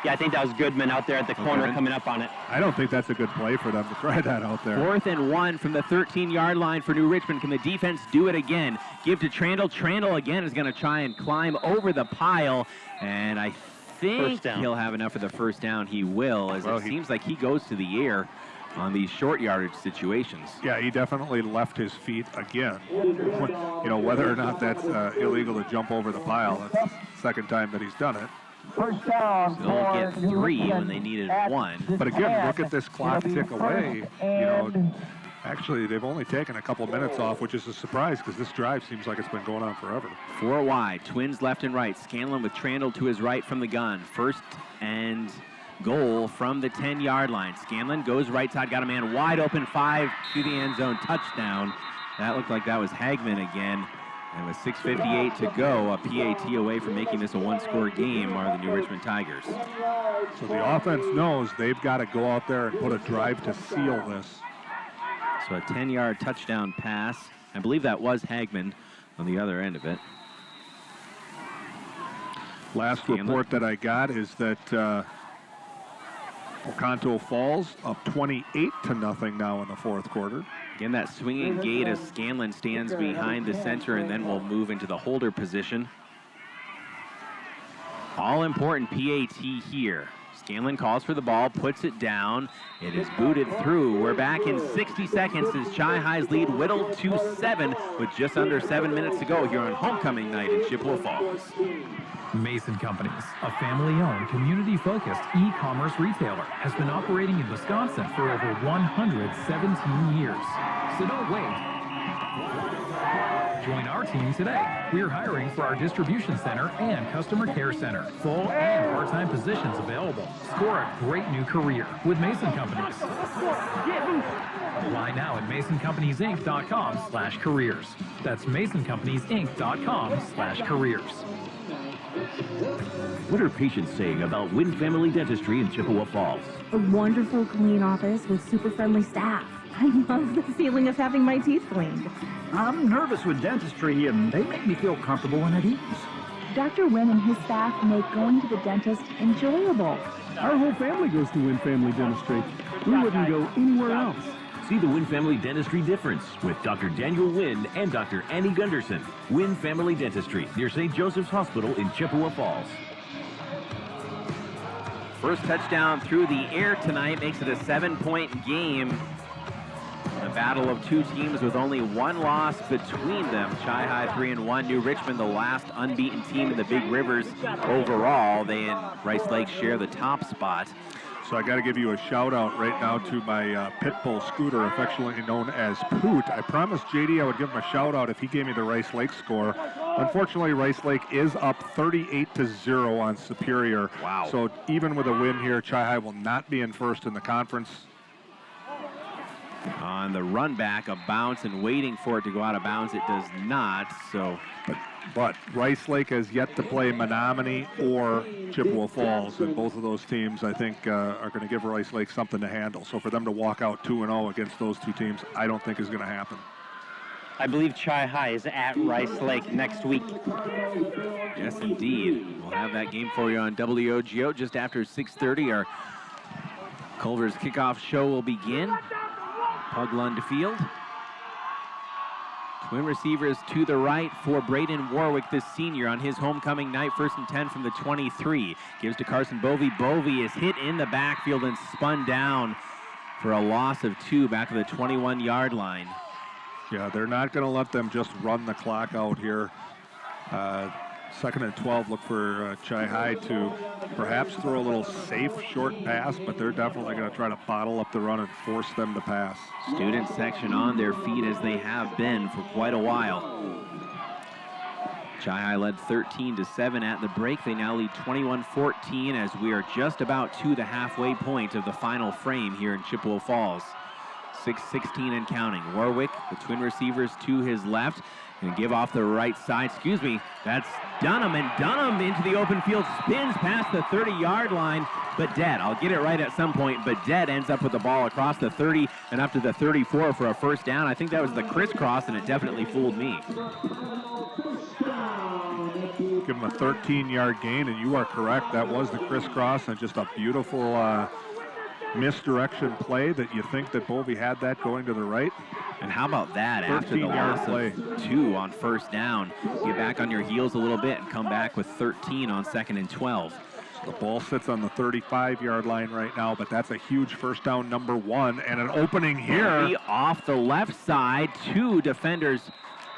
Yeah, I think that was Goodman out there at the corner coming up on it. I don't think that's a good play for them to try that out there. 4th and 1 from the 13-yard line for New Richmond. Can the defense do it again? Give to Trandle. Trandle again is going to try and climb over the pile, and I think he'll have enough of the first down. He will, as it seems like he goes to the air on these short yardage situations. Yeah, he definitely left his feet again. You know, whether or not that's illegal to jump over the pile, that's the second time that he's done it. First down. They'll get 3 when they needed 1. But again, look at this clock tick away. You know, actually, they've only taken a couple minutes off, which is a surprise because this drive seems like it's been going on forever. 4 wide, twins left and right. Scanlon with Trandle to his right from the gun. 1st and goal from the 10-yard line. Scanlon goes right side, got a man wide open, 5 to the end zone, touchdown. That looked like that was Hagman again. And with 6:58 to go, a PAT away from making this a 1-score game are the New Richmond Tigers. So the offense knows they've got to go out there and put a drive to seal this. So a 10-yard touchdown pass. I believe that was Hagman on the other end of it. Last report that I got is that Oconto Falls up 28-0 now in the 4th quarter. Again, that swinging gate as Scanlon stands behind the center and then will move into the holder position. All important PAT here. Scanlon calls for the ball, puts it down. It is booted through. We're back in 60 seconds as Chi-High's lead whittled to 7 with just under 7 minutes to go here on homecoming night in Chippewa Falls. Mason Companies, a family-owned, community-focused e-commerce retailer, has been operating in Wisconsin for over 117 years. So don't wait. Join our team today. We're hiring for our distribution center and customer care center. Full and part-time positions available. Score a great new career with Mason Companies. Apply now at MasonCompaniesInc.com/careers. That's MasonCompaniesInc.com/careers. What are patients saying about Wynn Family Dentistry in Chippewa Falls? A wonderful, clean office with super friendly staff. I love the feeling of having my teeth cleaned. I'm nervous with dentistry, and they make me feel comfortable and at ease. Dr. Wynn and his staff make going to the dentist enjoyable. Our whole family goes to Wynn Family Dentistry. We wouldn't go anywhere else. See the Wynn Family Dentistry difference with Dr. Daniel Wynn and Dr. Annie Gunderson. Wynn Family Dentistry near St. Joseph's Hospital in Chippewa Falls. First touchdown through the air tonight makes it a 7-point game. A battle of 2 teams with only 1 loss between them. Chi-High 3-1. New Richmond, the last unbeaten team in the Big Rivers overall. They and Rice Lake share the top spot. So I got to give you a shout out right now to my pit bull scooter, affectionately known as Poot. I promised JD I would give him a shout out if he gave me the Rice Lake score. Unfortunately, Rice Lake is up 38-0 on Superior. Wow. So even with a win here, Chi-High will not be in first in the conference. On the run back, a bounce and waiting for it to go out of bounds. It does not. So, but Rice Lake has yet to play Menominee or Chippewa Falls, and both of those teams, I think, are going to give Rice Lake something to handle. So for them to walk out 2-0 against those two teams, I don't think is going to happen. I believe Chi-High is at Rice Lake next week. Yes, indeed. We'll have that game for you on WOGO just after 6:30. Our Culver's kickoff show will begin. Puglund Field. Twin receivers to the right for Braden Warwick, the senior, on his homecoming night. 1st and 10 from the 23. Gives to Carson Bovey. Bovey is hit in the backfield and spun down for a loss of 2 back to the 21-yard line. Yeah, they're not going to let them just run the clock out here. 2nd and 12, look for Chi-High to perhaps throw a little safe short pass, but they're definitely going to try to bottle up the run and force them to pass. Student section on their feet as they have been for quite a while. Chi-High led 13-7 at the break. They now lead 21-14 as we are just about to the halfway point of the final frame here in Chippewa Falls. 6:16 and counting. Warwick, the twin receivers to his left, and give off the right side. Excuse me, that's Dunham, and Dunham into the open field, spins past the 30-yard line. Badet, I'll get it right at some point. Badet ends up with the ball across the 30 and up to the 34 for a first down. I think that was the crisscross, and it definitely fooled me. Give him a 13-yard gain, and you are correct. That was the crisscross, and just a beautiful misdirection play that you think that Bovey had that going to the right. And how about that after the loss of 2 on first down? Get back on your heels a little bit and come back with 13 on 2nd and 12. The ball sits on the 35-yard line right now, but that's a huge first down, number 1, and an opening here. Off the left side, 2 defenders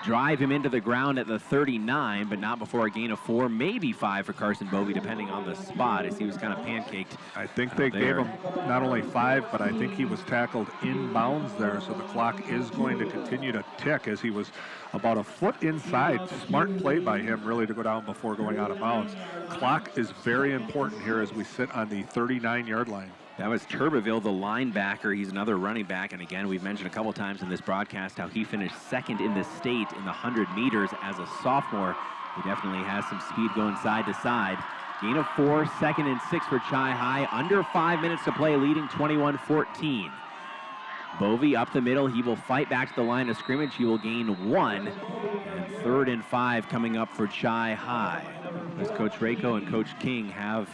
drive him into the ground at the 39, but not before a gain of 4, maybe 5 for Carson Bovey, depending on the spot, as he was kind of pancaked. I think they gave him not only 5, but I think he was tackled inbounds there, so the clock is going to continue to tick as he was about a foot inside. Smart play by him, really, to go down before going out of bounds. Clock is very important here as we sit on the 39-yard line. That was Turbeville, the linebacker. He's another running back. And again, we've mentioned a couple times in this broadcast how he finished 2nd in the state in the 100 meters as a sophomore. He definitely has some speed going side to side. Gain of 4, 2nd and 6 for Chi-High. Under 5 minutes to play, leading 21-14. Bovey up the middle. He will fight back to the line of scrimmage. He will gain 1. And 3rd and 5 coming up for Chi-High. As Coach Rako and Coach King have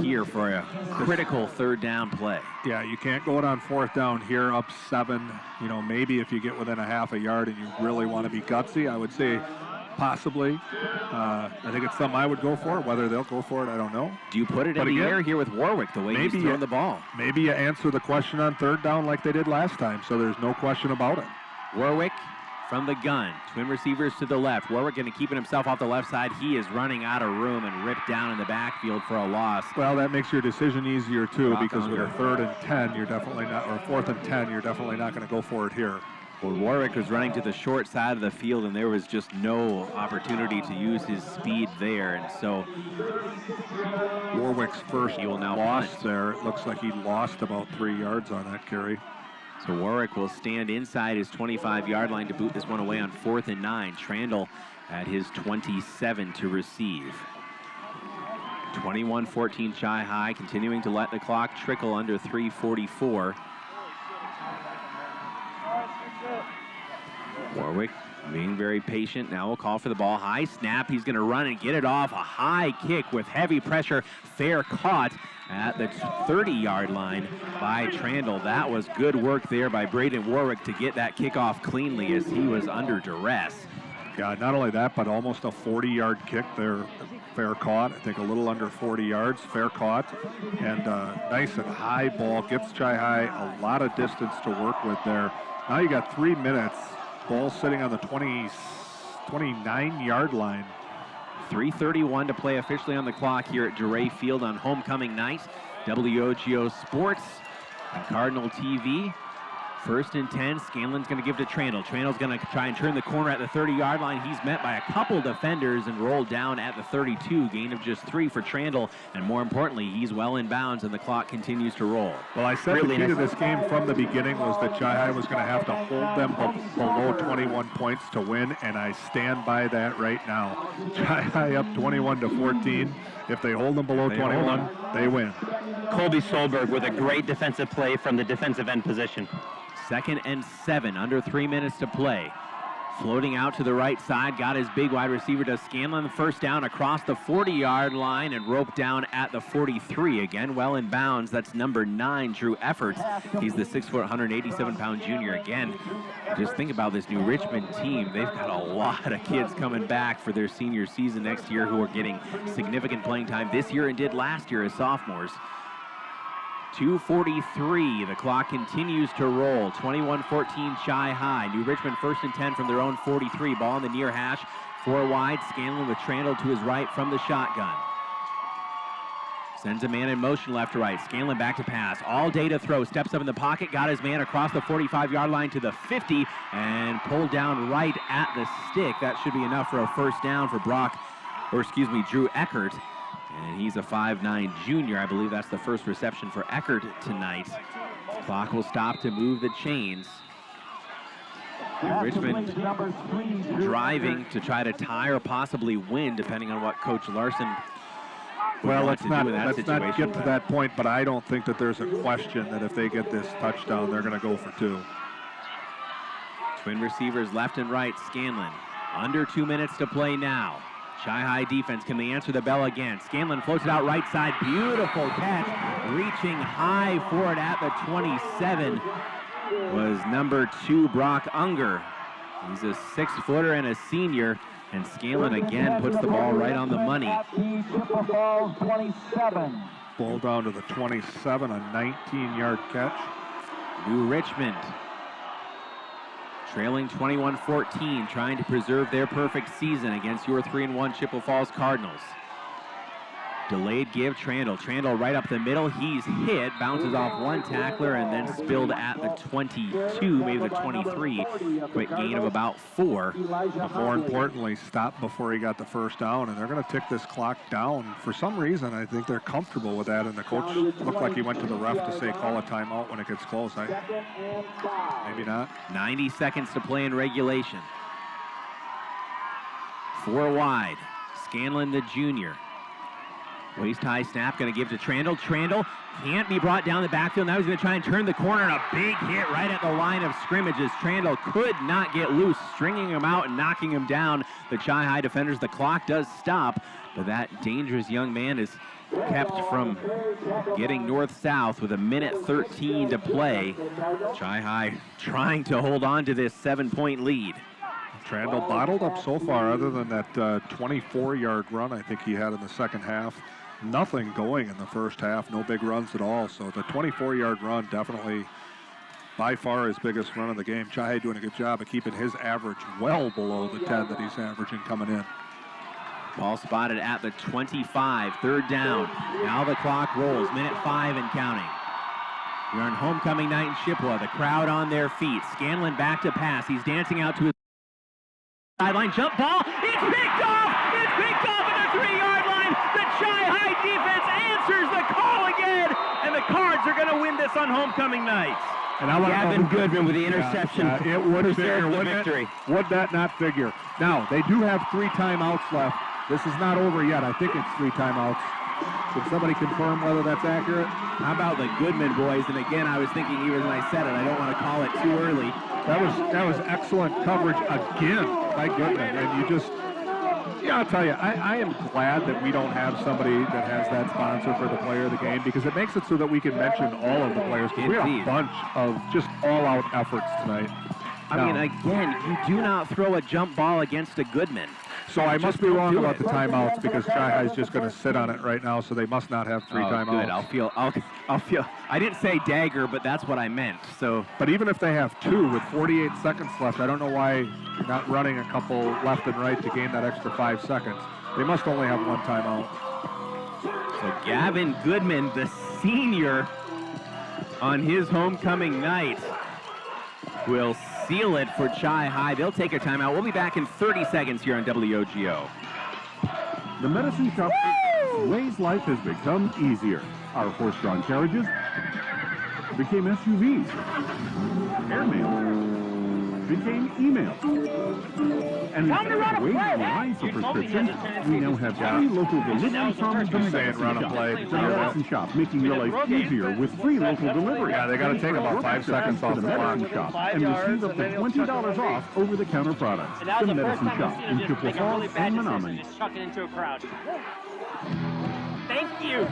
here for a critical 3rd down play. Yeah, you can't go it on 4th down here, up 7. You know, maybe if you get within a half a yard and you really want to be gutsy, I would say possibly. I think it's something I would go for. Whether they'll go for it, I don't know. Do you put it in the air here with Warwick, the way he's throwing the ball? Maybe you answer the question on 3rd down like they did last time, so there's no question about it. Warwick from the gun. Twin receivers to the left. Warwick going to keep it himself off the left side. He is running out of room and ripped down in the backfield for a loss. Well, that makes your decision easier too, because with a 3rd and 10, you're definitely not, or 4th and 10, you're definitely not going to go for it here. Well, Warwick was running to the short side of the field, and there was just no opportunity to use his speed there, and so Warwick's first he will now loss punt. there. It looks like he lost about 3 yards on that carry. So Warwick will stand inside his 25-yard line to boot this one away on 4th and 9. Trandle at his 27 to receive. 21-14 Chi-High, continuing to let the clock trickle under 3:44. Warwick being very patient. Now we'll call for the ball. High snap. He's going to run and get it off. A high kick with heavy pressure. Fair caught at the 30-yard line by Trandle. That was good work there by Braden Warwick to get that kickoff cleanly as he was under duress. Yeah, not only that, but almost a 40-yard kick there. Fair caught. I think a little under 40 yards. Fair caught. And nice and high ball. Gets Chi-High a lot of distance to work with there. Now you got 3 minutes. Ball sitting on the 29-yard line. 3:31 to play officially on the clock here at Dorais Field on homecoming night. WOGO Sports and Cardinal TV First and 10, Scanlon's going to give to Trandle. Trandle's going to try and turn the corner at the 30-yard line. He's met by a couple defenders and rolled down at the 32. Gain of just 3 for Trandle, and more importantly, he's well in bounds, and the clock continues to roll. Well, I said the key to this game from the beginning was that Chi-High was going to have to hold them below 21 points to win, and I stand by that right now. Chi-High up 21-14. If they hold them below 21, they win. Colby Solberg with a great defensive play from the defensive end position. 2nd and 7, under 3 minutes to play. Floating out to the right side, got his big wide receiver to Scanlon. First down across the 40-yard line and roped down at the 43. Again, well in bounds. That's number 9, Drew Efforts. He's the 6-foot, 187-pound junior. Again, just think about this new Richmond team. They've got a lot of kids coming back for their senior season next year who are getting significant playing time this year and did last year as sophomores. 2:43, the clock continues to roll. 21-14 Chi-High. New Richmond 1st and 10 from their own 43. Ball in the near hash, 4 wide. Scanlon with Trandle to his right from the shotgun. Sends a man in motion left to right. Scanlon back to pass. All day to throw. Steps up in the pocket. Got his man across the 45-yard line to the 50 and pulled down right at the stick. That should be enough for a first down for Drew Eckert. And he's a 5'9 junior. I believe that's the first reception for Eckert tonight. Clock will stop to move the chains. And Richmond driving to try to tie or possibly win, depending on what Coach Larson well, let's not get to that point, but I don't think that there's a question that if they get this touchdown, they're going to go for 2. Twin receivers left and right. Scanlon, under 2 minutes to play now. Chi-High defense, can they answer the bell again? Scanlon floats it out right side. Beautiful catch. Reaching high for it at the 27 was number 2, Brock Unger. He's a 6-footer and a senior. And Scanlon again puts the ball right on the money. Chippewa Falls 27. Ball down to the 27, a 19-yard catch. New Richmond trailing 21-14, trying to preserve their perfect season against your 3-1 Chippewa Falls Cardinals. Delayed give, Trandle. Trandle right up the middle. He's hit, bounces off one tackler, and then spilled at the 22, maybe the 23. Quick gain of about 4. But more importantly, stopped before he got the first down, and they're going to tick this clock down. For some reason, I think they're comfortable with that, and the coach looked like he went to the ref to say call a timeout when it gets close. Maybe not. 90 seconds to play in regulation. 4 wide. Scanlon, the junior. Waist-high snap, going to give to Trandle. Trandle can't be brought down the backfield. Now he's going to try and turn the corner, and a big hit right at the line of scrimmage as Trandle could not get loose, stringing him out and knocking him down. The Chi-High defenders, the clock does stop, but that dangerous young man is kept from getting north-south with 1:13 to play. Chi-High trying to hold on to this 7-point lead. Trandle bottled up so far, other than that 24-yard run I think he had in the second half. Nothing going in the first half, no big runs at all. So the 24-yard run definitely by far his biggest run of the game. Chi doing a good job of keeping his average well below the 10 that he's averaging coming in. Ball spotted at the 25, 3rd down. Now the clock rolls, 1:05 and counting. We're on homecoming night in Chippewa. The crowd on their feet. Scanlon back to pass. He's dancing out to his sideline jump ball. It's picked off! It's picked off at the 3-yard line. The Chi-High defense answers the call again, and the Cards are going to win this on homecoming night. And Gavin Goodman with the interception. It would figure, the victory. Would that not figure? Now, they do have 3 timeouts left. This is not over yet. I think it's 3 timeouts. Can somebody confirm whether that's accurate? How about the Goodman boys? And again, I was thinking even when I said it, I don't want to call it too early. That was excellent coverage again by Goodman. And you just, I'll tell you, I am glad that we don't have somebody that has that sponsor for the player of the game, because it makes it so that we can mention all of the players. We have a bunch of just all-out efforts tonight. I mean, again, you do not throw a jump ball against a Goodman. So I must be wrong about the timeouts, because Chi-High's just going to sit on it right now, so they must not have 3 timeouts. Good. I'll feel. I didn't say dagger, but that's what I meant. So, but even if they have 2 with 48 seconds left, I don't know why you're not running a couple left and right to gain that extra 5 seconds. They must only have 1 timeout. So Gavin Goodman, the senior, on his homecoming night. will seal it for Chi High. They'll take a timeout. We'll be back in 30 seconds here on WOGO. The Medicine Shop ways life has become easier. Our horse-drawn carriages became SUVs. Airmail became email. And instead of waiting in line for prescriptions, we now have free local delivery from the Medicine Shop, making your life easier with free local delivery. Yeah, they got to take about 5 seconds off the Medicine Shop and receive up to $20 off over-the-counter products. The Medicine Shop in Chippewa Falls and Menominee. Thank you.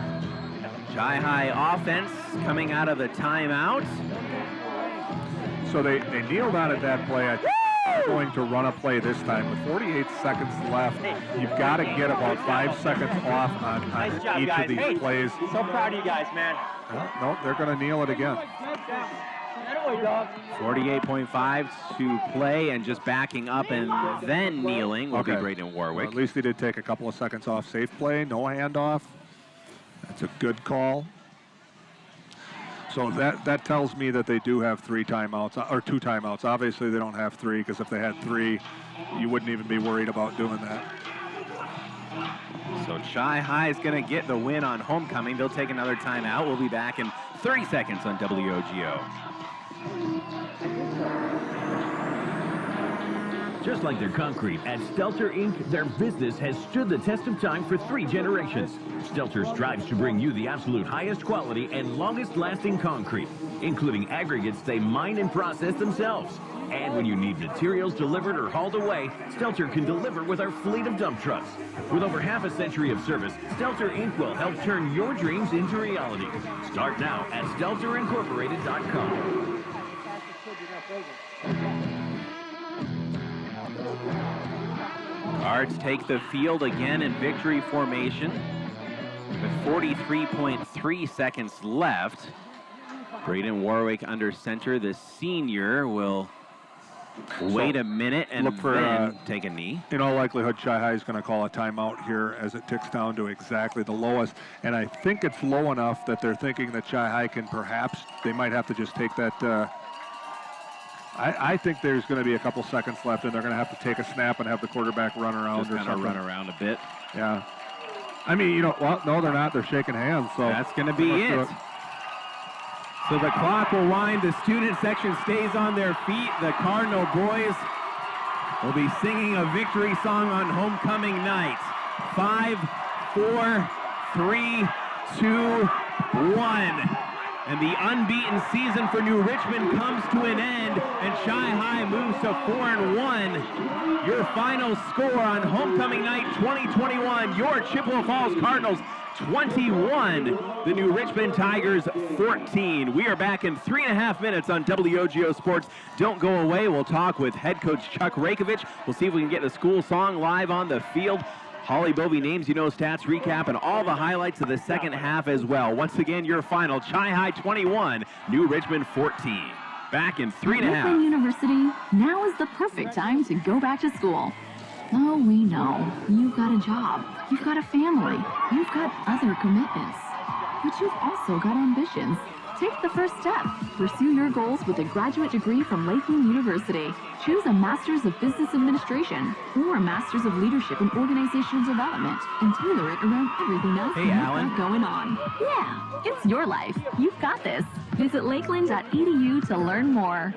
Chi High offense coming out of the timeout. So they kneeled on at that play. I think they're going to run a play this time. With 48 seconds left, you've got to get about 5 seconds off on job, each guys. of these plays. So proud of you guys, man. No, they're going to kneel it again. 48.5 to play, and just backing up and then kneeling will be Braden Warwick. Well, at least he did take a couple of seconds off. Safe play, no handoff. That's a good call. So that tells me that they do have 3 timeouts, or 2 timeouts. Obviously, they don't have 3, because if they had 3, you wouldn't even be worried about doing that. So Chi High is going to get the win on homecoming. They'll take another timeout. We'll be back in 30 seconds on WOGO. Just like their concrete, at Stelter Inc., their business has stood the test of time for 3 generations. Stelter strives to bring you the absolute highest quality and longest-lasting concrete, including aggregates they mine and process themselves. And when you need materials delivered or hauled away, Stelter can deliver with our fleet of dump trucks. With over half a century of service, Stelter Inc. will help turn your dreams into reality. Start now at StelterIncorporated.com. Cards take the field again in victory formation with 43.3 seconds left. Braden Warwick under center. The senior will wait a minute and look for, then take a knee. In all likelihood, Chi High is going to call a timeout here as it ticks down to exactly the lowest. And I think it's low enough that they're thinking that Chi High can perhaps, they might have to just take that. I think there's going to be a couple seconds left, and they're going to have to take a snap and have the quarterback run around Just or kind something. of run around a bit. Yeah. I mean, you know, well, no, they're not. They're shaking hands. So that's going to be it. So the clock will wind. The student section stays on their feet. The Cardinal boys will be singing a victory song on homecoming night. 5, 4, 3, 2, 1. And the unbeaten season for New Richmond comes to an end, and Chi High moves to 4-1. Your final score on homecoming night 2021, your Chippewa Falls Cardinals 21, the New Richmond Tigers 14. We are back in 3.5 minutes on WOGO Sports. Don't go away. We'll talk with head coach Chuck Rakovich. We'll see if we can get the school song live on the field. Holly Bovey names, you know, stats recap, and all the highlights of the second half as well. Once again, your final, Chi High 21, New Richmond 14. Back in 3.5. Richmond University, now is the perfect time to go back to school. Oh, we know. You've got a job. You've got a family. You've got other commitments. But you've also got ambitions. Take the first step. Pursue your goals with a graduate degree from Lakeland University. Choose a Master's of Business Administration or a Master's of Leadership and Organizational Development and tailor it around everything else you've got going on. Yeah, it's your life. You've got this. Visit lakeland.edu to learn more.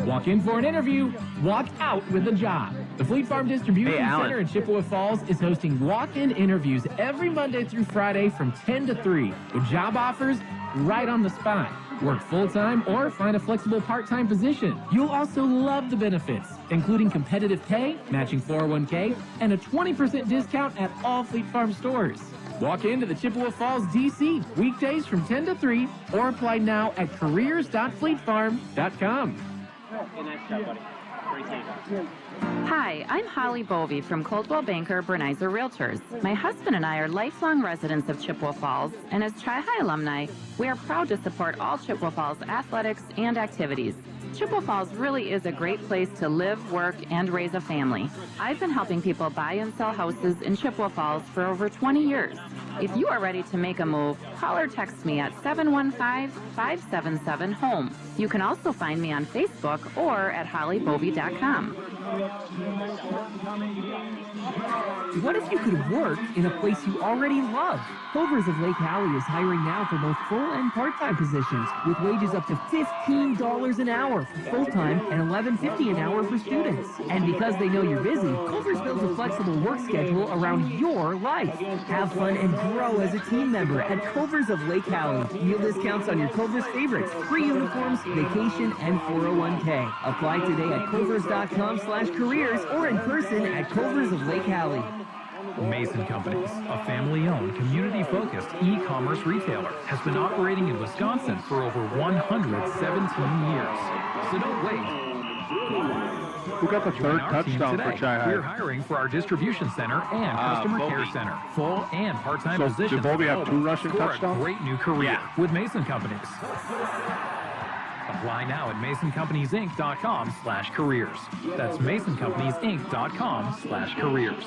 Walk in for an interview, walk out with a job. The Fleet Farm Distribution Center in Chippewa Falls is hosting walk-in interviews every Monday through Friday from 10 to 3 with job offers right on the spot. Work full-time or find a flexible part-time position. You'll also love the benefits, including competitive pay, matching 401k, and a 20% discount at all Fleet Farm stores. Walk into the Chippewa Falls, D.C. weekdays from 10 to 3 or apply now at careers.fleetfarm.com. Hey, nice job, buddy. Great game. Hi, I'm Holly Bovey from Coldwell Banker Bernizer Realtors. My husband and I are lifelong residents of Chippewa Falls, and as Chi High alumni, we are proud to support all Chippewa Falls athletics and activities. Chippewa Falls really is a great place to live, work, and raise a family. I've been helping people buy and sell houses in Chippewa Falls for over 20 years. If you are ready to make a move, call or text me at 715-577-HOME. You can also find me on Facebook or at hollybovey.com. What if you could work in a place you already love? Culver's of Lake Hallie is hiring now for both full and part-time positions with wages up to $15 an hour for full-time and $11.50 an hour for students. And because they know you're busy, Culver's builds a flexible work schedule around your life. Have fun and grow as a team member at Culver's of Lake Hallie. Meal discounts on your Culver's favorites, free uniforms, vacation, and 401k. Apply today at culvers.com/careers or in person at Culver's of Lake Hallie. Mason Companies, a family-owned, community-focused e-commerce retailer, has been operating in Wisconsin for over 117 years. So don't wait. Who got the third touchdown for Chi We're High? hiring for our distribution center and customer care center, full and part-time So positions. did Bovey have 2 rushing Score touchdowns? A great new career with Mason Companies. Apply now at MasonCompaniesInc.com/careers. That's MasonCompaniesInc.com/careers.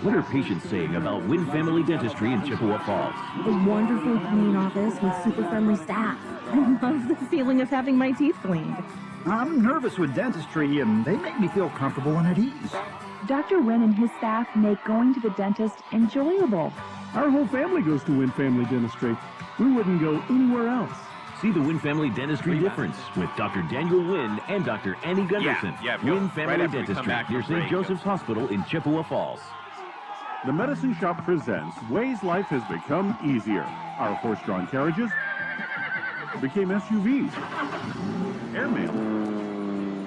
What are patients saying about Wynn Family Dentistry in Chippewa Falls? A wonderful, clean office with super friendly staff. I love the feeling of having my teeth cleaned. I'm nervous with dentistry, and they make me feel comfortable and at ease. Dr. Wynn and his staff make going to the dentist enjoyable. Our whole family goes to Wynn Family Dentistry. We wouldn't go anywhere else. See the Wynn Family Dentistry difference with Dr. Daniel Wynn and Dr. Annie Gunderson. Wynn Family Dentistry near St. Joseph's Hospital in Chippewa Falls. The Medicine Shop presents Ways Life Has Become Easier. Our horse-drawn carriages became SUVs. Airmail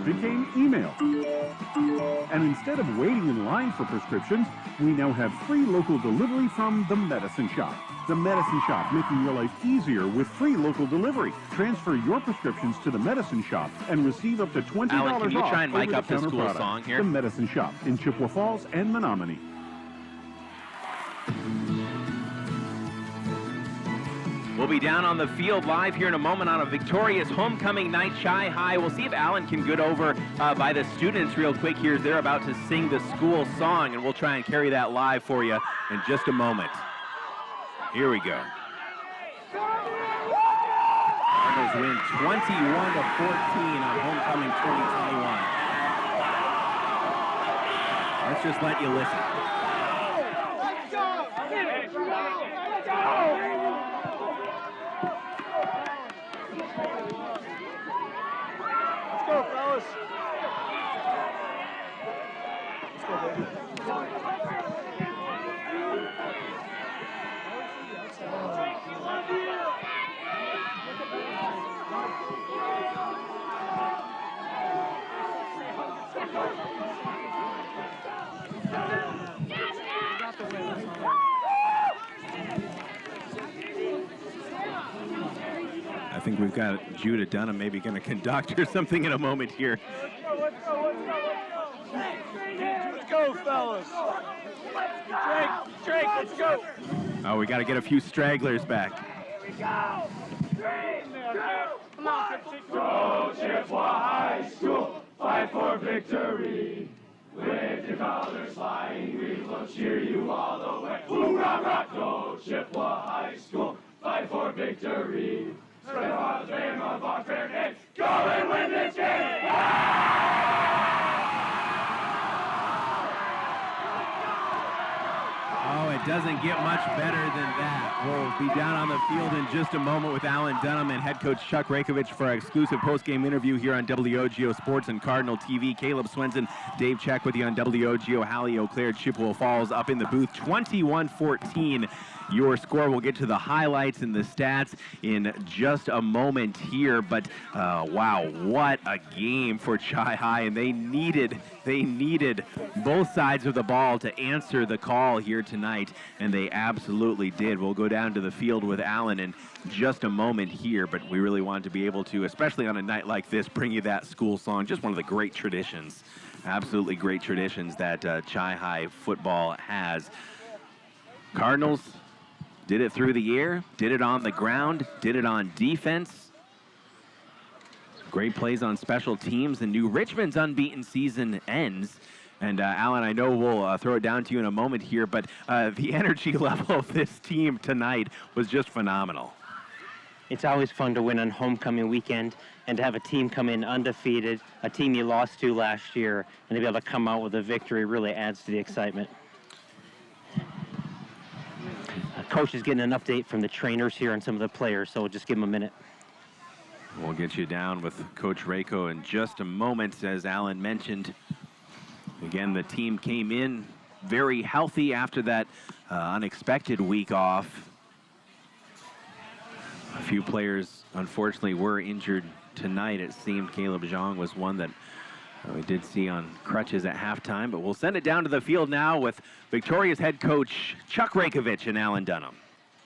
became email. And instead of waiting in line for prescriptions, we now have free local delivery from The Medicine Shop. The Medicine Shop, making your life easier with free local delivery. Transfer your prescriptions to The Medicine Shop and receive up to $20 Alan, can you off try and mic up the over-the-counter school product. song here? The Medicine Shop in Chippewa Falls and Menominee. We'll be down on the field live here in a moment on a victorious homecoming night. Chi High. We'll see if Alan can get over by the students real quick here as they're about to sing the school song, and we'll try and carry that live for you in just a moment. Here we go. Cardinals win 21-14 on homecoming 2021. Let's just let you listen. Let's go, fellas. Let's go, baby. I think we've got Judah Dunham maybe going to conduct or something in a moment here. Let's go, fellas. Drake, let's go. Oh, we got to get a few stragglers back. Here we go. 3, 2, come on. Go Chippewa High School, fight for victory. With your colors flying, we will cheer you all the way. Hoorah, rock, go Chippewa High School, fight for victory. Spread our fame of our fair name. Go and win this game. Oh, it doesn't get much better than that. We'll be down on the field in just a moment with Alan Dunham and head coach Chuck Rakovich for our exclusive post-game interview here on WOGO Sports and Cardinal TV. Caleb Swenson, Dave Check with you on WOGO, Hallie, Eau Claire, Chippewa Falls up in the booth. 21-14 your score. We'll get to the highlights and the stats in just a moment here, but wow, what a game for Chi High, and they needed both sides of the ball to answer the call here tonight, and they absolutely did. We'll go down to the field with Alan in just a moment here, but we really want to be able to, especially on a night like this, bring you that school song, just one of the great traditions, absolutely great traditions that Chi High football has. Cardinals did it through the air, did it on the ground, did it on defense. Great plays on special teams, and New Richmond's unbeaten season ends And Alan, I know we'll throw it down to you in a moment here, but the energy level of this team tonight was just phenomenal. It's always fun to win on homecoming weekend and to have a team come in undefeated, a team you lost to last year, and to be able to come out with a victory really adds to the excitement. Coach is getting an update from the trainers here on some of the players, so we'll just give them a minute. We'll get you down with Coach Rako in just a moment. As Alan mentioned, again, the team came in very healthy after that unexpected week off. A few players, unfortunately, were injured tonight. It seemed Caleb Zhang was one that we did see on crutches at halftime, but we'll send it down to the field now with Victoria's head coach Chuck Rakovich and Alan Dunham.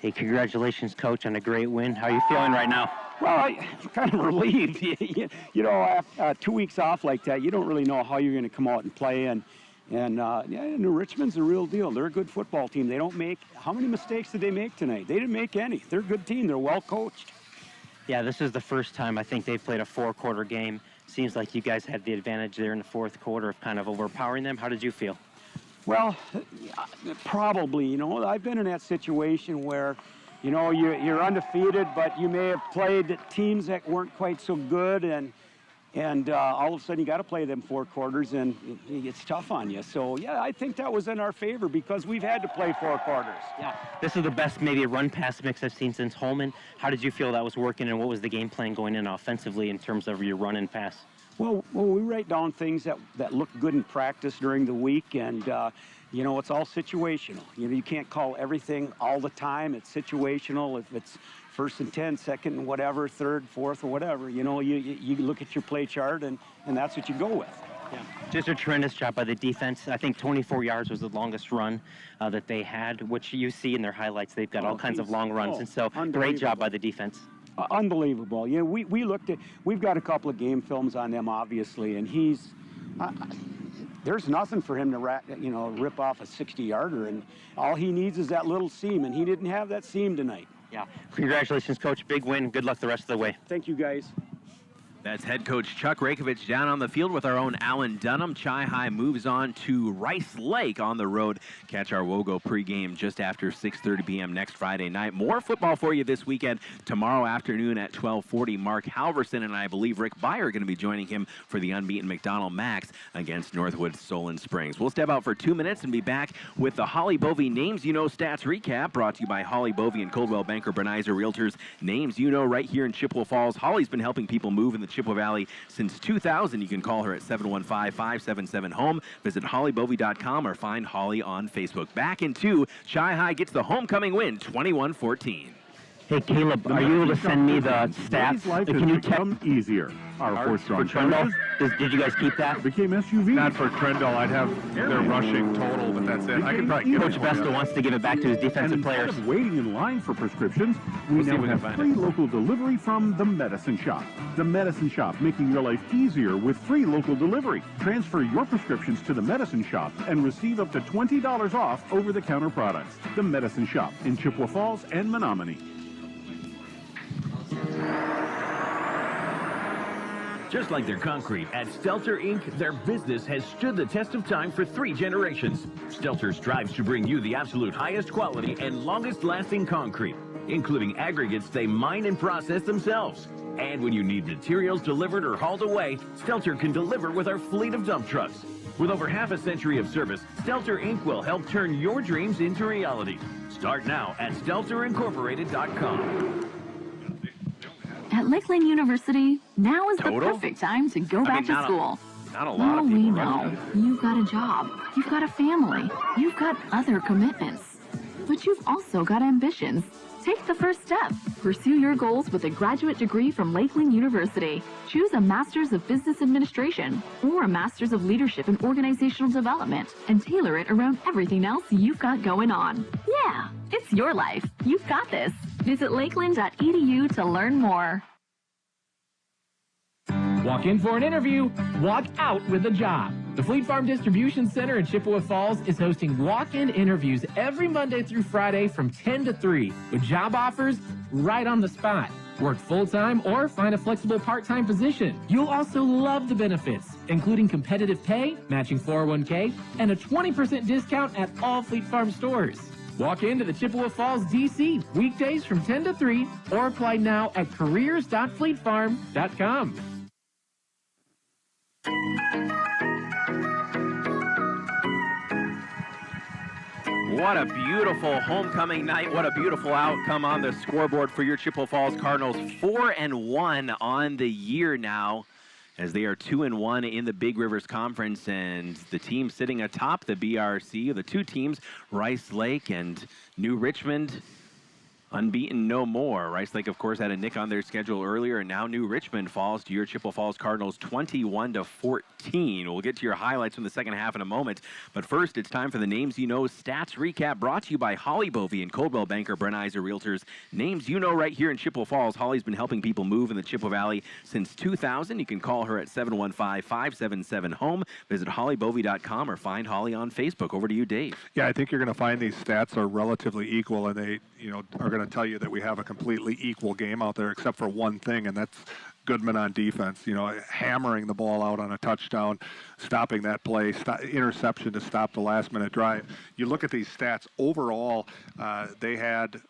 Hey, congratulations, Coach, on a great win. How are you feeling right now? Well, I'm kind of relieved. You know, after 2 weeks off like that, you don't really know how you're going to come out and play. And New Richmond's a real deal. They're a good football team. They don't make, how many mistakes did they make tonight? They didn't make any. They're a good team. They're well coached. Yeah, this is the first time I think they've played a four-quarter game. Seems like you guys had the advantage there in the fourth quarter of kind of overpowering them. How did you feel? Well, probably. You know, I've been in that situation where, you know, you're undefeated, but you may have played teams that weren't quite so good, and all of a sudden you got to play them 4 quarters, and it's tough on you. So, yeah, I think that was in our favor because we've had to play 4 quarters. Yeah, this is the best maybe run-pass mix I've seen since Holman. How did you feel that was working, and what was the game plan going in offensively in terms of your run and pass? Well, we write down things that look good in practice during the week, and, you know, it's all situational. You know, you can't call everything all the time. It's situational. If it's 1st and 10, 2nd and whatever, 3rd, 4th, or whatever, you know, you look at your play chart, and that's what you go with. Yeah, just a tremendous job by the defense. I think 24 yards was the longest run that they had, which you see in their highlights. They've got all kinds of long runs, and so great job by the defense. Unbelievable. You know, we've got a couple of game films on them, obviously, and there's nothing for him to rip off a 60-yarder, and all he needs is that little seam, and he didn't have that seam tonight. Yeah. Congratulations, Coach. Big win. Good luck the rest of the way. Thank you, guys. That's head coach Chuck Rakovich down on the field with our own Alan Dunham. Chi High moves on to Rice Lake on the road. Catch our WOGO pregame just after 6:30 p.m. next Friday night. More football for you this weekend. Tomorrow afternoon at 12:40, Mark Halverson and I believe Rick Byer are going to be joining him for the unbeaten McDonald Max against Northwood Solon Springs. We'll step out for 2 minutes and be back with the Holly Bovey Names You Know Stats Recap, brought to you by Holly Bovey and Coldwell Banker Bernizer Realtors. Names you know right here in Chippewa Falls. Holly's been helping people move in the Chippewa Valley since 2000. You can call her at 715-577-HOME. Visit hollybovey.com or find Holly on Facebook. Back in 2, Chi High gets the homecoming win, 21-14. Hey, Caleb, are you able to send me the stats? Can you become easier? Our fourth for Trendle? Did you guys keep that? Became SUV. Not for Trendle. I'd have their rushing total, but that's it. I can probably give Coach Besta wants to give it back to his defensive players. Instead of waiting in line for prescriptions, we now have free local delivery from The Medicine Shop. The Medicine Shop, making your life easier with free local delivery. Transfer your prescriptions to The Medicine Shop and receive up to $20 off over-the-counter products. The Medicine Shop in Chippewa Falls and Menominee. Just like their concrete, at Stelter Inc., their business has stood the test of time for 3 generations. Stelter strives to bring you the absolute highest quality and longest-lasting concrete, including aggregates they mine and process themselves. And when you need materials delivered or hauled away, Stelter can deliver with our fleet of dump trucks. With over half a century of service, Stelter Inc. will help turn your dreams into reality. Start now at StelterIncorporated.com. At Lakeland University, now is the perfect time to go back to school. Not a lot of people. We know. You've got a job. You've got a family. You've got other commitments. But you've also got ambitions. Take the first step. Pursue your goals with a graduate degree from Lakeland University. Choose a Master's of Business Administration or a Master's of Leadership and Organizational Development and tailor it around everything else you've got going on. Yeah, it's your life. You've got this. Visit lakeland.edu to learn more. Walk in for an interview, walk out with a job. The Fleet Farm Distribution Center in Chippewa Falls is hosting walk-in interviews every Monday through Friday from 10 to 3 with job offers right on the spot. Work full-time or find a flexible part-time position. You'll also love the benefits. including competitive pay, matching 401k, and a 20% discount at all Fleet Farm stores. Walk into the Chippewa Falls, D.C. weekdays from 10 to 3 or apply now at careers.fleetfarm.com. What a beautiful homecoming night. What a beautiful outcome on the scoreboard for your Chippewa Falls Cardinals. 4-1 on the year now, as they are 2-1 in the Big Rivers Conference, and the team sitting atop the BRC, the two teams, Rice Lake and New Richmond, unbeaten no more. Rice Lake, of course, had a nick on their schedule earlier, and now New Richmond falls to your Chippewa Falls Cardinals 21-14. We'll get to your highlights from the second half in a moment, but first it's time for the Names You Know Stats Recap, brought to you by Holly Bovey and Coldwell Banker Brenizer Realtors. Names you know right here in Chippewa Falls. Holly's been helping people move in the Chippewa Valley since 2000. You can call her at 715-577-HOME. Visit hollybovey.com or find Holly on Facebook. Over to you, Dave. Yeah, I think you're going to find these stats are relatively equal, and they, are going to tell you that we have a completely equal game out there, except for one thing, and that's Goodman on defense. Hammering the ball out on a touchdown, stopping that play, interception to stop the last-minute drive. You look at these stats overall. They had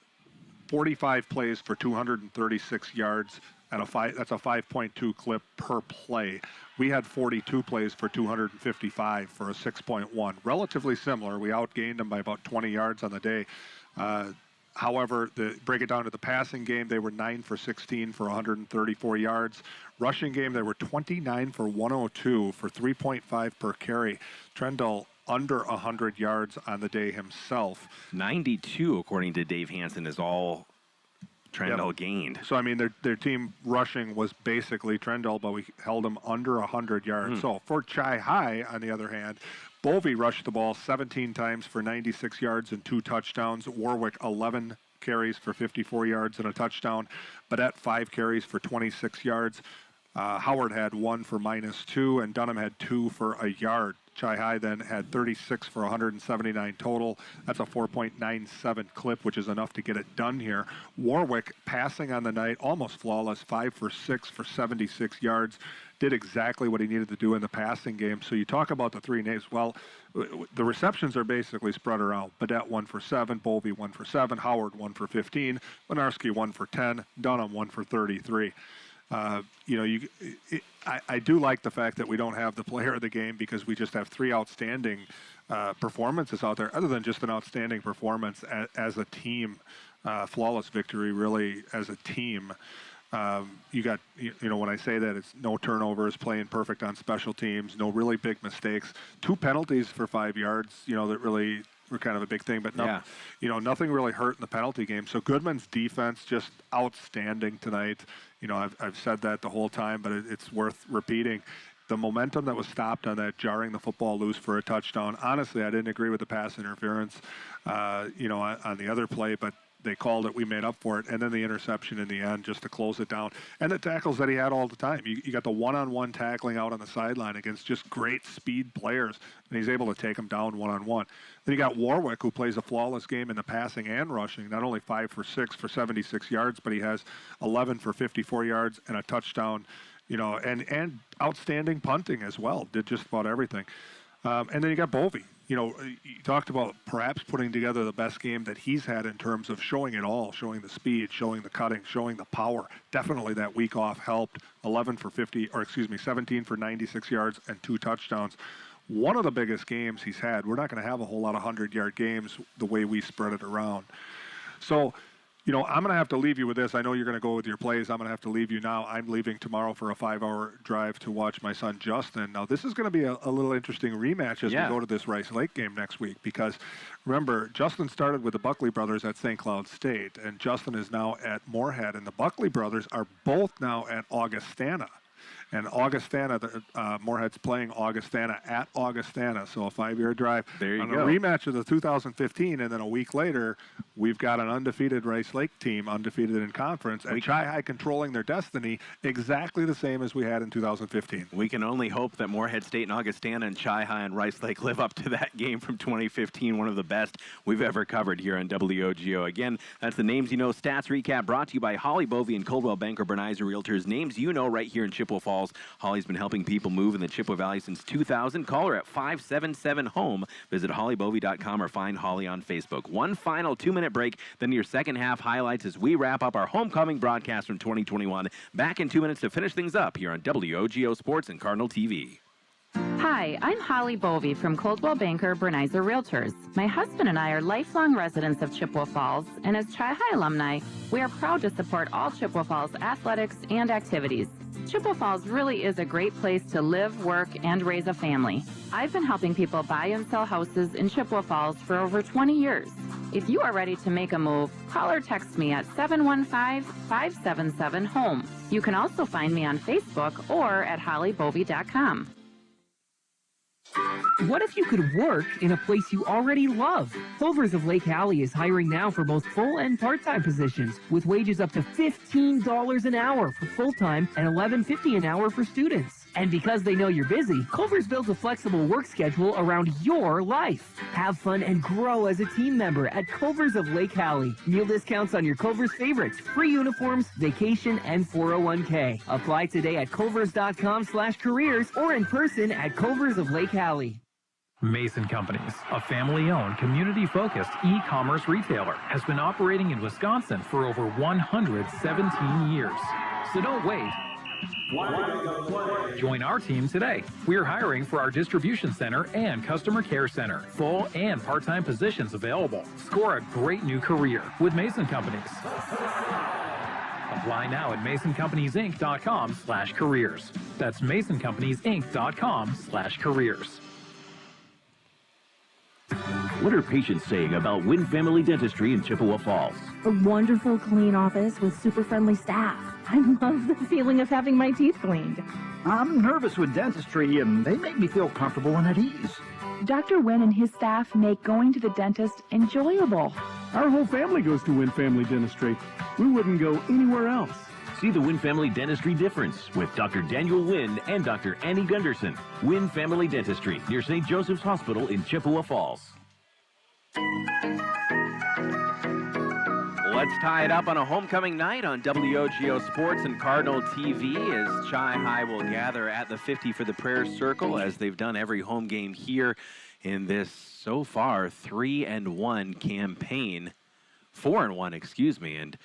45 plays for 236 yards. That's a 5.2 clip per play. We had 42 plays for 255 for a 6.1. Relatively similar. We outgained them by about 20 yards on the day. However, break it down to the passing game, they were 9 for 16 for 134 yards. Rushing game, they were 29 for 102 for 3.5 per carry. Trendle under 100 yards on the day himself. 92, according to Dave Hansen, is all Trendle gained. So, their team rushing was basically Trendle, but we held them under 100 yards. So, for Chi High, on the other hand, Bovey rushed the ball 17 times for 96 yards and 2 touchdowns. Warwick, 11 carries for 54 yards and a touchdown. Badette, 5 carries for 26 yards. Howard had 1 for -2, and Dunham had 2 for a yard. Chi High then had 36 for 179 total. That's a 4.97 clip, which is enough to get it done here. Warwick, passing on the night, almost flawless, 5 for 6 for 76 yards. Did exactly what he needed to do in the passing game. So you talk about the three names. Well, the receptions are basically spread around. Badette 1 for 7, Bovey 1 for 7, Howard 1 for 15, Lenarski 1 for 10, Dunham 1 for 33. I do like the fact that we don't have the player of the game, because we just have 3 outstanding performances out there, other than just an outstanding performance as a team. Flawless victory, really, as a team. You got, when I say that, it's no turnovers, playing perfect on special teams, no really big mistakes, 2 penalties for 5 yards, that really were kind of a big thing, but nothing really hurt in the penalty game. So Goodman's defense, just outstanding tonight. I've said that the whole time, but it's worth repeating. The momentum that was stopped on that, jarring the football loose for a touchdown. Honestly, I didn't agree with the pass interference, on the other play, but they called it, we made up for it, and then the interception in the end just to close it down. And the tackles that he had all the time. You got the one-on-one tackling out on the sideline against just great speed players, and he's able to take them down one-on-one. Then you got Warwick, who plays a flawless game in the passing and rushing, not only 5 for 6 for 76 yards, but he has 11 for 54 yards and a touchdown, and outstanding punting as well, did just about everything. And then you got Bovey. You talked about perhaps putting together the best game that he's had in terms of showing it all, showing the speed, showing the cutting, showing the power. Definitely that week off helped. 17 for 96 yards and 2 touchdowns. One of the biggest games he's had. We're not going to have a whole lot of 100-yard games the way we spread it around. So, I'm going to have to leave you with this. I know you're going to go with your plays. I'm going to have to leave you now. I'm leaving tomorrow for a 5-hour drive to watch my son Justin. Now, this is going to be a little interesting rematch as we go to this Rice Lake game next week, because, remember, Justin started with the Buckley brothers at St. Cloud State, and Justin is now at Moorhead, and the Buckley brothers are both now at Augustana. And Augustana, Moorhead's playing Augustana at Augustana, so a 5-year drive. There you go. go. A rematch of the 2015, and then a week later, we've got an undefeated Rice Lake team, undefeated in conference, and Chi High controlling their destiny exactly the same as we had in 2015. We can only hope that Moorhead State and Augustana and Chi High and Rice Lake live up to that game from 2015, one of the best we've ever covered here on WOGO. Again, that's the Names You Know Stats Recap, brought to you by Holly Bovey and Coldwell Banker Brenizer Realtors. Names you know right here in Chippewa Falls. Falls. Holly's been helping people move in the Chippewa Valley since 2000. Call her at 577-HOME. Visit hollybovey.com or find Holly on Facebook. One final 2-minute break, then your second half highlights as we wrap up our homecoming broadcast from 2021. Back in 2 minutes to finish things up here on WOGO Sports and Cardinal TV. Hi, I'm Holly Bovey from Coldwell Banker Bernizer Realtors. My husband and I are lifelong residents of Chippewa Falls, and as Chi-Hi alumni, we are proud to support all Chippewa Falls athletics and activities. Chippewa Falls really is a great place to live, work, and raise a family. I've been helping people buy and sell houses in Chippewa Falls for over 20 years. If you are ready to make a move, call or text me at 715-577-HOME. You can also find me on Facebook or at hollybovey.com. What if you could work in a place you already love? Clovers of Lake Alley is hiring now for both full and part-time positions with wages up to $15 an hour for full-time and $11.50 an hour for students. And because they know you're busy, Culver's builds a flexible work schedule around your life. Have fun and grow as a team member at Culver's of Lake Alley. Meal discounts on your Culver's favorites, free uniforms, vacation, and 401k. Apply today at culvers.com/careers or in person at Culver's of Lake Alley. Mason Companies, a family-owned, community-focused e-commerce retailer, has been operating in Wisconsin for over 117 years. So don't wait. Join our team today. We're hiring for our distribution center and customer care center. Full and part-time positions available. Score a great new career with Mason Companies. Apply now at masoncompaniesinc.com/careers. That's masoncompaniesinc.com/careers. What are patients saying about Win Family Dentistry in Chippewa Falls? A wonderful, clean office with super friendly staff. I love the feeling of having my teeth cleaned. I'm nervous with dentistry, and they make me feel comfortable and at ease. Dr. Wynn and his staff make going to the dentist enjoyable. Our whole family goes to Win Family Dentistry. We wouldn't go anywhere else. See the Win Family Dentistry difference with Dr. Daniel Wynn and Dr. Annie Gunderson. Win Family Dentistry near St. Joseph's Hospital in Chippewa Falls. Let's tie it up on a homecoming night on WOGO Sports and Cardinal TV as Chi-Hi will gather at the 50 for the prayer circle, as they've done every home game here in this so far 3-1 campaign. 4-1, excuse me, and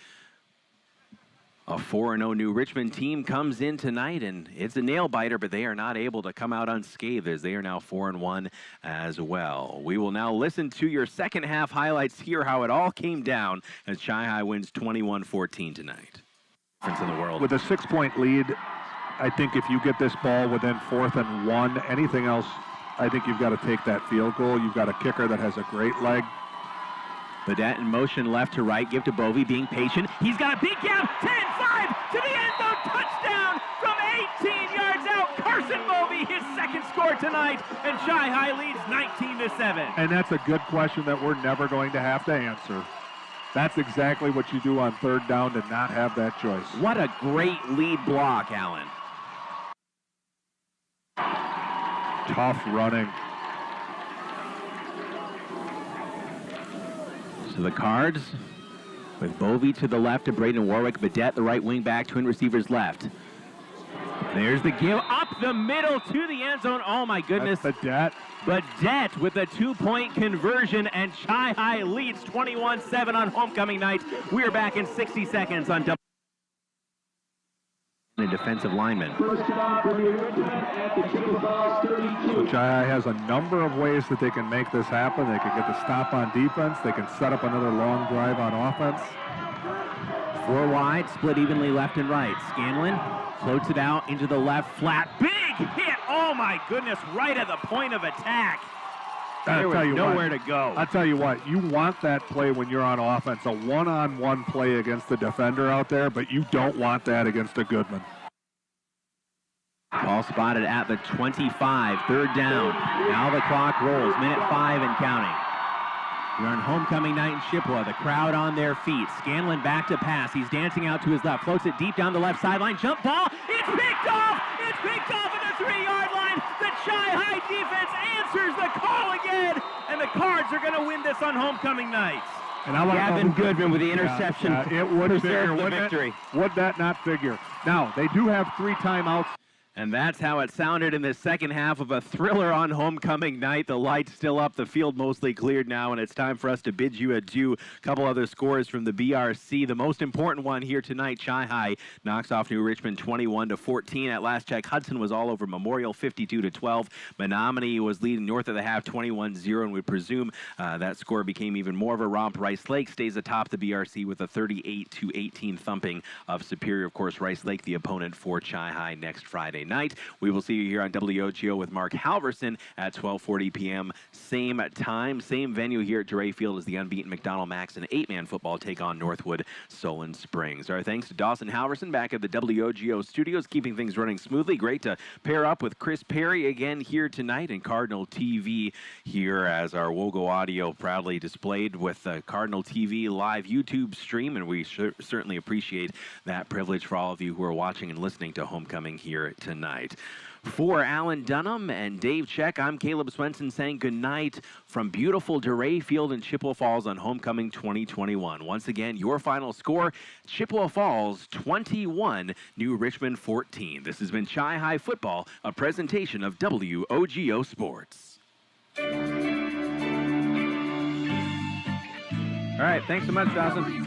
a 4-0 New Richmond team comes in tonight, and it's a nail-biter, but they are not able to come out unscathed as they are now 4-1 as well. We will now listen to your second half highlights, hear how it all came down as Chi-Hi wins 21-14 tonight. Difference in the world. With a 6-point lead, I think if you get this ball within 4th and 1, anything else, I think you've got to take that field goal. You've got a kicker that has a great leg. Badet in motion left to right, give to Bovey, being patient. He's got a big gap, 10-5 to the end zone, touchdown from 18 yards out. Carson Bovey, his second score tonight, and Chi-Hi leads 19-7. And that's a good question that we're never going to have to answer. That's exactly what you do on 3rd down to not have that choice. What a great lead block, Allen. Tough running. So the Cards with Bovey to the left to Braden Warwick, Badet the right wing back, twin receivers left. There's the give up the middle to the end zone. Oh my goodness. That's Badet. Badet with a 2-point conversion, and Chi-Hi leads 21-7 on homecoming night. We are back in 60 seconds on double. A defensive lineman. So Chi-Hi has a number of ways that they can make this happen. They can get the stop on defense. They can set up another long drive on offense. 4 wide, split evenly left and right. Scanlon floats it out into the left flat. Big hit! Oh my goodness, right at the point of attack. There was nowhere to go. I'll tell you what, you want that play when you're on offense, a one-on-one play against the defender out there, but you don't want that against a Goodman. Ball spotted at the 25, 3rd down. Now the clock rolls, minute 5 and counting. We're on homecoming night in Chippewa, the crowd on their feet. Scanlon back to pass, he's dancing out to his left, floats it deep down the left sideline, jump ball, it's picked off! It's picked off at the 3-yard line! The Chi-Hi defense answers the call again, and the Cards are going to win this on homecoming night. And Gavin Goodman with the interception. It would figure. The victory. Would that not figure? Now, they do have 3 timeouts. And that's how it sounded in the second half of a thriller on homecoming night. The lights still up, the field mostly cleared now, and it's time for us to bid you adieu. A couple other scores from the BRC. The most important one here tonight, Chi-High knocks off New Richmond 21-14. At last check, Hudson was all over Memorial 52-12. Menominee was leading north of the half 21-0, and we presume that score became even more of a romp. Rice Lake stays atop the BRC with a 38-18 thumping of Superior. Of course, Rice Lake, the opponent for Chi-High next Friday night. We will see you here on WOGO with Mark Halverson at 12:40 p.m. Same time, same venue here at Dorais Field as the unbeaten McDonald Max and 8-man football take on Northwood Solon Springs. Our thanks to Dawson Halverson back at the WOGO studios, keeping things running smoothly. Great to pair up with Chris Perry again here tonight, and Cardinal TV here as our WOGO audio proudly displayed with the Cardinal TV live YouTube stream, and we certainly appreciate that privilege for all of you who are watching and listening to Homecoming here tonight. For Alan Dunham and Dave Check, I'm Caleb Swenson saying goodnight from beautiful Dorais Field in Chippewa Falls on Homecoming 2021. Once again, your final score, Chippewa Falls 21, New Richmond 14. This has been Chi-High Football, a presentation of WOGO Sports. All right, thanks so much, Dawson.